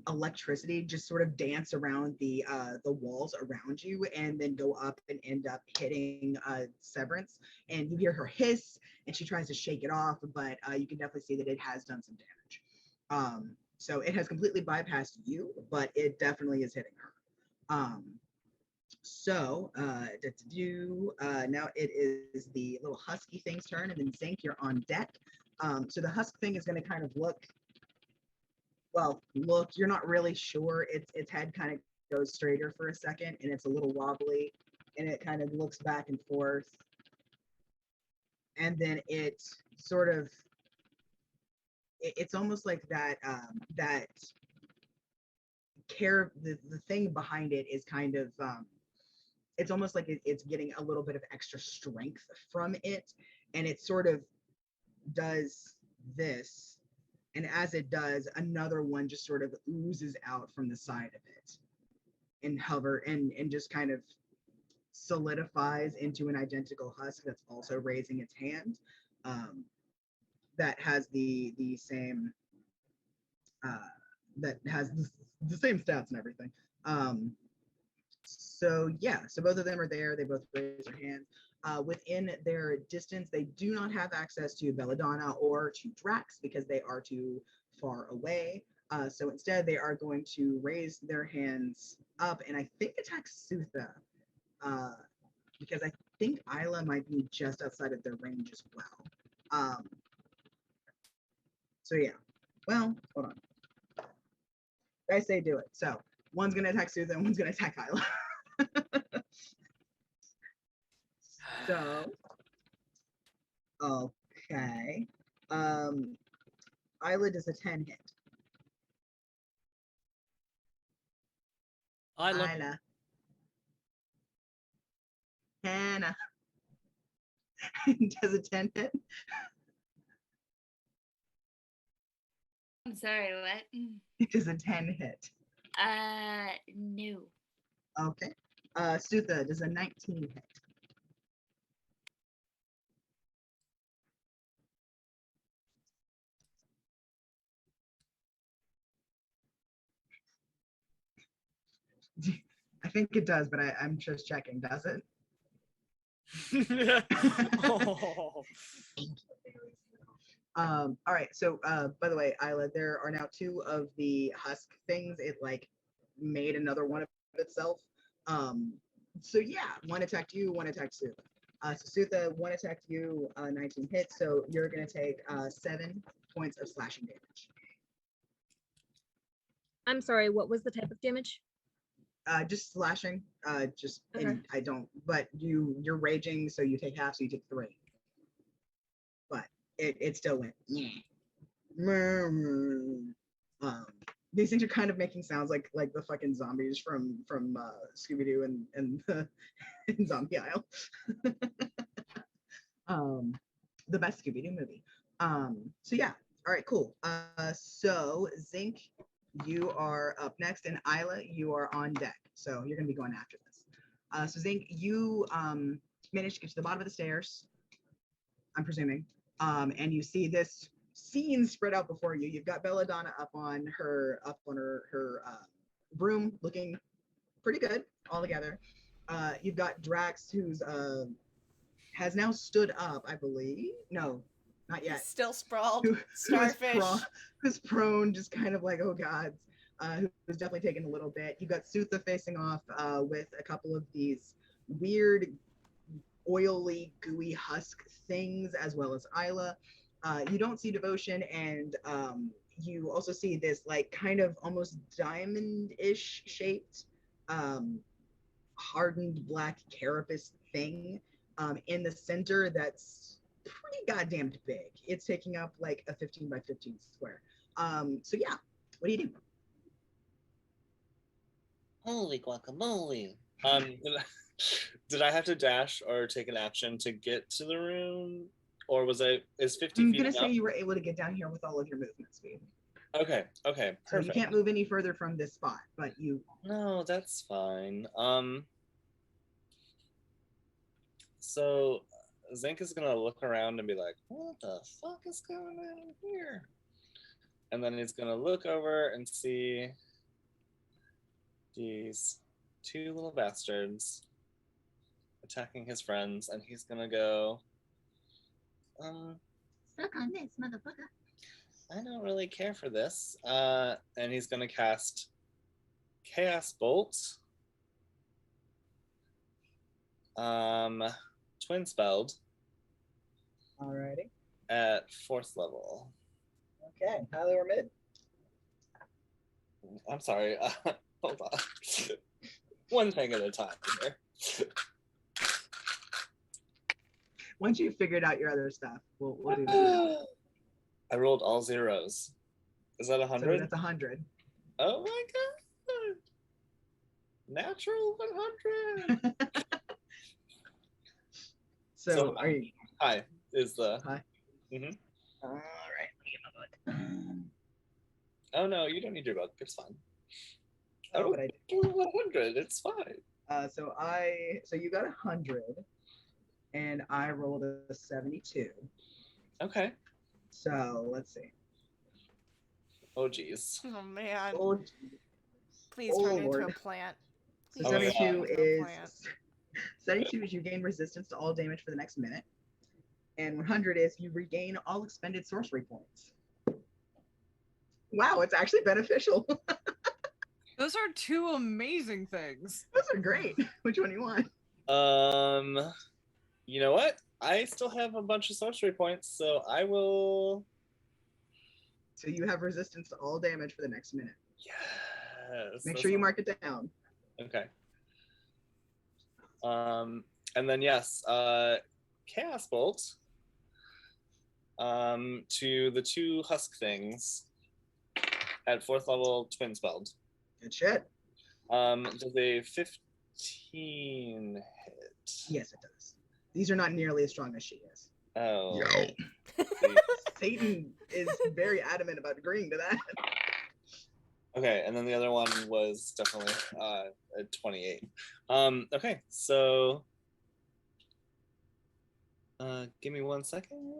electricity just sort of dance around the walls around you and then go up and end up hitting Severance, and you hear her hiss and she tries to shake it off, but you can definitely see that it has done some damage. So it has completely bypassed you, but it definitely is hitting her. So now it is the little husky thing's turn, and then Zink, you're on deck. So the husk thing is going to kind of look, you're not really sure. Its head kind of goes straighter for a second, and it's a little wobbly, and it kind of looks back and forth, and then it sort of, it's almost like that the thing behind it is kind of it's almost like it's getting a little bit of extra strength from it, and it sort of does this, and as it does, another one just sort of oozes out from the side of it and and just kind of solidifies into an identical husk that's also raising its hand, that has the same that has the same stats and everything. So both of them are there. They both raise their hands. Within their distance, they do not have access to Belladonna or to Drax because they are too far away. So instead, they are going to raise their hands up and I think attack Sutha, because I think Isla might be just outside of their range as well. So yeah, well, hold on. I say do it. So one's going to attack Sutha and one's going to attack Isla. So, okay. Isla does a 10 hit. Isla. Hannah. Does a 10 hit? I'm sorry, what? It does a 10 hit. No. Okay. Sutha does a 19 hit. I think it does, but I'm just checking. Does it? Oh. All right. So, by the way, Isla, there are now 2 of the husk things. It like made another one of itself. So yeah, one attacked you, one attacked Sutha. So Sutha, one attacked you, 19 hits. So you're gonna take 7 points of slashing damage. I'm sorry, what was the type of damage? Just slashing. Just Okay. and I don't. But you're raging, so you take half, so you take 3. But it still went. Yeah. These things are kind of making sounds like the fucking zombies from Scooby Doo and and Zombie Isle. The best Scooby Doo movie. So yeah. All right. Cool. So Zinc, you are up next, and Isla, you are on deck. So you're gonna be going after this. So Zinc, you managed to get to the bottom of the stairs, I'm presuming, and you see this scene spread out before you. You've got Belladonna up on her broom, looking pretty good all together. You've got Drax, who's has now stood up, I believe. No, not yet. He's still sprawled. Who Starfish. who's prone, just kind of like, oh gods. Who's definitely taken a little bit. You've got Sutha facing off with a couple of these weird, oily, gooey husk things, as well as Isla. You don't see Devotion, and you also see this like kind of almost diamond-ish shaped, hardened black carapace thing in the center that's pretty goddamn big. It's taking up like a 15 by 15 square. So yeah, what do you do? Holy guacamole. Did I have to dash or take an action to get to the room? Or is 50 I'm feet gonna enough? say you were able to get down here with all of your movement speed. Okay, perfect. So you can't move any further from this spot, but you... No, that's fine. So Zinc is gonna look around and be like, what the fuck is going on here? And then he's gonna look over and see these 2 little bastards attacking his friends, and he's gonna go, Suck on this, motherfucker. I don't really care for this. And he's gonna cast Chaos Bolt. Twin spelled. Alrighty. At 4th level. Okay, highly or mid? I'm sorry. Hold on. One thing at a time here. Once you've figured out your other stuff, we'll do that. I rolled all zeros. Is that 100? So that's 100. Oh my god! Natural 100. So are you? Hi is the hi. Mm-hmm. All right. Let me get my book. Oh no, you don't need your book. It's fine. Oh, but I did. 100. It's fine. So you got 100, and I rolled a 72. Okay. So let's see. Oh geez. Oh man. Oh, please turn into a plant. So 72 is you gain resistance to all damage for the next minute, and 100 is you regain all expended sorcery points. Wow, it's actually beneficial. Those are 2 amazing things. Those are great. Which one do you want? You know what? I still have a bunch of sorcery points, so I will. So you have resistance to all damage for the next minute. Yes. Make sure you mark it down. Okay. And then yes, Chaos Bolt to the 2 husk things at 4th level twin spelled. Good shit. Does a 15 hit? Yes, it does. These are not nearly as strong as she is. Oh. Satan is very adamant about agreeing to that. Okay, and then the other one was definitely a 28. Okay, so give me 1 second.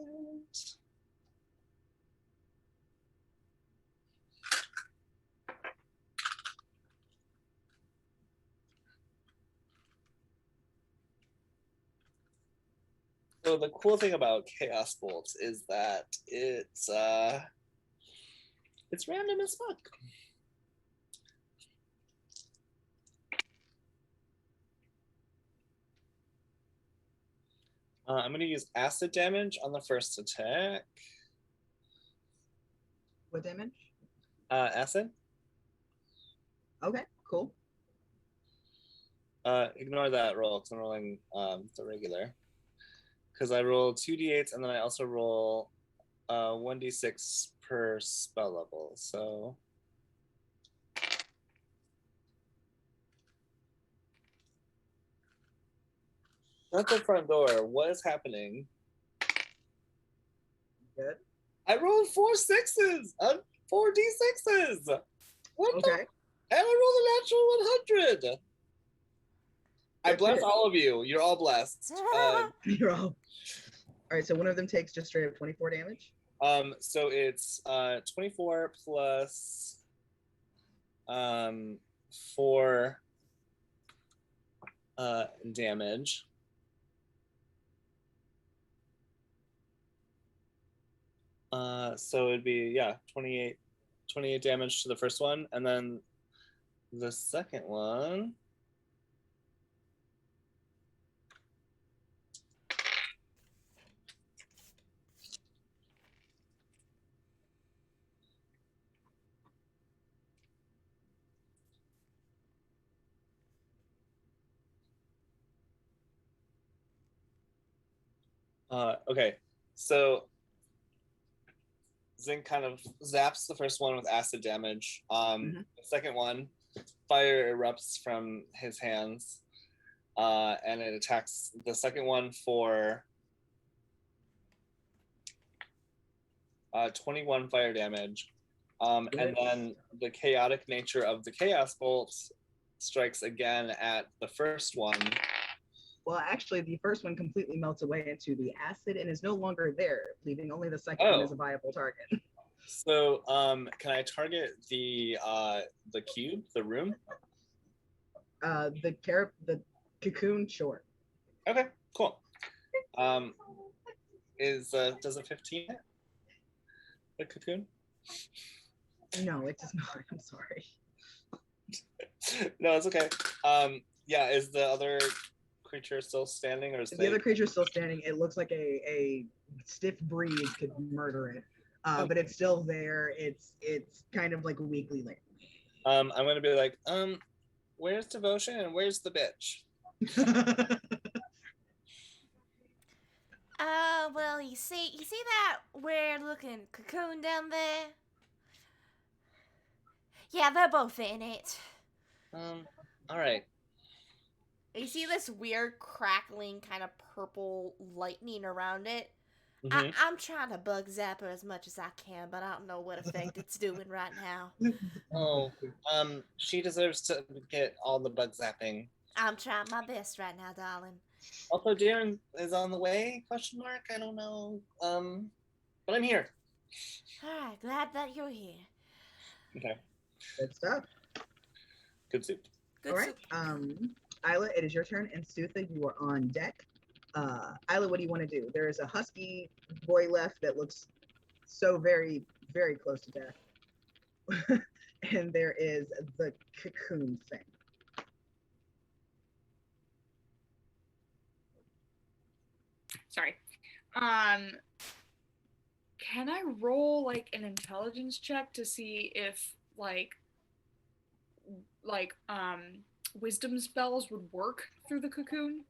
So the cool thing about Chaos Bolts is that it's random as fuck. I'm going to use acid damage on the first attack. What damage? Acid. Okay, cool. Ignore that roll because I'm rolling the regular. Because I roll 2d8s and then I also roll 1d6 per spell level. So at the front door, what is happening? Good. I rolled 4 6s on 4 d6s. What Okay. And I rolled a natural 100. I bless all of you. You're all blessed. You're all right. So one of them takes just straight up 24 damage. So it's 24 plus 4 damage. So it'd be 28 damage to the first one, and then the second one. Okay, so Zinc kind of zaps the first one with acid damage. The second one, fire erupts from his hands, and it attacks the second one for 21 fire damage. And then the chaotic nature of the Chaos Bolt strikes again at the first one. Well, actually, the first one completely melts away into the acid and is no longer there, leaving only the second one as a viable target. So, can I target the cube, the room? The cocoon, sure. Okay, cool. Does a 15 hit the cocoon? No, it does not. I'm sorry. No, it's okay. Is the other creature still standing, or is the other creature still standing? It looks like a stiff breeze could murder it, but it's still there. It's kind of like weakly lit. I'm gonna be like, where's Devotion and where's the bitch? Well, you see that weird looking cocoon down there? Yeah, they're both in it. All right. You see this weird crackling kind of purple lightning around it? Mm-hmm. I'm trying to bug zap her as much as I can, but I don't know what effect it's doing right now. Oh, she deserves to get all the bug zapping. I'm trying my best right now, darling. Also, Darren is on the way? Question mark. I don't know. But I'm here. All right, glad that you're here. Okay. Good stuff. Good soup. All right. Isla, it is your turn, and Sutha, you are on deck. Isla, what do you want to do? There is a husky boy left that looks so very, very close to death. And there is the cocoon thing. Sorry. Can I roll like an intelligence check to see if wisdom spells would work through the cocoon?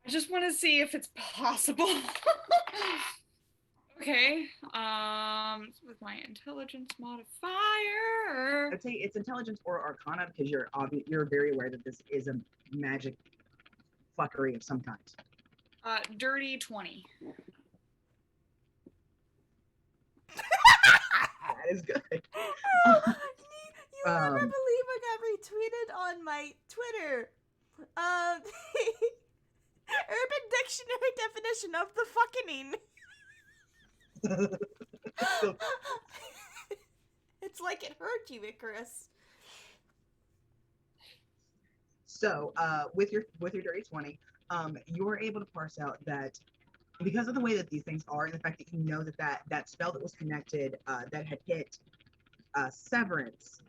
just want to see if it's possible. Okay. With my intelligence modifier. I'd say it's intelligence or arcana because you're very aware that this is a magic fuckery of some kind. Dirty 20. That is good. You never believe I got retweeted on my Twitter. Urban Dictionary definition of the fucking. It's like it hurt you, Icarus. So, with your dirty 20, you were able to parse out that because of the way that these things are, and the fact that you know that spell that was connected, that had hit Severance,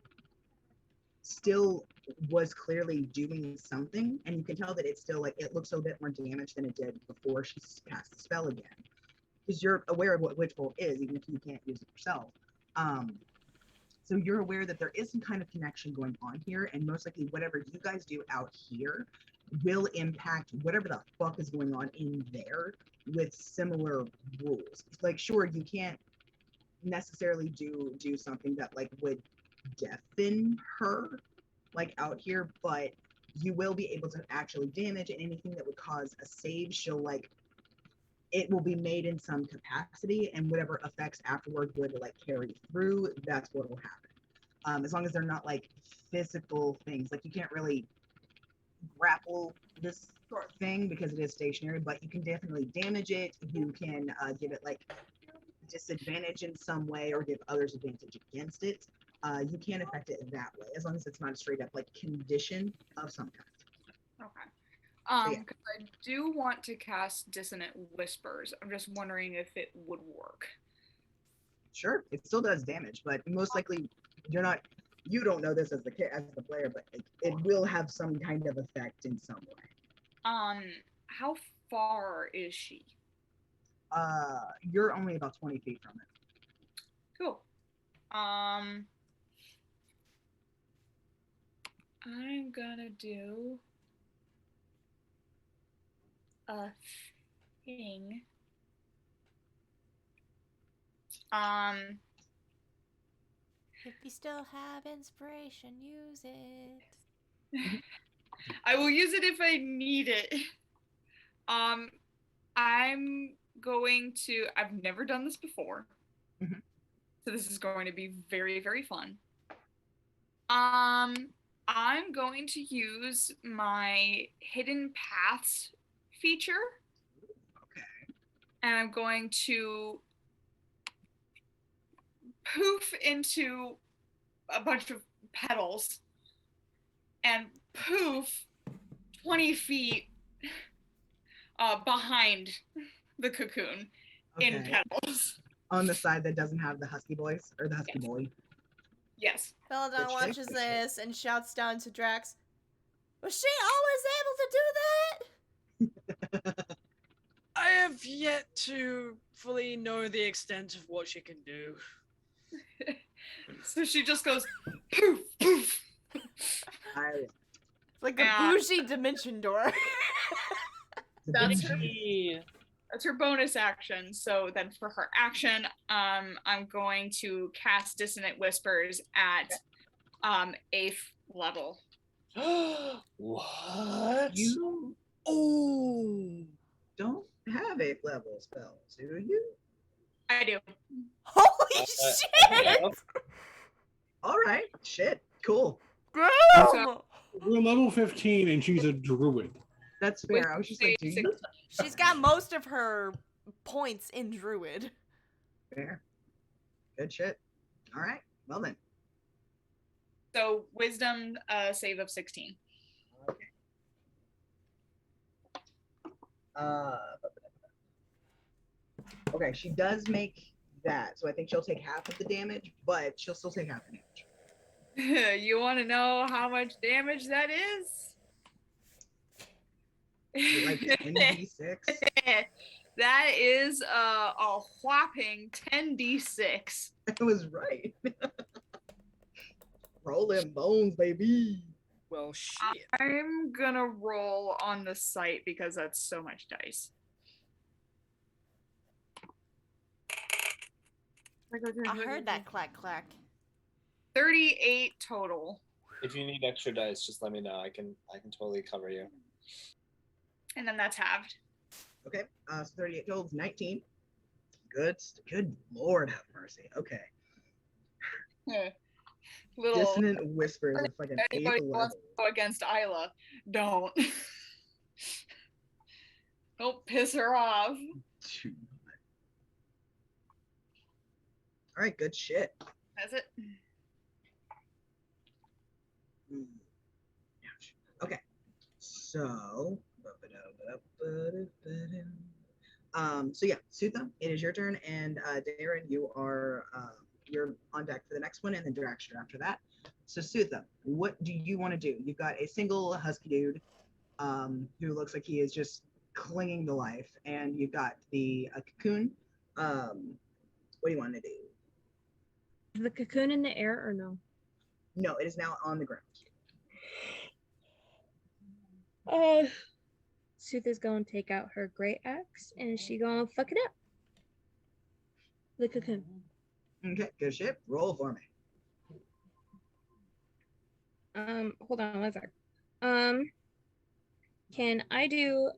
still was clearly doing something, and you can tell that it's still like it looks a bit more damaged than it did before she cast the spell again. Because you're aware of what Witch Bolt is, even if you can't use it yourself. So you're aware that there is some kind of connection going on here, and most likely whatever you guys do out here will impact whatever the fuck is going on in there with similar rules. Like, sure, you can't necessarily do something that like would deafen her like out here, but you will be able to actually damage, and anything that would cause a save, she'll like it will be made in some capacity, and whatever effects afterward would like carry through, that's what will happen. As long as they're not like physical things, like you can't really grapple this sort of thing because it is stationary, but you can definitely damage it. You can give it like disadvantage in some way or give others advantage against it. You can affect it that way, as long as it's not a straight up like condition of some kind. Okay. So, yeah. Because I do want to cast Dissonant Whispers. I'm just wondering if it would work. Sure, it still does damage, but most likely you don't know this as the player, but it will have some kind of effect in some way. How far is she? You're only about 20 feet from it. Cool. I'm gonna do a thing. If you still have inspiration, use it. I will use it if I need it. I'm going to. I've never done this before, so this is going to be very, very fun. I'm going to use my Hidden Paths feature. Okay. And I'm going to poof into a bunch of petals and poof 20 feet behind the cocoon in petals. On the side that doesn't have the husky voice or the husky boy. Yes. Belladonna Good shit, watches good this and shouts down to Drax, "Was she always able to do that?" I have yet to fully know the extent of what she can do. So she just goes poof, poof. Like a bougie dimension door. That's her bonus action. So then for her action, I'm going to cast Dissonant Whispers at 8th level. What? You don't have 8th level spells, do you? I do. Holy shit! All right, shit, cool. Damn! We're level 15 and she's a druid. That's fair. I was just like, do you? She's got most of her points in druid. Fair. Good shit. All right, well then. So wisdom save of 16. Okay, she does make that, so I think she'll take half of the damage, but she'll still take half the damage. You want to know how much damage that is? Like 10d6? That is a whopping 10d6. I was right. Roll them bones, baby. Well, shit. I'm gonna roll on the site because that's so much dice. I heard that clack clack. 38 total. If you need extra dice, just let me know. I can totally cover you. And then that's halved. Okay, so 38 total is 19. Good Lord have mercy. Okay. Little Dissonant whispers of fucking anybody 8th who wants level. to go against Isla, don't. Don't piss her off. All right, good shit. That's it. Okay, so so yeah, Sutha, it is your turn, and Darren, you're on deck for the next one, and then Draxter after that. So Sutha, what do you want to do? You've got a single husky dude who looks like he is just clinging to life, and you've got a cocoon. What do you want to do? Is the cocoon in the air or no? No, it is now on the ground. Sutha's gonna take out her great axe and she gonna fuck it up. The cocoon. Okay, good shit. Roll for me. Hold on one sec. Can I do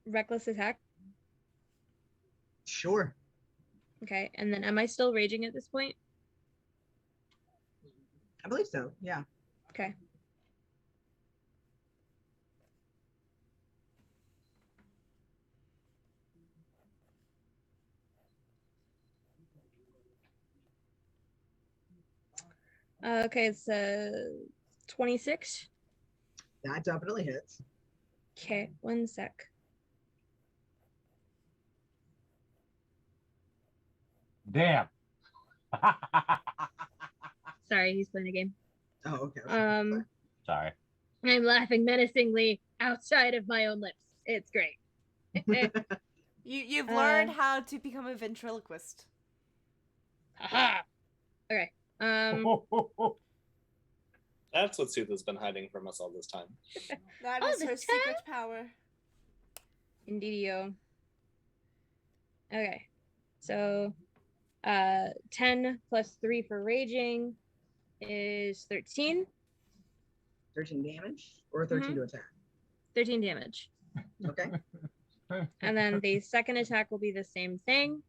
reckless attack? Sure. Okay, and then am I still raging at this point? I believe so. Yeah. Okay. Okay, it's 26. That definitely hits. Okay, one sec. Damn. Sorry, he's playing a game. Oh, okay. Sorry. I'm laughing menacingly outside of my own lips. It's great. You've learned how to become a ventriloquist. Haha. Okay. That's what Sutha's been hiding from us all this time. That All is the her time? secret power. Indeedio. Okay. So 10 plus 3 for raging is 13. 13 damage or 13 to attack? 13 damage. Okay. And then the second attack will be the same thing.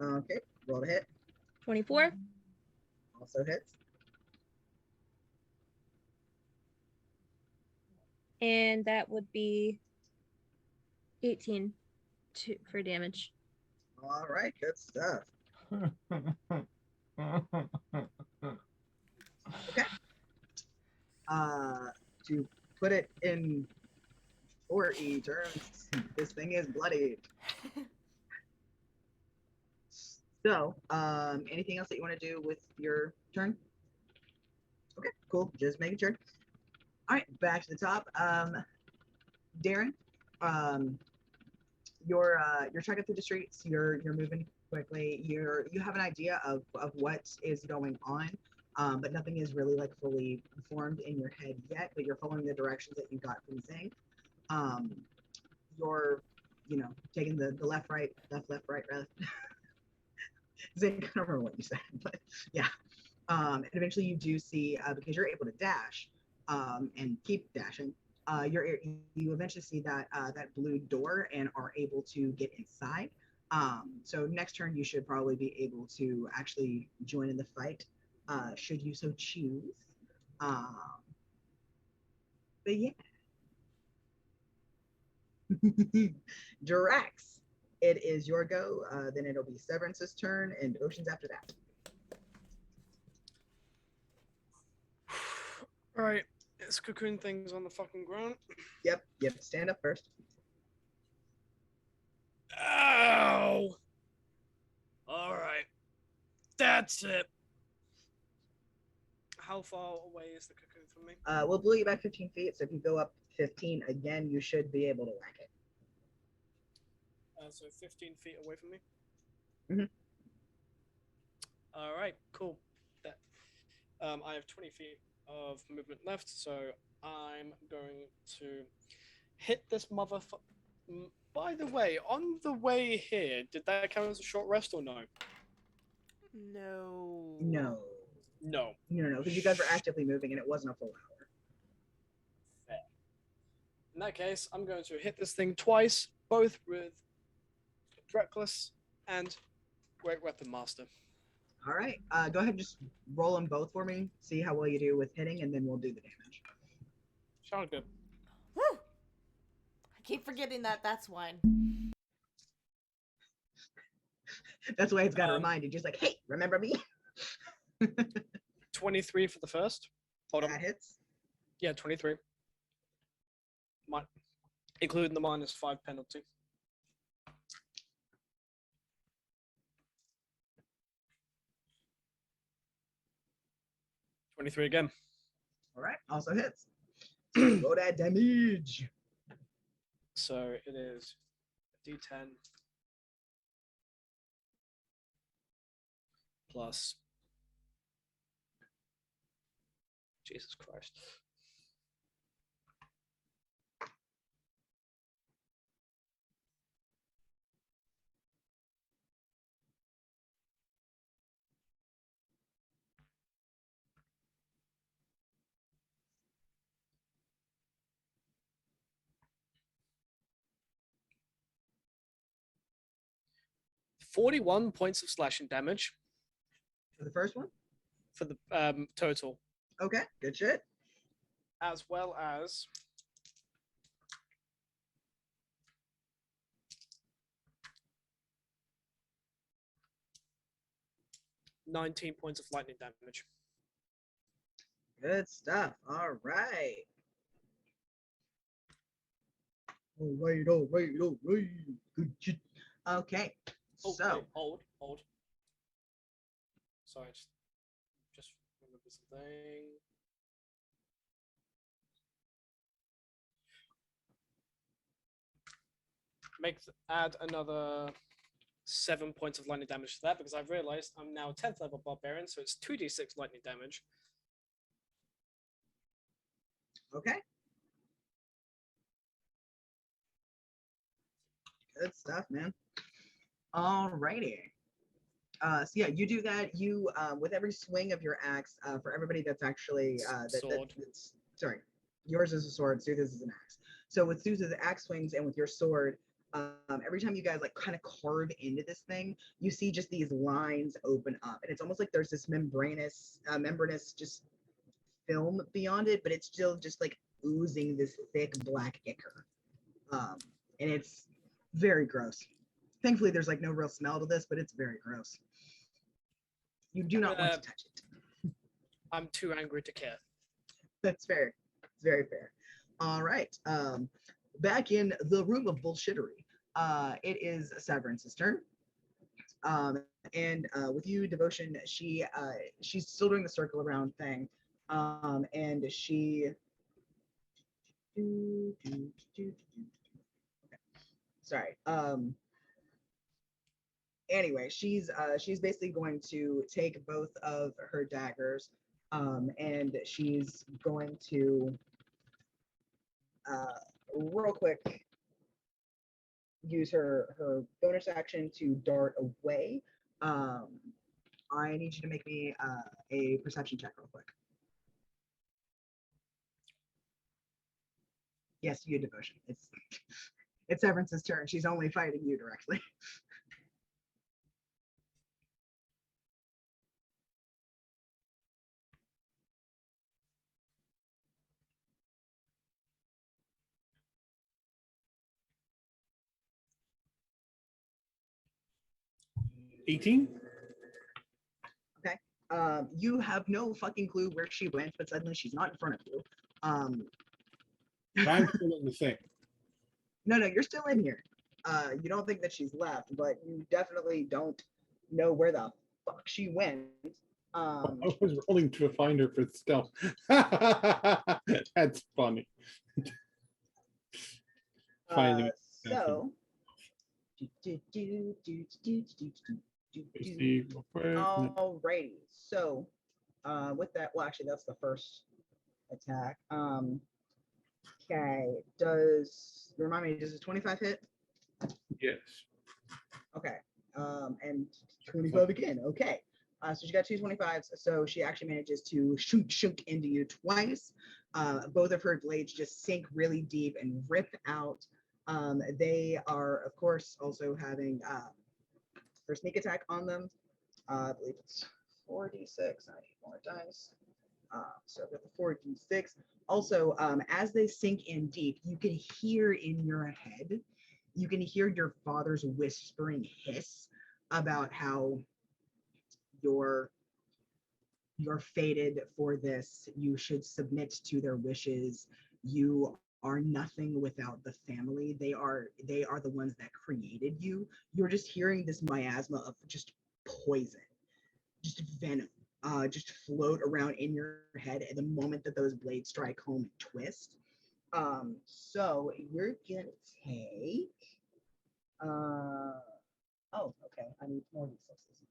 Okay. Roll to hit. 24. Also hits. And that would be 18 for damage. All right. Good stuff. Okay. To put it in 4E terms, this thing is bloodied. So, anything else that you want to do with your turn? Okay, cool. Just making sure. All right, back to the top. Darren, you're trekking through the streets. You're moving quickly. You have an idea of what is going on, but nothing is really like fully formed in your head yet. But you're following the directions that you got from Zing. You're taking the left, right, left, right. Zing, I don't remember what you said, but yeah. And eventually you do see, because you're able to dash and keep dashing, you eventually see that that blue door and are able to get inside. So next turn you should probably be able to actually join in the fight, should you so choose. But yeah. Drax, it is your go. Then it'll be Severance's turn and Ocean's after that. All right, this cocoon thing's on the fucking ground. Yep, you have to stand up first. Ow! All right, that's it. How far away is the cocoon from me? We'll blow you back 15 feet, so if you go up 15 again, you should be able to whack it. So 15 feet away from me? Mm-hmm. All right, cool. That. I have 20 feet of movement left, so I'm going to hit this motherfucker. By the way, on the way here, did that count as a short rest or no? No. No. No. No, because you guys were actively moving and it wasn't a full hour. Fair. In that case, I'm going to hit this thing twice, both with Reckless and Great Weapon Master. All right. Go ahead and just roll them both for me. See how well you do with hitting, and then we'll do the damage. Sounds good. Woo! I keep forgetting that that's one. That's why it's got to remind you, just like, hey, remember me? 23 for the first. Hold on. That hits. Yeah, 23. Including the -5 penalty. $23 again. All right. Also hits. Roll that damage. So it is D10 plus. Jesus Christ. $41 points of slashing damage. For the first one? For the total. Okay, good shit. As well as 19 points of lightning damage. Good stuff. All right. All right. Good shit. Okay. Oh, So. wait, hold. Sorry, just remember something. Add another 7 points of lightning damage to that because I've realized I'm now 10th level barbarian, so it's 2d6 lightning damage. Okay. Good stuff, man. Alrighty. So yeah, you do that. You with every swing of your axe, for everybody that's actually sword. Sorry, yours is a sword. Sooth's is an axe. So with Sooth's axe swings and with your sword, every time you guys like kind of carve into this thing, you see just these lines open up, and it's almost like there's this membranous just film beyond it, but it's still just like oozing this thick black ichor, and it's very gross. Thankfully, there's like no real smell to this, but it's very gross. You do not want to touch it. I'm too angry to care. That's fair. It's very fair. All right. Back in the room of bullshittery, it is Severance's turn. And with you, Devotion, she's still doing the circle around thing. And she okay. Sorry. Anyway, she's basically going to take both of her daggers, and she's going to real quick use her bonus action to dart away. I need you to make me a perception check real quick. Yes, you, Devotion. It's Severance's turn. She's only fighting you directly. $18. Okay. You have no fucking clue where she went, but suddenly she's not in front of you. I'm still in the thing. No, you're still in here. You don't think that she's left, but you definitely don't know where the fuck she went. I was rolling to find her for stealth. That's funny. Finding so. Alrighty. So With that, well, actually, that's the first attack. Okay. Remind me, does a 25 hit? Yes. Okay. And 25 again. Okay. So she got two 25s. So she actually manages to shoot into you twice. Both of her blades just sink really deep and rip out. They are, of course, also having her sneak attack on them. I believe it's 4d6. I need more dice. So I've got the 4d6. Also, as they sink in deep, you can hear in your head, you can hear your father's whispering hiss about how you're fated for this. You should submit to their wishes. You are nothing without the family. They are the ones that created you. You're just hearing this miasma of just poison, just venom, just float around in your head at the moment that those blades strike home and twist. So you're gonna take. Oh, okay. I need more d6s.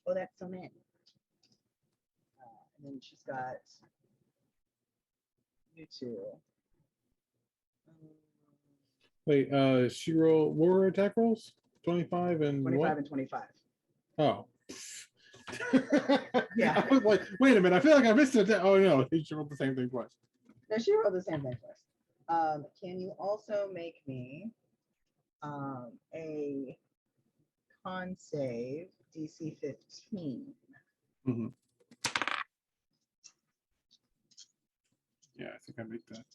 Oh, that's so many. And then she's got you two. Wait, she roll war attack rolls? 25 and 25 what? and 25. Oh. Yeah. I was like, wait a minute, I feel like I missed it. Oh no, she rolled the same thing twice. No, she rolled the same thing twice. Can you also make me a con save DC 15? Mm-hmm. Yeah, I think I make that.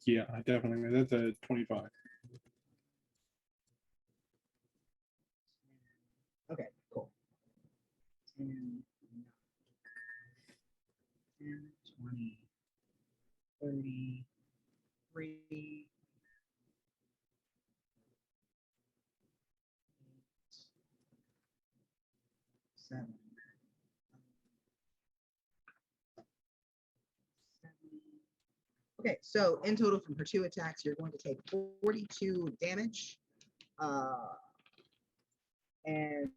Yeah, I definitely made that's a 25. Okay, cool. 10, 20, 30, 3, 7. Okay, so in total from her two attacks, you're going to take 42 damage. And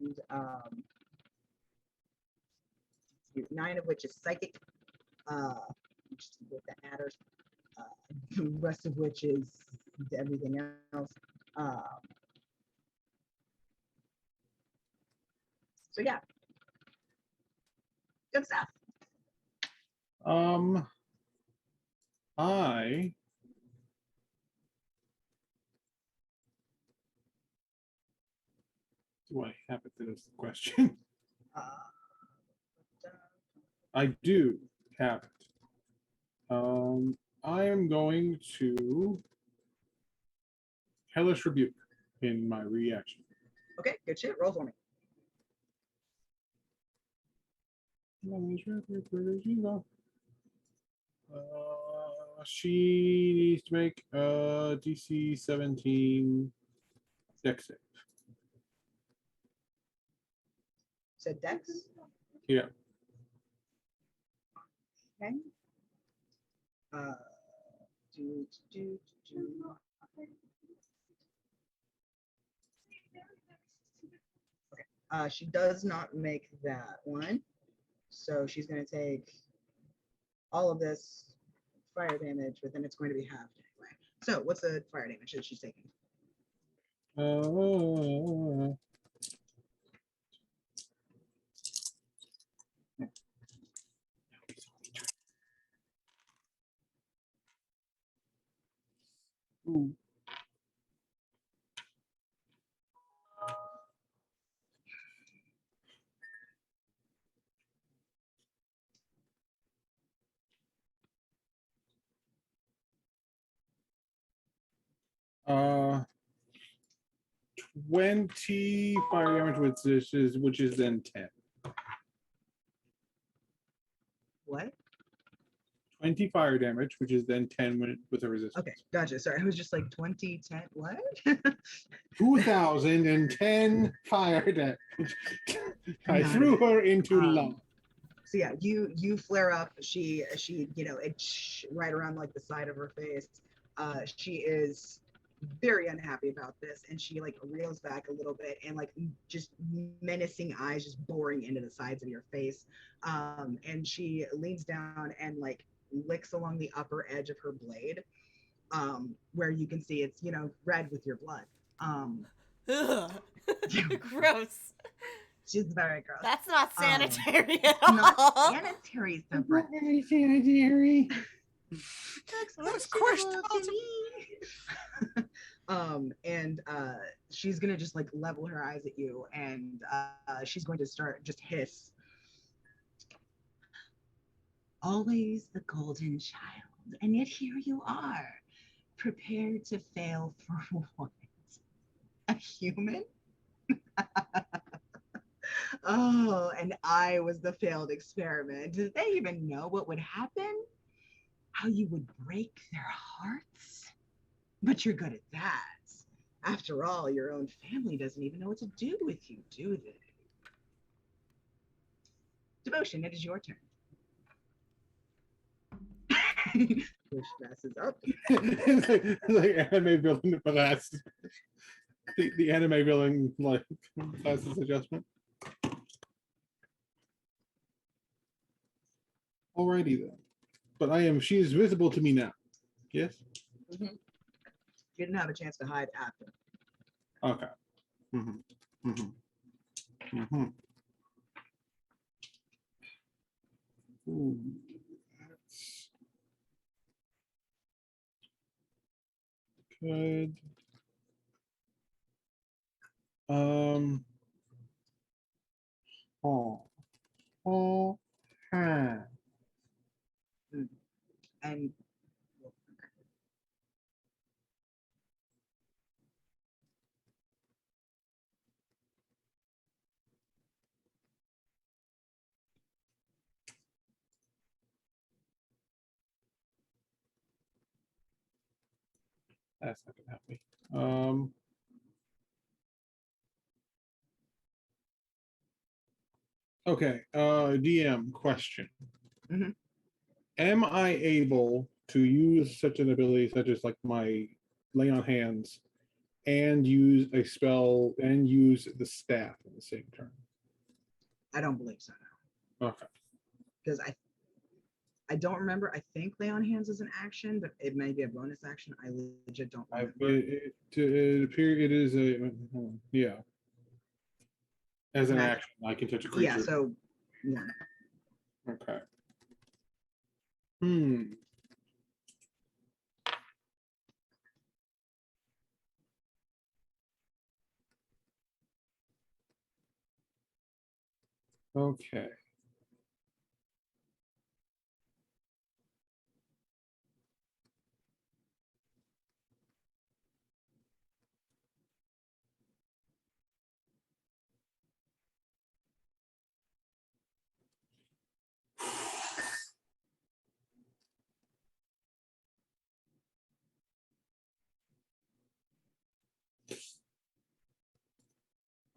9 of which is psychic, just with the adders. The rest of which is everything else. So yeah, good stuff. I do I have it? That is the question. I do have it. I am going to Hellish Rebuke in my reaction. Okay, good shit. Roll for me. She needs to make a DC 17 dex save. Said Dex? Yeah. Okay. Do. Okay. She does not make that one. So she's going to take all of this fire damage, but then it's going to be halved anyway. So what's the fire damage that she's taking? Ooh. Uh, 20 fire damage, which is then 10. What? 20 fire damage, which is then 10 with a resistance. Okay, gotcha. Sorry, I was just like 20, 10, what? 2010 fire damage. I threw her into lava. So yeah, you flare up. She right around like the side of her face. She is very unhappy about this, and she like reels back a little bit and like just menacing eyes just boring into the sides of your face. And she leans down and like licks along the upper edge of her blade, where you can see it's, you know, red with your blood. Ugh. Gross. She's very gross. That's not sanitary at all. Not sanitary, so Not very sanitary. Looks questionable to me. And she's gonna just like level her eyes at you, and she's going to start just hiss. Always the golden child, and yet here you are, prepared to fail for what? A human? Oh, and I was the failed experiment. Did they even know what would happen? How you would break their hearts? But you're good at that. After all, your own family doesn't even know what to do with you, do they? Devotion, it is your turn. Which messes up. It's like anime villain, but that's the anime villain like classes adjustment. Alrighty then. But she is visible to me now. Yes? Mm-hmm. You didn't have a chance to hide after. Okay. Mm-hmm. Mm-hmm. Mm-hmm. Ooh, that's good. Huh. And that's not gonna help me. Okay, DM question. Mm-hmm. Am I able to use such an ability such as like my lay on hands and use a spell and use the staff at the same turn? I don't believe so. No. Okay. Because I don't remember. I think lay on hands is an action, but it may be a bonus action. I legit don't remember. It is a yeah. As an action, I can touch a creature. Yeah. So yeah. Okay. Okay.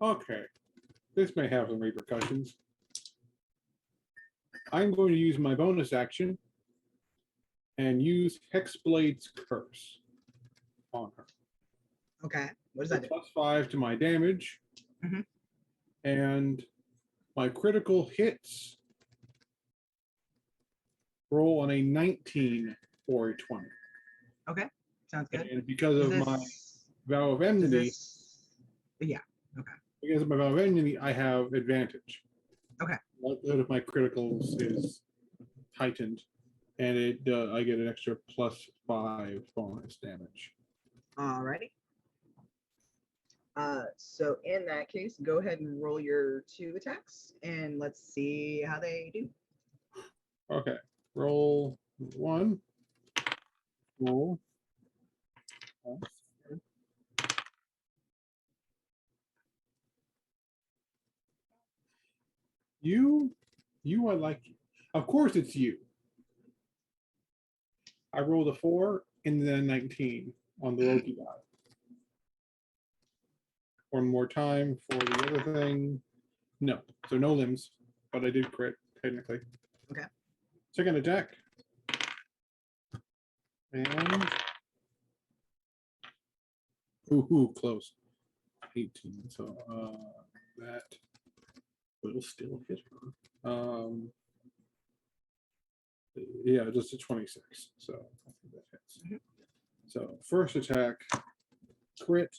Okay. This may have some repercussions. I'm going to use my bonus action and use Hexblade's Curse on her. Okay. What does that do? +5 to my damage. Mm-hmm. And my critical hits roll on a 19 or a 20. Okay. Sounds good. And because of my vow of enmity. Yeah. Okay. Because of my vow of enmity, I have advantage. Okay. Likelihood of my criticals is heightened, and I get an extra +5 bonus damage. Alrighty. So in that case, go ahead and roll your 2 attacks, and let's see how they do. Okay. Roll 1. Roll. I like you. Of course it's you. I rolled a 4 and then 19 on the Loki die. One more time for the other thing. No, so no limbs, but I did crit technically. Okay. Second attack. And Ooh, close. 18. So that will still hit her. Yeah, just a 26. So I think that hits. So first attack, crit.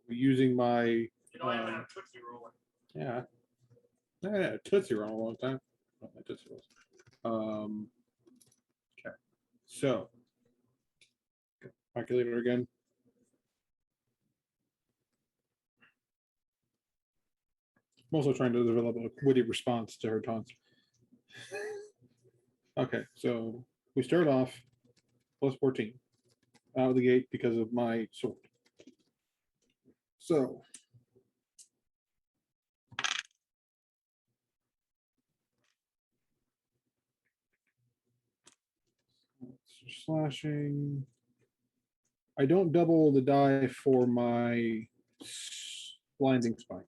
Using my. You know, I haven't had a Tootsie Roll. Yeah. I had a Tootsie Roll a long time. Oh, my Tootsie Rolls. Okay. So calculator again. I'm also trying to develop a witty response to her taunts. Okay, so we start off plus 14 out of the gate because of my sword. So slashing. I don't double the die for my blinding spike.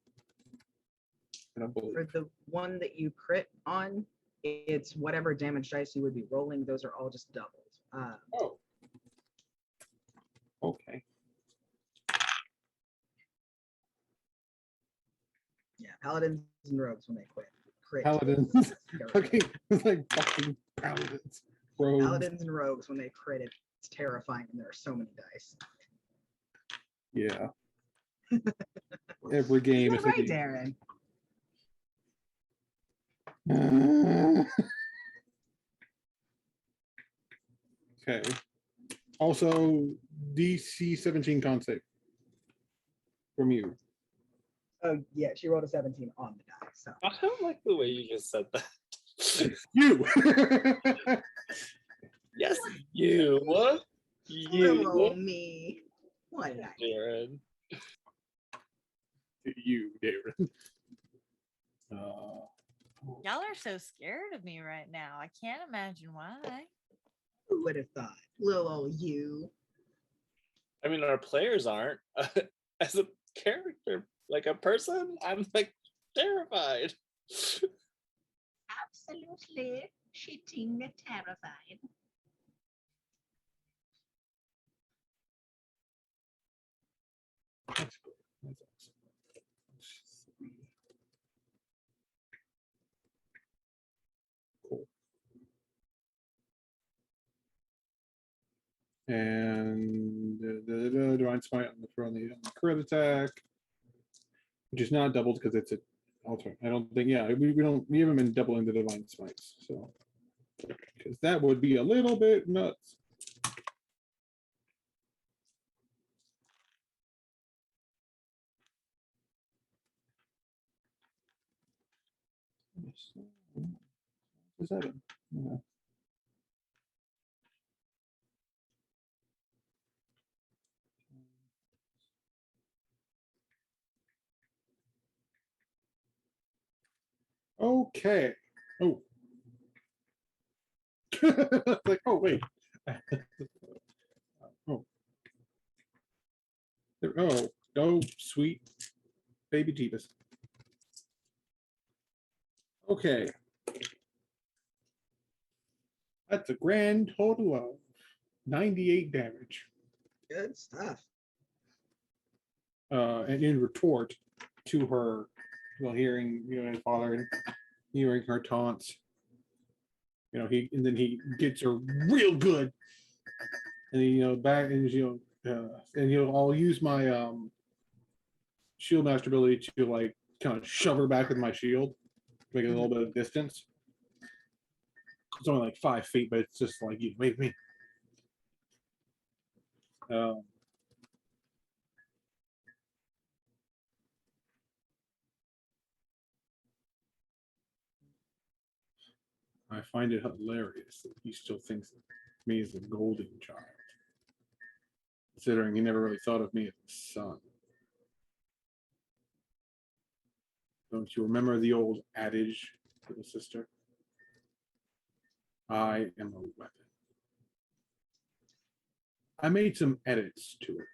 I don't believe. For the one that you crit on, it's whatever damage dice you would be rolling. Those are all just doubled. Oh. Okay. Yeah, paladins and rogues when they crit. Paladins. Okay, it's like fucking paladins. Rogues. Paladins and rogues when they crit, it's terrifying, and there are so many dice. Yeah. Every game Is is that like right, Darren. Okay. Also, DC 17 con save from you. Oh yeah, she rolled a 17 on the die. So I don't like the way you just said that. You. Yes, you. What? little You. me. What did I do? Darren. You, Darren. Y'all are so scared of me right now. I can't imagine why. Who would have thought? Little old you. I mean, our players aren't. As a character, like a person, I'm like terrified. Absolutely shitting terrified. That's good. That's awesome. Cool. And divine smite on the crit attack, which is not doubled because it's an alternate. I don't think. Yeah, we haven't been doubling the divine smites, so because that would be a little bit nuts. Is that yeah. Okay. Oh. Like, oh, wait. Oh. Oh, oh, sweet baby Jeebus. Okay. That's a grand total of 98 damage. Good stuff. And in retort to her, well, hearing his father and hearing her taunts, and then he gets her real good, and then back and I'll use my shield master ability to like kind of shove her back with my shield, make it a little bit of distance. It's only like 5 feet, but it's just like, wait me. I find it hilarious that he still thinks of me as a golden child, considering he never really thought of me as a son. Don't you remember the old adage, little sister? I am a weapon. I made some edits to it,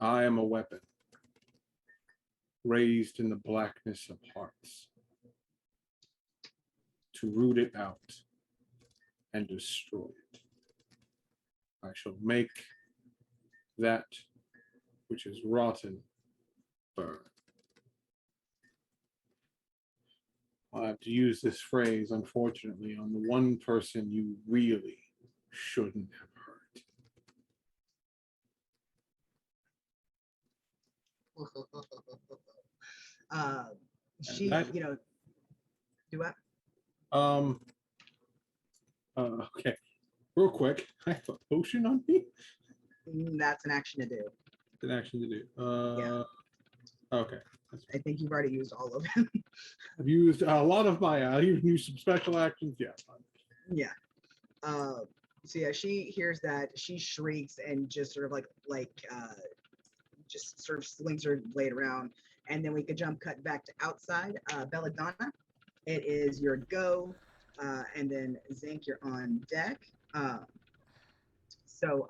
though. I am a weapon, raised in the blackness of hearts, to root it out and destroy it. I shall make that which is rotten burn. I have to use this phrase, unfortunately, on the one person you really shouldn't have hurt. She, That- do what? Okay. Real quick, I have a potion on me. That's an action to do. It's an action to do. Yeah. Okay. I think you've already used all of them. I've used a lot of my. I even used some special actions. Yeah. Yeah. So yeah, she hears that, she shrieks and just sort of just sort of slings her blade around, and then we could cut back to outside. Belladonna, it is your go, and then Zinc, you're on deck. So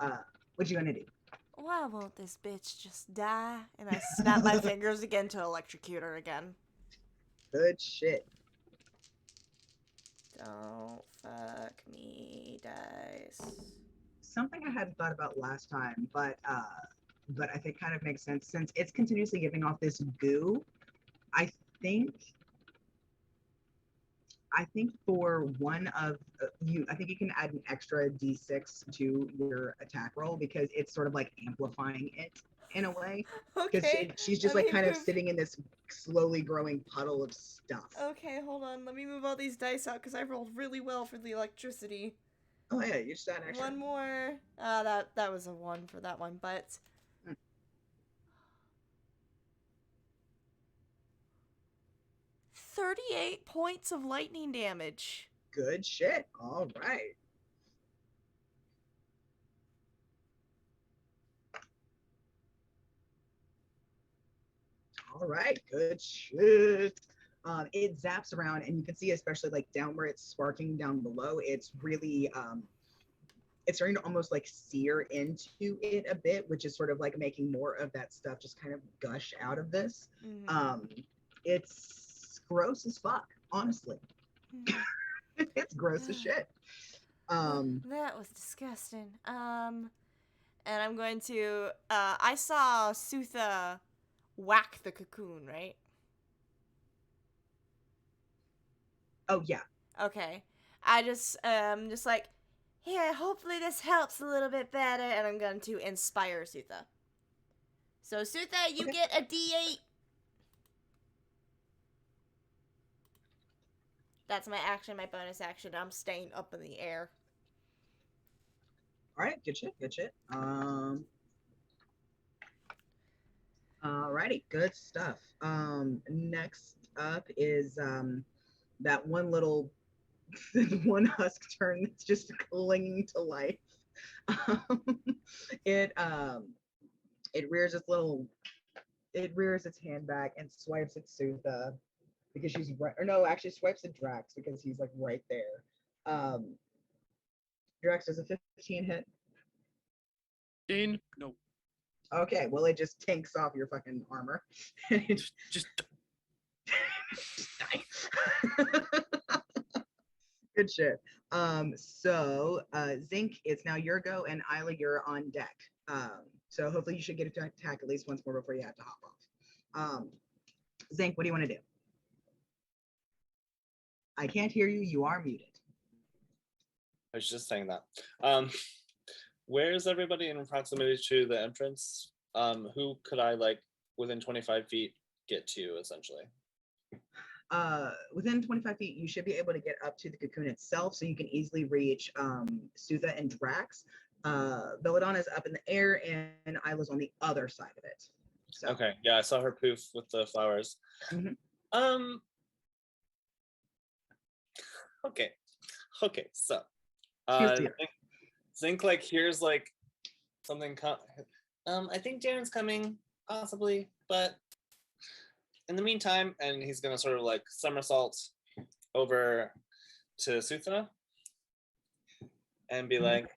what you gonna do? Why won't this bitch just die? And I snap my fingers again to electrocute her again. Good shit. Don't fuck me, dice. Something I hadn't thought about last time, but I think kind of makes sense since it's continuously giving off this goo. I think for one of I think you can add an extra d6 to your attack roll because it's sort of like amplifying it in a way. Because Okay. she's just let like me kind of move- sitting in this slowly growing puddle of stuff. Okay, hold on. Let me move all these dice out because I rolled really well for the electricity. Oh yeah, you just add an extra. One more. That was a 1 for that one, but 38 points of lightning damage. Good shit. All right. All right, good shit. It zaps around, and you can see, especially like down where it's sparking down below, it's really it's starting to almost like sear into it a bit, which is sort of like making more of that stuff just kind of gush out of this. It's gross as fuck, honestly. It's gross as shit. That was disgusting. And I'm going to I saw Sutha whack the cocoon, right? Oh yeah. Okay. I just like, here, hopefully this helps a little bit better, and I'm going to inspire Sutha. So Sutha, you get a D8. That's my action, my bonus action. I'm staying up in the air. All right, good shit, good shit. Alrighty, good stuff. Next up is that one little one husk turn that's just clinging to life. It rears its hand back and swipes at Sutha because she's right, or no, actually swipes at Drax because he's like right there. Drax does a 15 hit. No. Okay, well it just tanks off your fucking armor. Just die. Good shit. So Zinc, it's now your go, and Isla, you're on deck. So hopefully you should get to attack at least once more before you have to hop off. Zinc, what do you want to do? I can't hear you. You are muted. I was just saying that. Where's everybody in proximity to the entrance? Who could I, like, within 25 feet get to, essentially? Within 25 feet, you should be able to get up to the cocoon itself, so you can easily reach Sutha and Drax. Belladonna is up in the air, and Isla's on the other side of it. So. Okay, yeah, I saw her poof with the flowers. Okay, so Zinc like here's like something I think Darren's coming, possibly, but in the meantime, and he's gonna sort of like somersault over to Sutha and be like,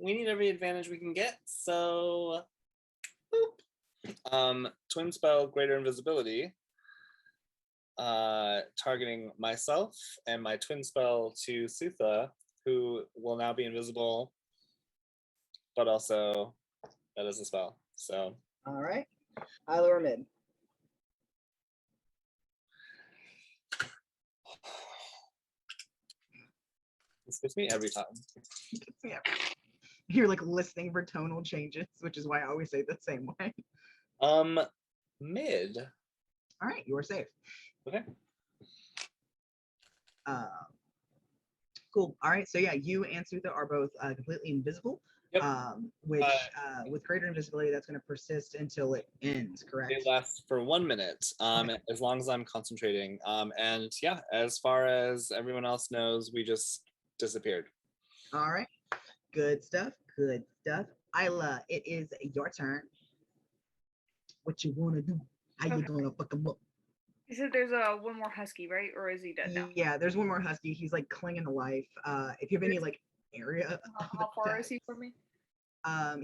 we need every advantage we can get, so boop. Twin spell greater invisibility, targeting myself, and my twin spell to Sutha, who will now be invisible, but also that is a spell. So. All right. Isla or mid? This gets me every time. Yeah. You're like listening for tonal changes, which is why I always say the same way. Mid. All right, you are safe. Okay. Cool. All right. So yeah, you and Sutha are both completely invisible. Yep. Which with greater invisibility, that's going to persist until it ends. Correct. It lasts for 1 minute. As long as I'm concentrating. And yeah, as far as everyone else knows, we just disappeared. All right. Good stuff. Good stuff. Isla, it is your turn. What you want to do? How you gonna fuck him up? You said there's one more husky, right? Or is he dead now? Yeah, there's one more husky. He's like clinging to life. If you have any like area, how far is he from me?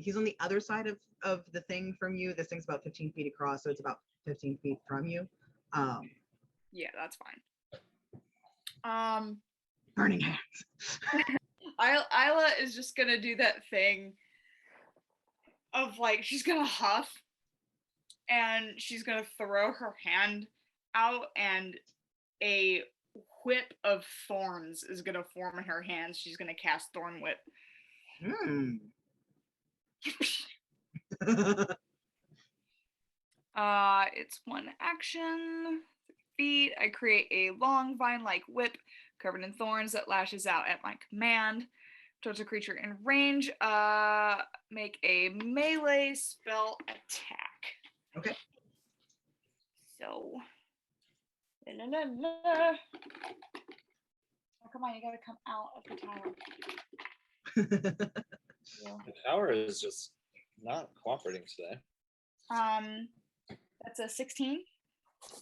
He's on the other side of the thing from you. This thing's about 15 feet across, so it's about 15 feet from you. Yeah, that's fine. Burning hands. Isla is just gonna do that thing of like she's gonna huff and she's gonna throw her hand out and a whip of thorns is gonna form in her hands. She's gonna cast Thorn Whip. It's one action. 3 feet. I create a long vine-like whip covered in thorns that lashes out at my command towards a creature in range. Make a melee spell attack. Okay. So. Oh, come on, you gotta come out of the tower. The tower is just not cooperating today. That's a 16.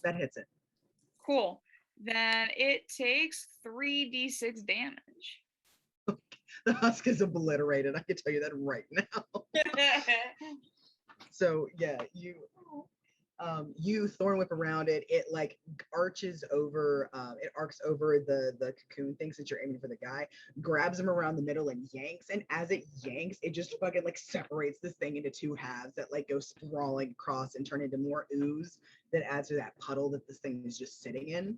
That hits it. Cool. Then it takes 3d6 damage. The husk is obliterated. I can tell you that right now. So yeah, you thorn whip around it. It like arches over. It arcs over the cocoon thing since you're aiming for the guy. Grabs him around the middle and yanks. And as it yanks, it just fucking like separates this thing into two halves that like go sprawling across and turn into more ooze that adds to that puddle that this thing is just sitting in.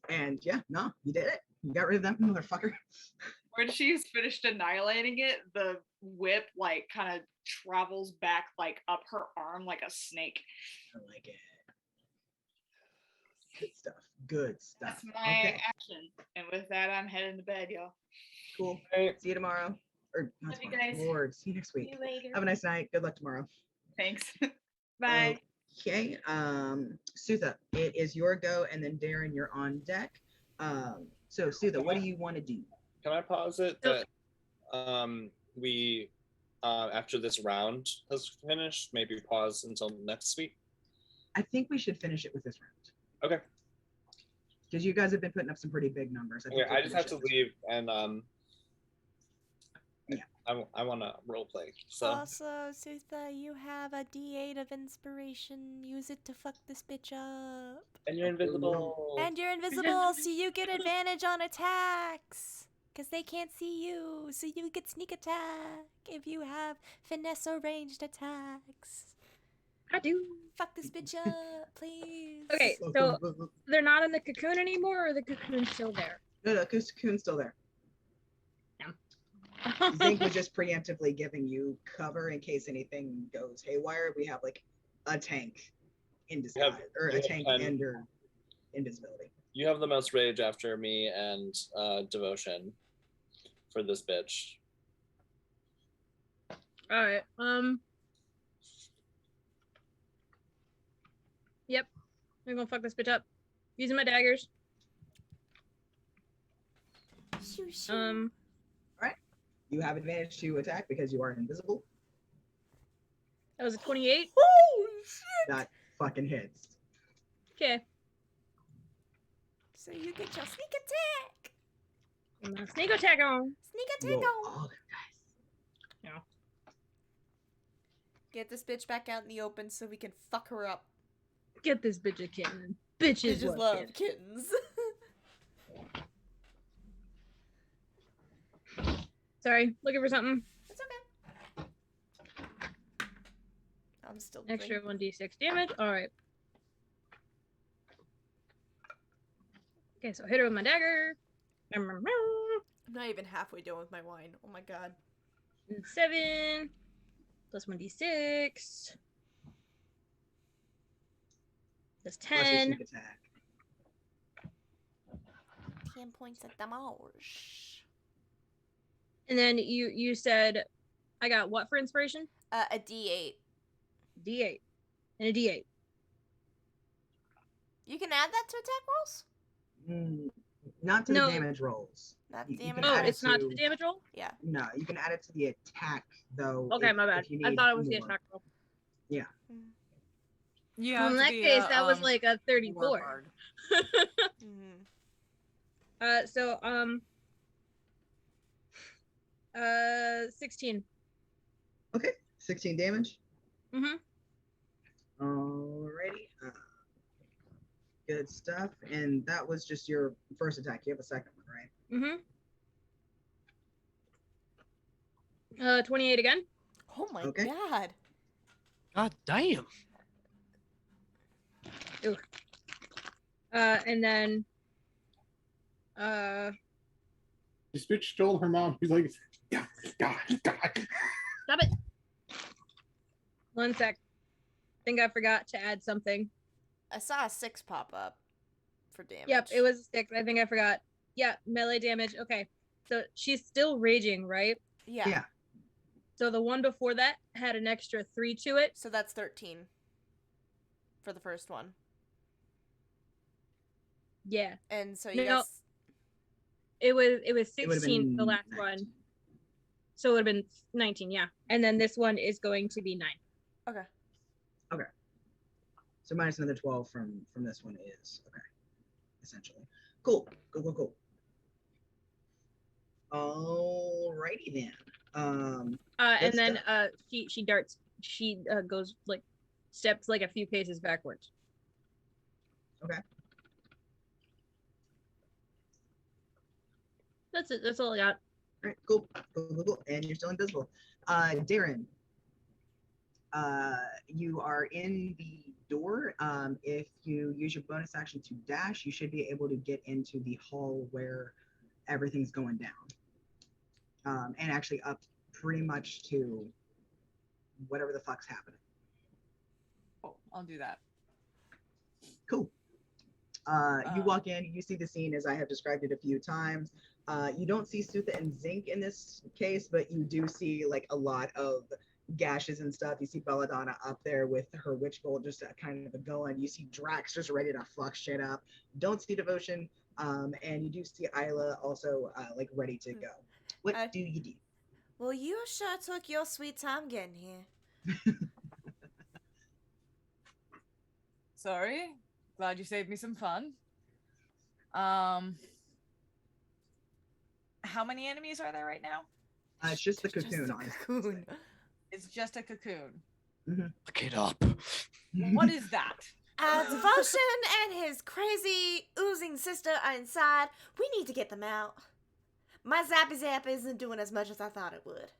And yeah, no, you did it. You got rid of that motherfucker. When she's finished annihilating it, the whip like kind of travels back like up her arm like a snake. I like it. Good stuff. Good stuff. That's my action. And with that, I'm heading to bed, y'all. Cool. See you tomorrow. Or not Love you tomorrow. guys. Lord, see you next week. See you later. Have a nice night. Good luck tomorrow. Thanks. Bye. Okay. Sutha, it is your go, and then Darren, you're on deck. So Sutha, what do you want to do? Can I posit that we after this round has finished, maybe pause until next week? I think we should finish it with this round. Okay. Because you guys have been putting up some pretty big numbers. I just have to leave and I want to role play. So Also, Sutha, you have a D8 of inspiration. Use it to fuck this bitch up. And you're invisible. And you're invisible, so you get advantage on attacks. Because they can't see you, so you get sneak attack if you have finesse or ranged attacks. I do. Fuck this bitch up, please. Okay, so they're not in the cocoon anymore, or the cocoon's still there? No, the cocoon's still there. Zink was just preemptively giving you cover in case anything goes haywire. We have like a tank in disguise, or a tank under invisibility. You have the most rage after me and devotion for this bitch. All right. Yep. I'm gonna fuck this bitch up. Using my daggers. Shoo, shoo. All right. You have advantage to attack because you are invisible. That was a 28. Holy shit! That fucking hits. Okay. So you get your sneak attack. Sneak attack on. Sneak attack Roll on. all them dice. Yeah. Get this bitch back out in the open so we can fuck her up. Get this bitch a kitten. Bitches love kittens. Sorry, looking for something. It's okay. I'm still Extra drinking. 1d6 damage. All right. Okay, so hit her with my dagger. I'm not even halfway done with my wine. Oh my god. 7 plus 1d6. That's Plus your 10. sneak attack. 10 points of damage. And then you said I got what for inspiration? A D8. D8. And a D8. You can add that to attack rolls? Not to the damage rolls. Not You damage can rolls. add it It's not to the damage roll? Yeah. No, you can add it to the attack though. Okay, if- my bad. if you I need thought it was the more. attack roll. Yeah. Yeah. Well, in that case, that was like a 34. So 16. Okay, 16 damage. Mm-hmm. Alrighty. Good stuff. And that was just your first attack. You have a second one, right? Mm-hmm. 28 again. Oh my Okay. god. God damn. Ooh. And then This bitch told her mom. He's like, God. stop it. 1 sec. Think I forgot to add something. I saw a 6 pop up for damage. Yep, it was a 6. I think I forgot. Yeah, melee damage. Okay. So she's still raging, right? Yeah. So the one before that had an extra 3 to it. So that's 13 for the first one. Yeah. And so you No, guys... it was It would've 16 been the last 19. one. So it would have been 19, yeah. And then this one is going to be 9. Okay. Okay. So minus another 12 from this one is okay. Essentially. Cool. Alrighty then. And good then stuff. she darts. She goes like steps like a few paces backwards. Okay. That's it. That's all I got. All right, cool. And you're still invisible. Darren, you are in the door. If you use your bonus action to dash, you should be able to get into the hall where everything's going down. And actually up pretty much to whatever the fuck's happening. Oh, I'll do that. Cool. You walk in, you see the scene as I have described it a few times. You don't see Sutha and Zinc in this case, but you do see like a lot of gashes and stuff. You see Belladonna up there with her witch bolt just kind of going. You see Drax just ready to fuck shit up. Don't see Devotion, and you do see Isla also like ready to go. What do you do? Well, you sure took your sweet time getting here. Sorry. Glad you saved me some fun. How many enemies are there right now? It's just the cocoon, honestly. Cocoon. It's just a cocoon. Look it up. What is that? Devotion and his crazy oozing sister are inside. We need to get them out. My zappy zap isn't doing as much as I thought it would.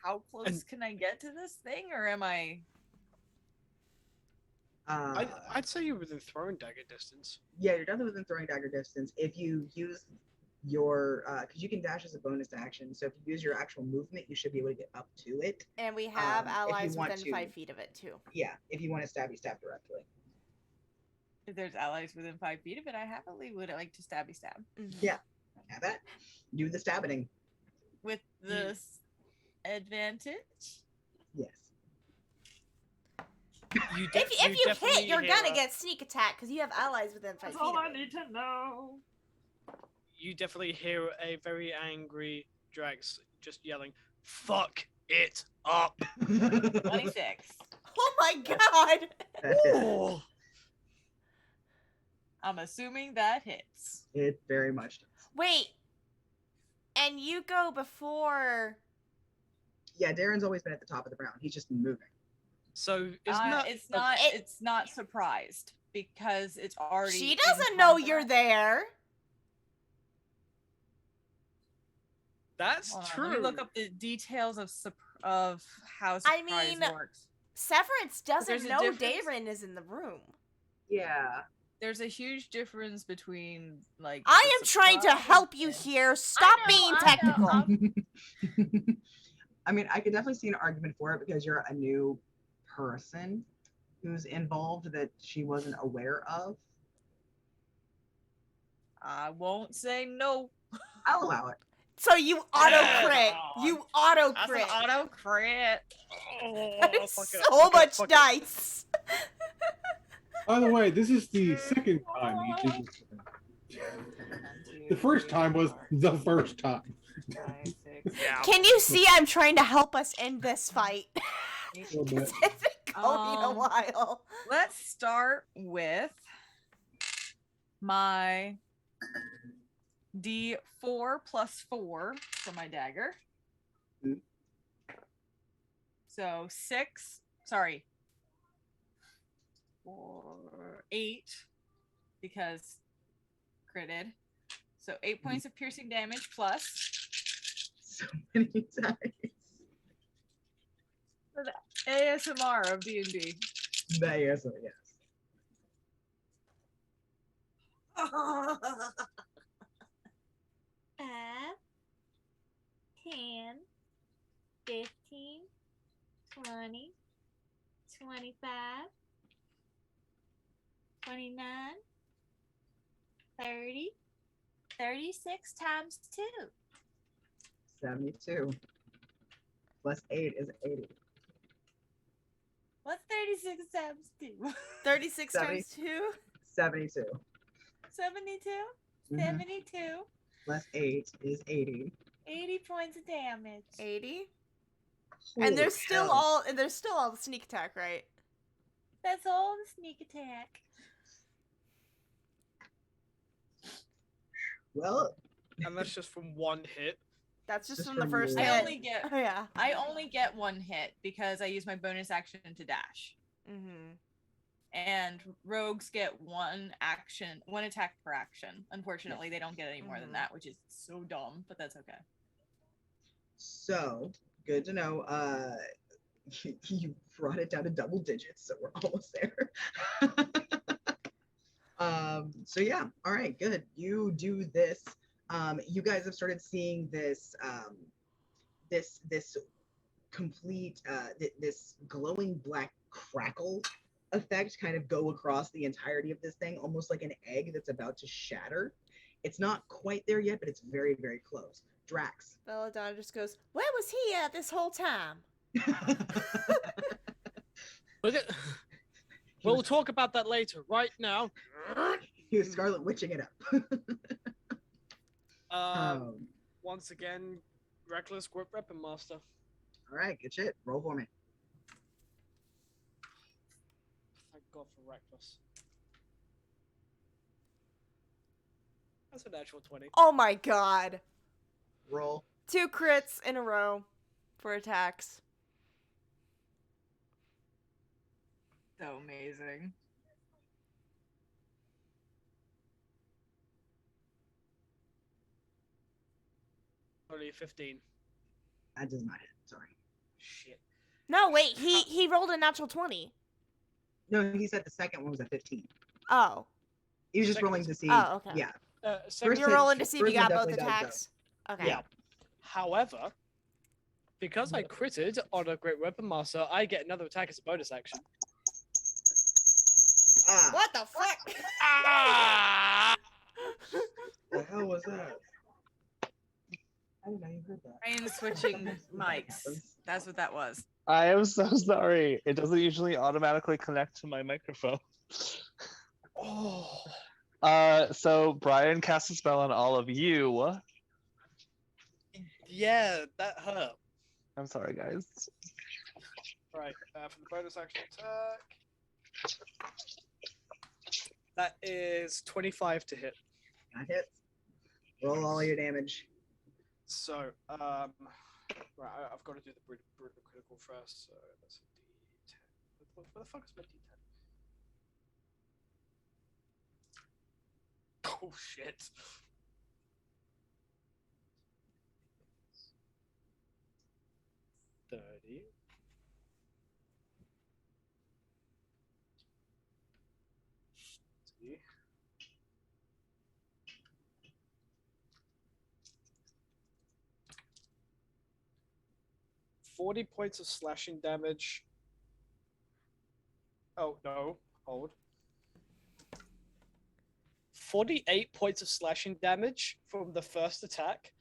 How close can I get to this thing, or am I? I'd say you're within throwing dagger distance. Yeah, you're definitely within throwing dagger distance. If you use your, because you can dash as a bonus action, so if you use your actual movement, you should be able to get up to it. And we have If you allies want within to. 5 feet of it, too. Yeah, if you want to stab directly. If there's allies within 5 feet of it, I happily would like to stabby stab. Yeah, have that. Do the stabbing. With this advantage? Yes. If you hit, you're gonna get sneak attack because you have allies within 5 That's feet all of I it. need to know. You definitely hear a very angry Drax just yelling, "Fuck it up!" 26. Oh my god! Oh. I'm assuming that hits. It very much does. Wait, and you go before. Yeah, Darren's always been at the top of the round. He's just moving. So it's not surprised because it's already. She doesn't know you're there. That's Hold on, true. let me look up the details of how surprise I mean, works. Severance There's doesn't a know difference. Dayrin is in the room. Yeah. There's a huge difference between like. I the am trying to surprise help you and- here. Stop being technical. I mean, I could definitely see an argument for it because you're a new person who's involved that she wasn't aware of. I won't say no. I'll allow it. So you auto crit. Oh, You auto That's crit. an auto crit. That is so much dice. By the way, this is the second time you did this. The first time was the first time. Can you see I'm trying to help us end this fight? It's been going a while. Let's start with my D4 plus 4 for my dagger. So 6, sorry, 8, because critted. So 8 points of piercing damage plus. So many times. For the ASMR of D&D. The ASMR, yes. 5, 10, 15, 20, 25, 29, 30, 36 times 2. 72. Plus 8 is 80. What's 36 times 2? 36 times 2? 72. 72? Mhm. 72. Plus 8 is 80. 80 points of damage. 80? Holy And there's still hell. all the sneak attack, right? That's all the sneak attack. Well, And that's just from one hit. That's just Just from the from first the- hit. I only get Oh, yeah. I only get 1 hit because I use my bonus action to dash. Mm-hmm. And rogues get 1 attack per action. Unfortunately, they don't get any more than that, which is so dumb, but that's okay. So, good to know. You brought it down to double digits, so we're almost there. So yeah, all right, good. You do this. You guys have started seeing this this complete this glowing black crackle effect kind of go across the entirety of this thing, almost like an egg that's about to shatter. It's not quite there yet, but it's very, very close. Drax. Belladonna just goes, "Where was he at this whole time?" Look at. We'll talk about that later. Right now. He was Scarlet Witching it up. Once again, reckless grip weapon master. All right, good shit. Roll for me. Thank God for reckless. That's a natural 20. Oh my god. Roll. 2 crits in a row for attacks. So amazing. Only 15. That does not hit. Sorry. Shit. No, wait, he rolled a natural 20. No, he said the second one was a 15. Oh. He was just rolling to see. Oh, okay. Yeah. You're rolling to see if you first one got both definitely does, attacks? though. Okay. Yeah. However, because I critted on a great weapon master, I get another attack as a bonus action. Ah. What the fuck? Ah! The hell was that? I didn't know you heard that. I am switching mics. That's what that was. I am so sorry. It doesn't usually automatically connect to my microphone. Oh. So Brian cast a spell on all of you. Yeah, that hurt. I'm sorry, guys. Right, for the bonus action attack. That is 25 to hit. That hits. Roll all your damage. So, right, I've got to do the brutal critical first. So that's a D10. Where the fuck is my D10? Oh shit. 30. See. 40 points of slashing damage. Oh, no. Hold. 48 points of slashing damage from the first attack.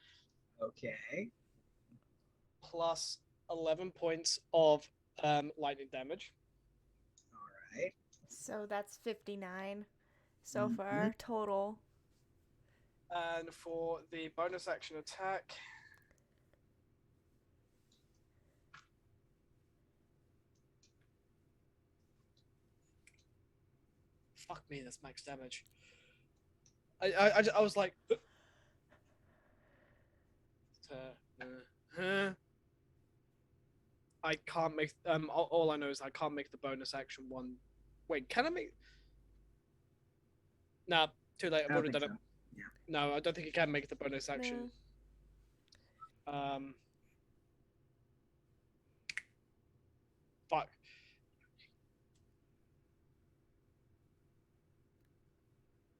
Okay. Plus 11 points of lightning damage. All right. So that's 59 so far total. And for the bonus action attack, fuck me, that's max damage. I was like, I can't make all I know is I can't make the bonus action one. Wait, can I make? Nah, too late. I've already done it. Yeah. No, I don't think you can make the bonus action. Fuck.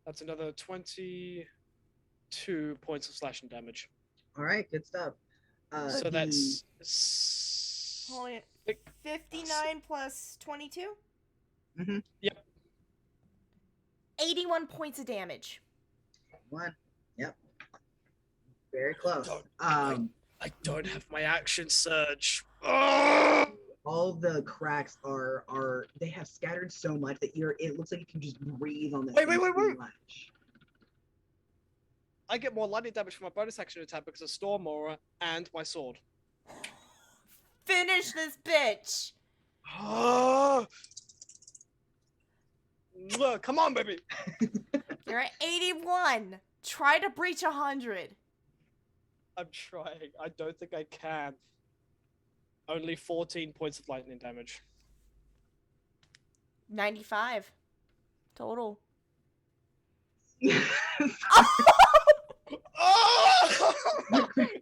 That's another 22 points of slashing damage. All right, good stuff. So that's Hold it. 59 plus 22? Mm-hmm. Yep. 81 points of damage. One. Yep. Very close. I don't have my action surge. All the cracks are they have scattered so much that it looks like you can just breathe on this. Wait. Much. I get more lightning damage from my bonus action attack because of Storm Aura and my sword. Finish this bitch! Come on, baby! You're at 81. Try to breach 100. I'm trying. I don't think I can. Only 14 points of lightning damage. 95 total.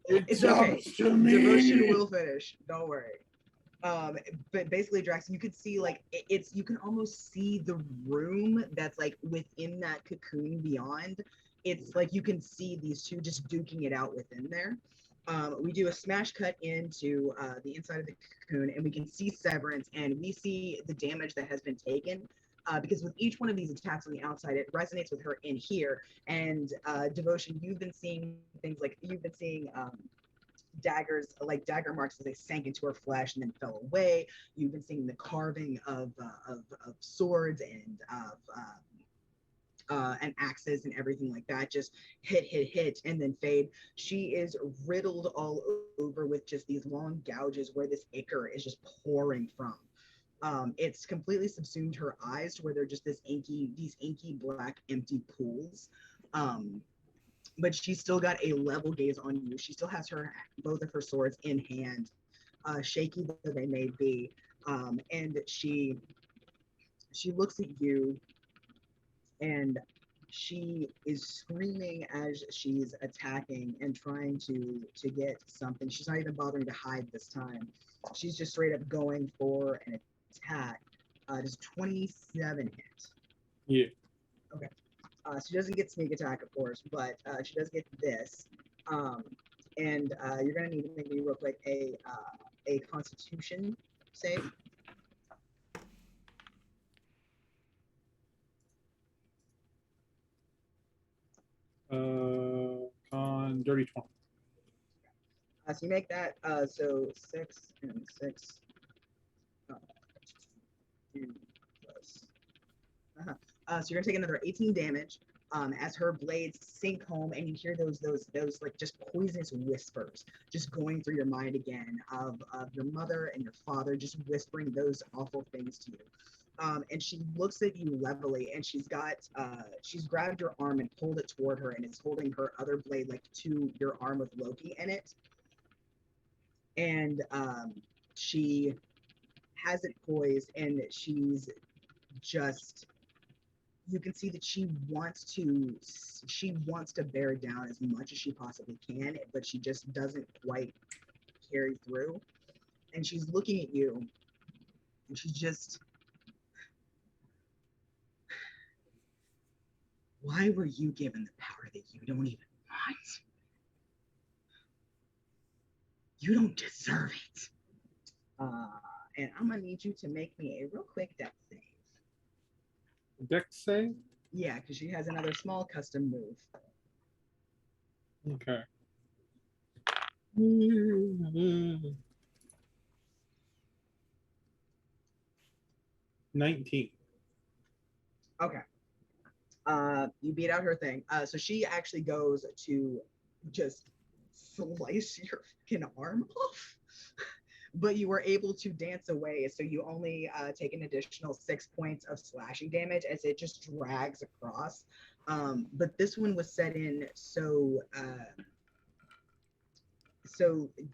It's okay. Devotion will finish. Don't worry. But basically, Drax, you could see like you can almost see the room that's like within that cocoon beyond. It's like you can see these two just duking it out within there. We do a smash cut into the inside of the cocoon, and we can see Severance, and we see the damage that has been taken. Because with each one of these attacks on the outside, it resonates with her in here. And Devotion, you've been seeing things like daggers, like dagger marks as they sank into her flesh and then fell away. You've been seeing the carving of swords and and axes and everything like that just hit and then fade. She is riddled all over with just these long gouges where this ichor is just pouring from. It's completely subsumed her eyes to where they're just these inky black empty pools. But she's still got a level gaze on you. She still has both of her swords in hand, shaky though they may be. And she looks at you, and she is screaming as she's attacking and trying to get something. She's not even bothering to hide this time. She's just straight up going for an attack. Does 27 hit? Yeah. Okay. She doesn't get sneak attack, of course, but she does get this. And you're gonna need to make me real quick a Constitution save. On dirty 20. So you make that. So 6 and 6. 2 plus. So you're gonna take another 18 damage as her blades sink home, and you hear those like just poisonous whispers just going through your mind again of your mother and your father just whispering those awful things to you. And she looks at you levelly, and she's grabbed your arm and pulled it toward her, and is holding her other blade like to your arm with Loki in it. And she has it poised, and she's just, you can see that she wants to bear down as much as she possibly can, but she just doesn't quite carry through. and she's looking at you, and she's just, why were you given the power that you don't even want? You don't deserve it. And I'm gonna need you to make me a real quick dex save. Dex save? Yeah, because she has another small custom move. Okay. 19. Okay. You beat out her thing. So she actually goes to just slice your fucking arm off. But you were able to dance away, so you only take an additional 6 points of slashing damage as it just drags across. But this one was set in so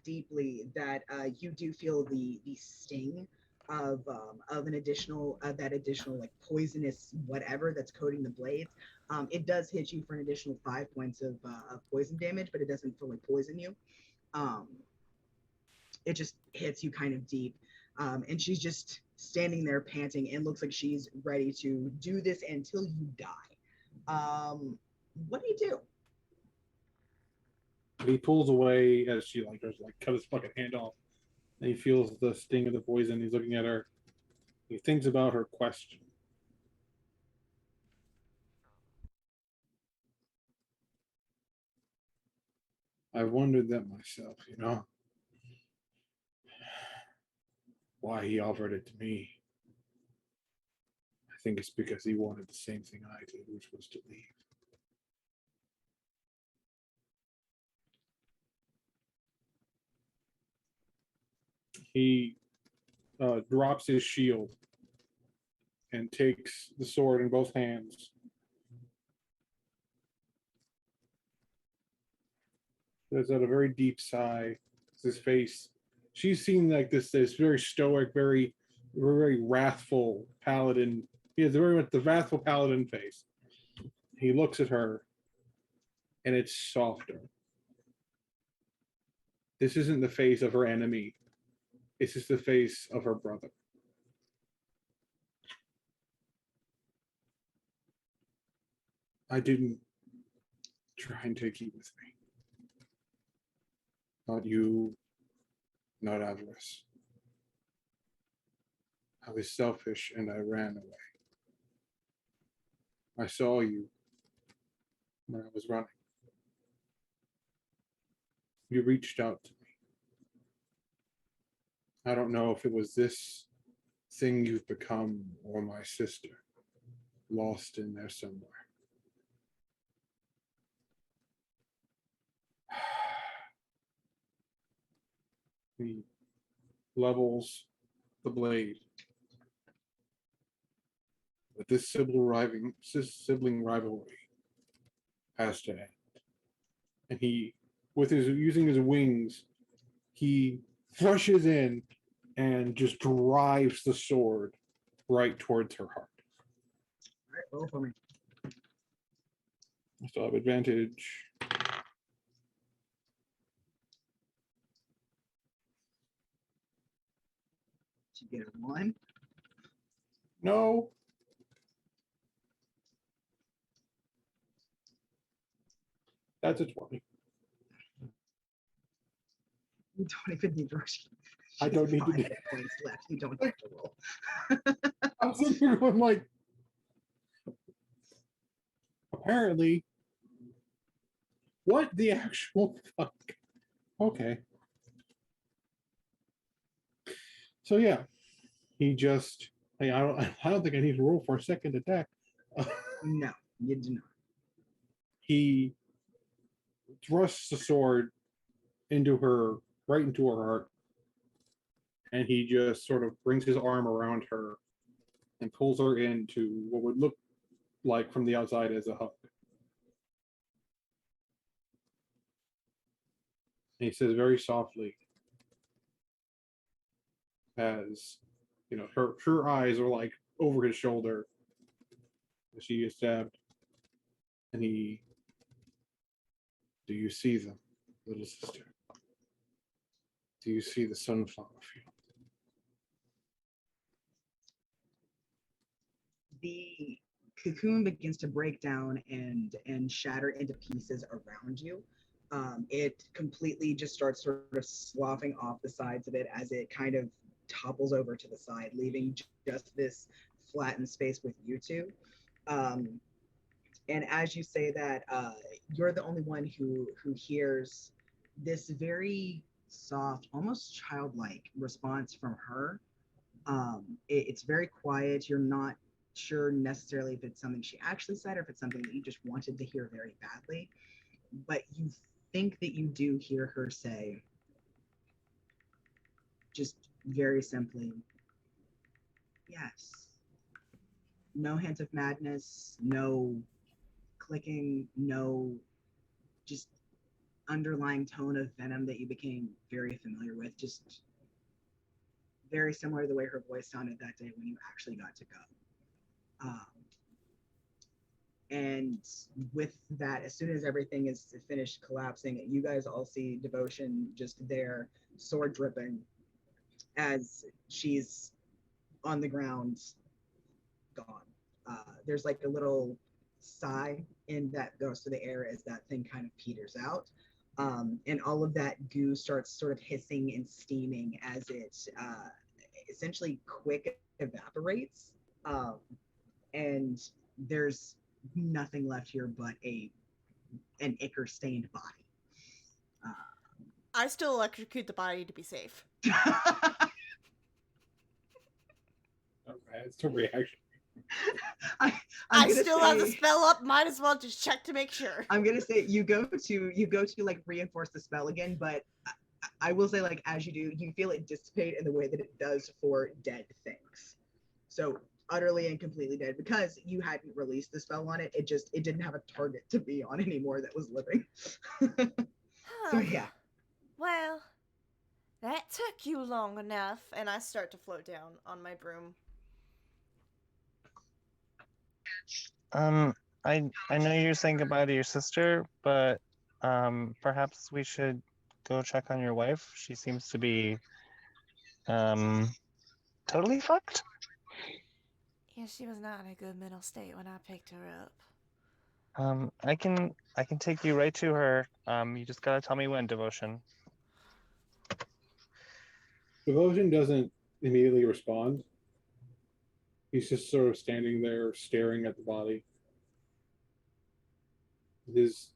deeply that you do feel the sting of an additional that additional like poisonous whatever that's coating the blades. It does hit you for an additional 5 points of poison damage, but it doesn't fully poison you. It just hits you kind of deep. And she's just standing there panting and looks like she's ready to do this until you die. What do you do? He pulls away as she like goes like cut his fucking hand off. And he feels the sting of the poison. He's looking at her. He thinks about her question. I've wondered that myself, you know. Why he offered it to me. I think it's because he wanted the same thing I did, which was to leave. He drops his shield and takes the sword in both hands. There's a very deep sigh. His face. She's seen like this very stoic, very wrathful paladin. He has very much the wrathful paladin face. He looks at her, and it's softer. This isn't the face of her enemy. This is the face of her brother. I didn't try and take you with me. Not you, not avarice. I was selfish and I ran away. I saw you when I was running. You reached out to me. I don't know if it was this thing you've become or my sister, lost in there somewhere. He levels the blade. But this sibling rivalry has to end. And he, using his wings, he rushes in and just drives the sword right towards her heart. All right, roll for me. I still have advantage. Did you get a 1? No. That's a 20. You don't even need to rush. I don't need to 5 do hit points left. You don't have to roll. I'm sitting here going like, apparently, what the actual fuck? Okay. So yeah, he just, hey, I don't think I need to roll for a second attack. No, you do not. He thrusts the sword right into her heart, and he just sort of brings his arm around her and pulls her into what would look like from the outside as a hug. And he says very softly, as you know, her eyes are like over his shoulder as she is stabbed, and he, do you see them, little sister? Do you see the sunflower field? the cocoon begins to break down and shatter into pieces around you. It completely just starts sort of sloughing off the sides of it as it kind of topples over to the side, leaving just this flattened space with you two. Um, and as you say that, you're the only one who hears this very soft, almost childlike response from her. It's very quiet. You're not sure necessarily if it's something she actually said or if it's something that you just wanted to hear very badly, but you think that you do hear her say, just very simply, yes. No hint of madness, no clicking, no just underlying tone of venom that you became very familiar with, just very similar to the way her voice sounded that day when you actually got to go. And with that, as soon as everything is finished collapsing, you guys all see Devotion just there, sword dripping, as she's on the ground, gone. There's like a little sigh in that goes to the air as that thing kind of peters out. And all of that goo starts sort of hissing and steaming as it essentially quick evaporates. And there's nothing left here but an ichor stained body. I still electrocute the body to be safe. It's a reaction. I still have the spell up. Might as well just check to make sure. I'm gonna say you go to like reinforce the spell again, but I will say, like, as you do, you feel it dissipate in the way that it does for dead things. So utterly and completely dead, because you hadn't released the spell on it. It didn't have a target to be on anymore that was living. So yeah. Well, that took you long enough, and I start to float down on my broom. I know you're saying goodbye to your sister, but perhaps we should go check on your wife. She seems to be totally fucked. Yeah, she was not in a good mental state when I picked her up. I can take you right to her. You just gotta tell me when, Devotion. Devotion doesn't immediately respond. He's just sort of standing there staring at the body. His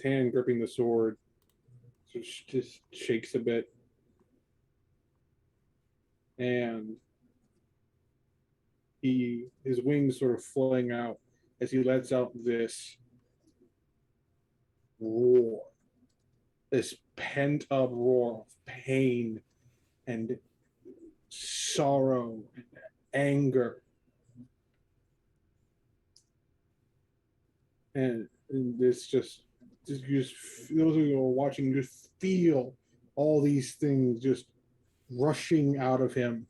hand gripping the sword just shakes a bit. And his wings sort of fling out as he lets out this roar, this pent up roar of pain and sorrow and anger. And this just those of you who are watching just feel all these things just rushing out of him.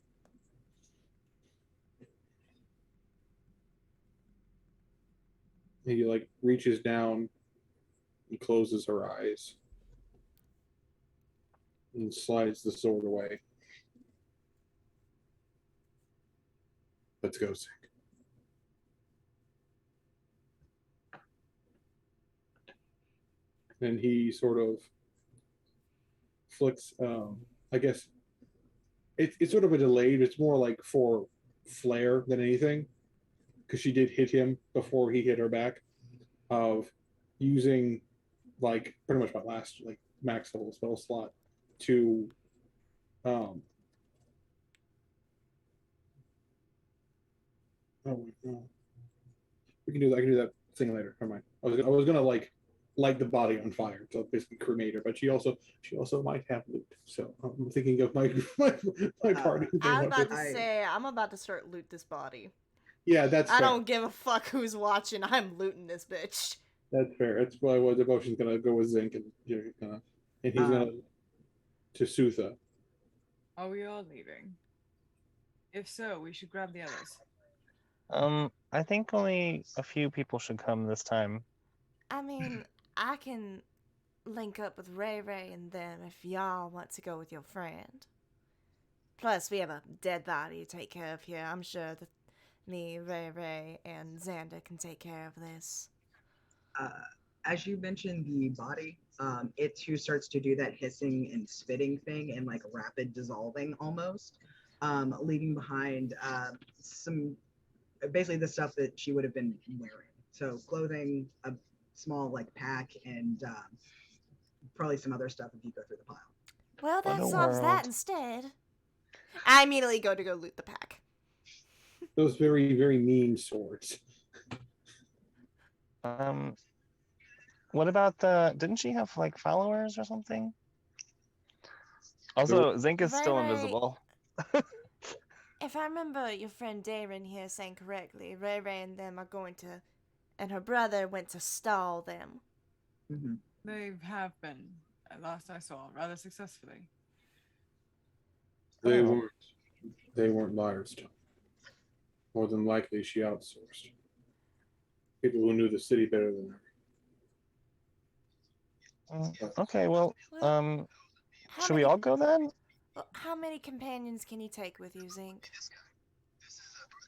And he like reaches down and closes her eyes and slides the sword away. Let's go, Sick. And he sort of flicks, I guess it's sort of a delayed, it's more like for flair than anything, because she did hit him before he hit her back, of using like pretty much my last like max level spell slot to oh my god. We can do that. I can do that thing later. Never mind. I was gonna like light the body on fire, so basically cremate her. But she also might have loot. So I'm thinking of my party. I was about to say I'm about to start loot this body. Yeah, that's. I don't give a fuck who's watching. I'm looting this bitch. That's fair. That's why Devotion's gonna go with Zinc and he's gonna to Sutha. Are we all leaving? If so, we should grab the others. I think only a few people should come this time. I mean, I can link up with Ray and them if y'all want to go with your friend. Plus, we have a dead body to take care of here. I'm sure that me, Ray, and Xander can take care of this. As you mentioned the body, it too starts to do that hissing and spitting thing and like rapid dissolving almost, leaving behind some basically the stuff that she would have been wearing. So clothing, a small like pack, and probably some other stuff if you go through the pile. Well, What that a solves that world. instead. I immediately go to loot the pack. Those very, very mean swords. What about didn't she have like followers or something? Also, Zink is still Ray. invisible. If I remember your friend Darren here saying correctly, Ray and them are going to, and her brother went to stall them. Mm-hmm. They have been, at last I saw, rather successfully. They weren't liars, Tom. More than likely, she outsourced. People who knew the city better than her. Okay, well, should we all go then? How many companions can you take with you, Zink?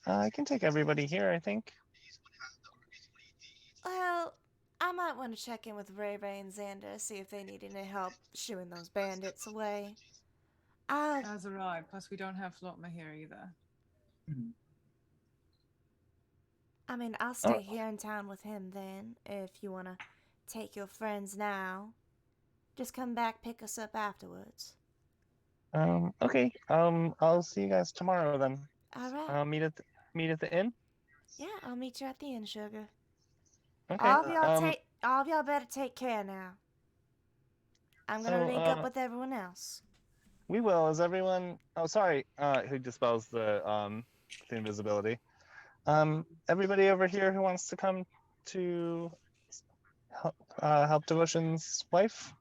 I can take everybody here, I think. Well, I might want to check in with Ray and Xander, see if they need any help shooing those bandits away. As arrived, plus we don't have Flotma here either. I mean, I'll stay here in town with him then, if you want to take your friends now. Just come back, pick us up afterwards. Okay. I'll see you guys tomorrow then. All right. Meet at the inn. Yeah, I'll meet you at the inn, sugar. Okay. All of y'all better take care now. I'm gonna link up with everyone else. We will. Is everyone? Oh, sorry. Who dispels the invisibility? Everybody over here who wants to come to help Devotion's wife?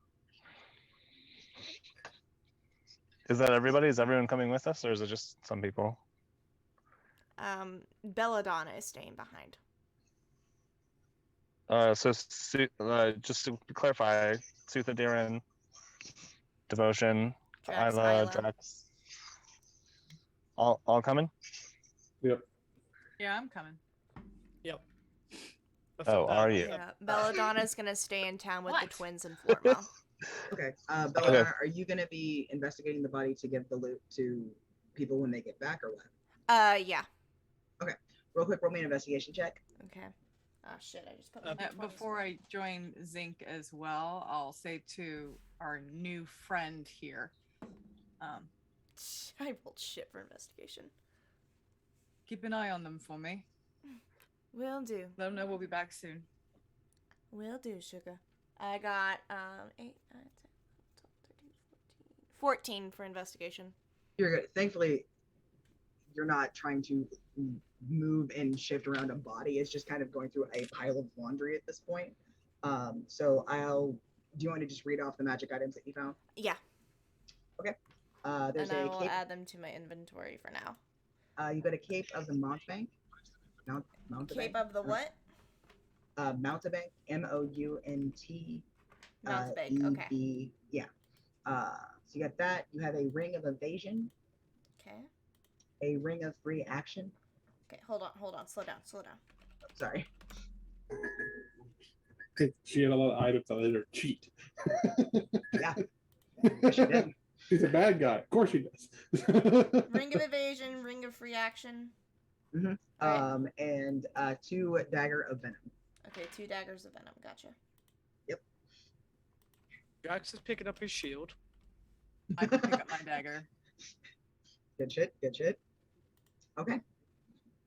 Is that everybody? Is everyone coming with us, or is it just some people? Belladonna is staying behind. Just to clarify, Sutha, Darren, Devotion, Isla, Drax, all coming? Yep. Yeah, I'm coming. Yep. Oh, are you? Yeah, Belladonna's gonna stay in town with the twins and Florma. Okay. Belladonna, are you gonna be investigating the body to give the loot to people when they get back, or what? Yeah. Okay. Real quick, roll me an investigation check. Okay. Oh shit! I just put my before I join Zink as well, I'll say to our new friend here. I rolled shit for investigation. Keep an eye on them for me. Will do. Let them know we'll be back soon. Will do, sugar. I got 8, 9, 10, 12, 13, 14 for investigation. You're good. Thankfully, you're not trying to move and shift around a body. It's just kind of going through a pile of laundry at this point. So do you want to just read off the magic items that you found? Yeah. Okay. There's and I a will cape. add them to my inventory for now. You got a cape of the Mountebank. Mountebank. Cape of the what? Mountebank. Mount. Mountebank. Okay. Yeah. So you got that. You have a ring of evasion. Okay. A ring of free action. Okay, hold on. Slow down. Oh, sorry. She had a lot of items that let her cheat. Yeah. Yes, she did. She's a bad guy. Of course she does. Ring of evasion, ring of free action. Mm-hmm. Right. And 2 dagger of venom. Okay, 2 daggers of venom. Gotcha. Yep. Drax is picking up his shield. I can pick up my dagger. Good shit. Okay.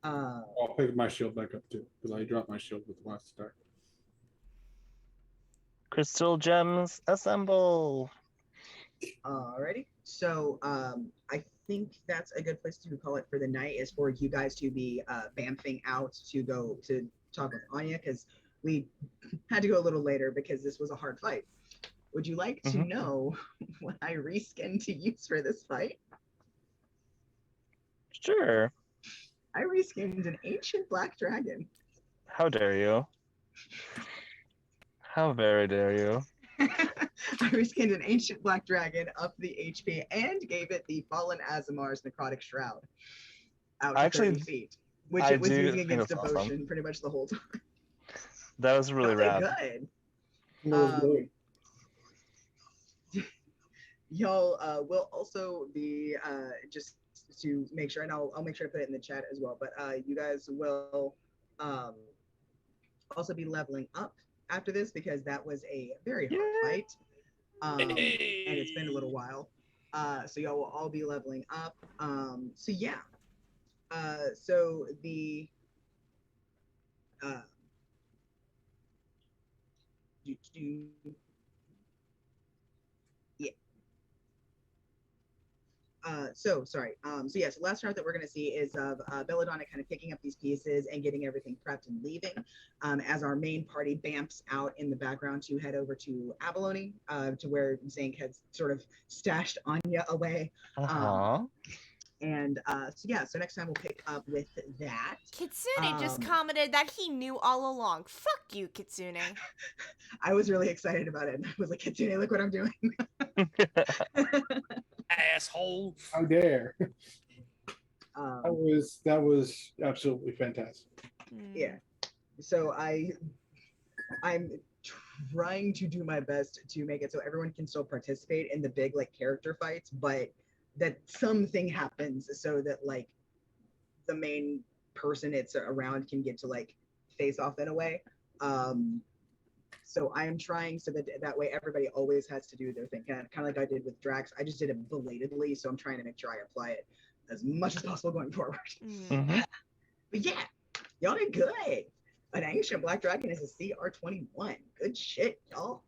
I'll pick my shield back up too, because I dropped my shield with the last attack. Crystal gems assemble. Alrighty. So I think that's a good place to call it for the night, is for you guys to be bamfing out to go to talk with Anya, because we had to go a little later because this was a hard fight. Would you like to know what I reskinned to use for this fight? Sure. I reskinned an ancient black dragon. How dare you? How very dare you? I reskinned an ancient black dragon, upped the HP, and gave it the fallen Azamar's necrotic shroud. Out to Actually, 30 feet, which I it was do using think against that's devotion awesome. pretty much the whole time. That was really Really rad. good. That was great. Y'all will also be just to make sure, and I'll make sure to put it in the chat as well. But you guys will also be leveling up after this because that was a very hard fight, and it's been a little while. So y'all will all be leveling up. So yeah. So the yeah. So sorry. So yes, the last route that we're going to see is of Belladonna kind of picking up these pieces and getting everything prepped and leaving, as our main party bamps out in the background to head over to Abalone, to where Zank had sort of stashed Anya away. And so yeah, so next time we'll pick up with that. Kitsune just commented that he knew all along. Fuck you, Kitsune. I was really excited about it. And I was like, Kitsune, look what I'm doing. Asshole. How dare. That was absolutely fantastic. Yeah. So I'm trying to do my best to make it so everyone can still participate in the big like character fights, but that something happens so that like the main person it's around can get to like face off in a way. So I am trying so that way everybody always has to do their thing, kind of like I did with Drax. I just did it belatedly, so I'm trying to make sure I apply it as much as possible going forward. But yeah, y'all did good. An ancient black dragon is a CR21. Good shit, y'all.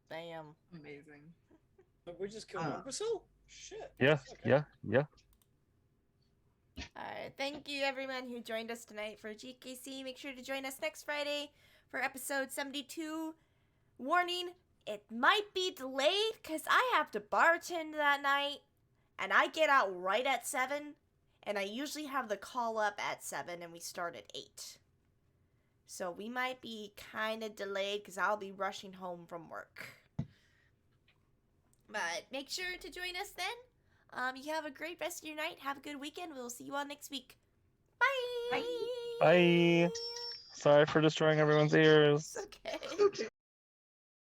Damn. Amazing. But we just killed Umbrasyl? Shit. Yeah, Okay. yeah. Alright, thank you everyone who joined us tonight for GKC. Make sure to join us next Friday for episode 72. Warning, it might be delayed because I have to bartend that night, and I get out right at 7, and I usually have the call up at 7, and we start at 8. So we might be kind of delayed because I'll be rushing home from work. But make sure to join us then. You have a great rest of your night. Have a good weekend. We'll see you all next week. Bye. Bye. Sorry for destroying everyone's ears. Okay.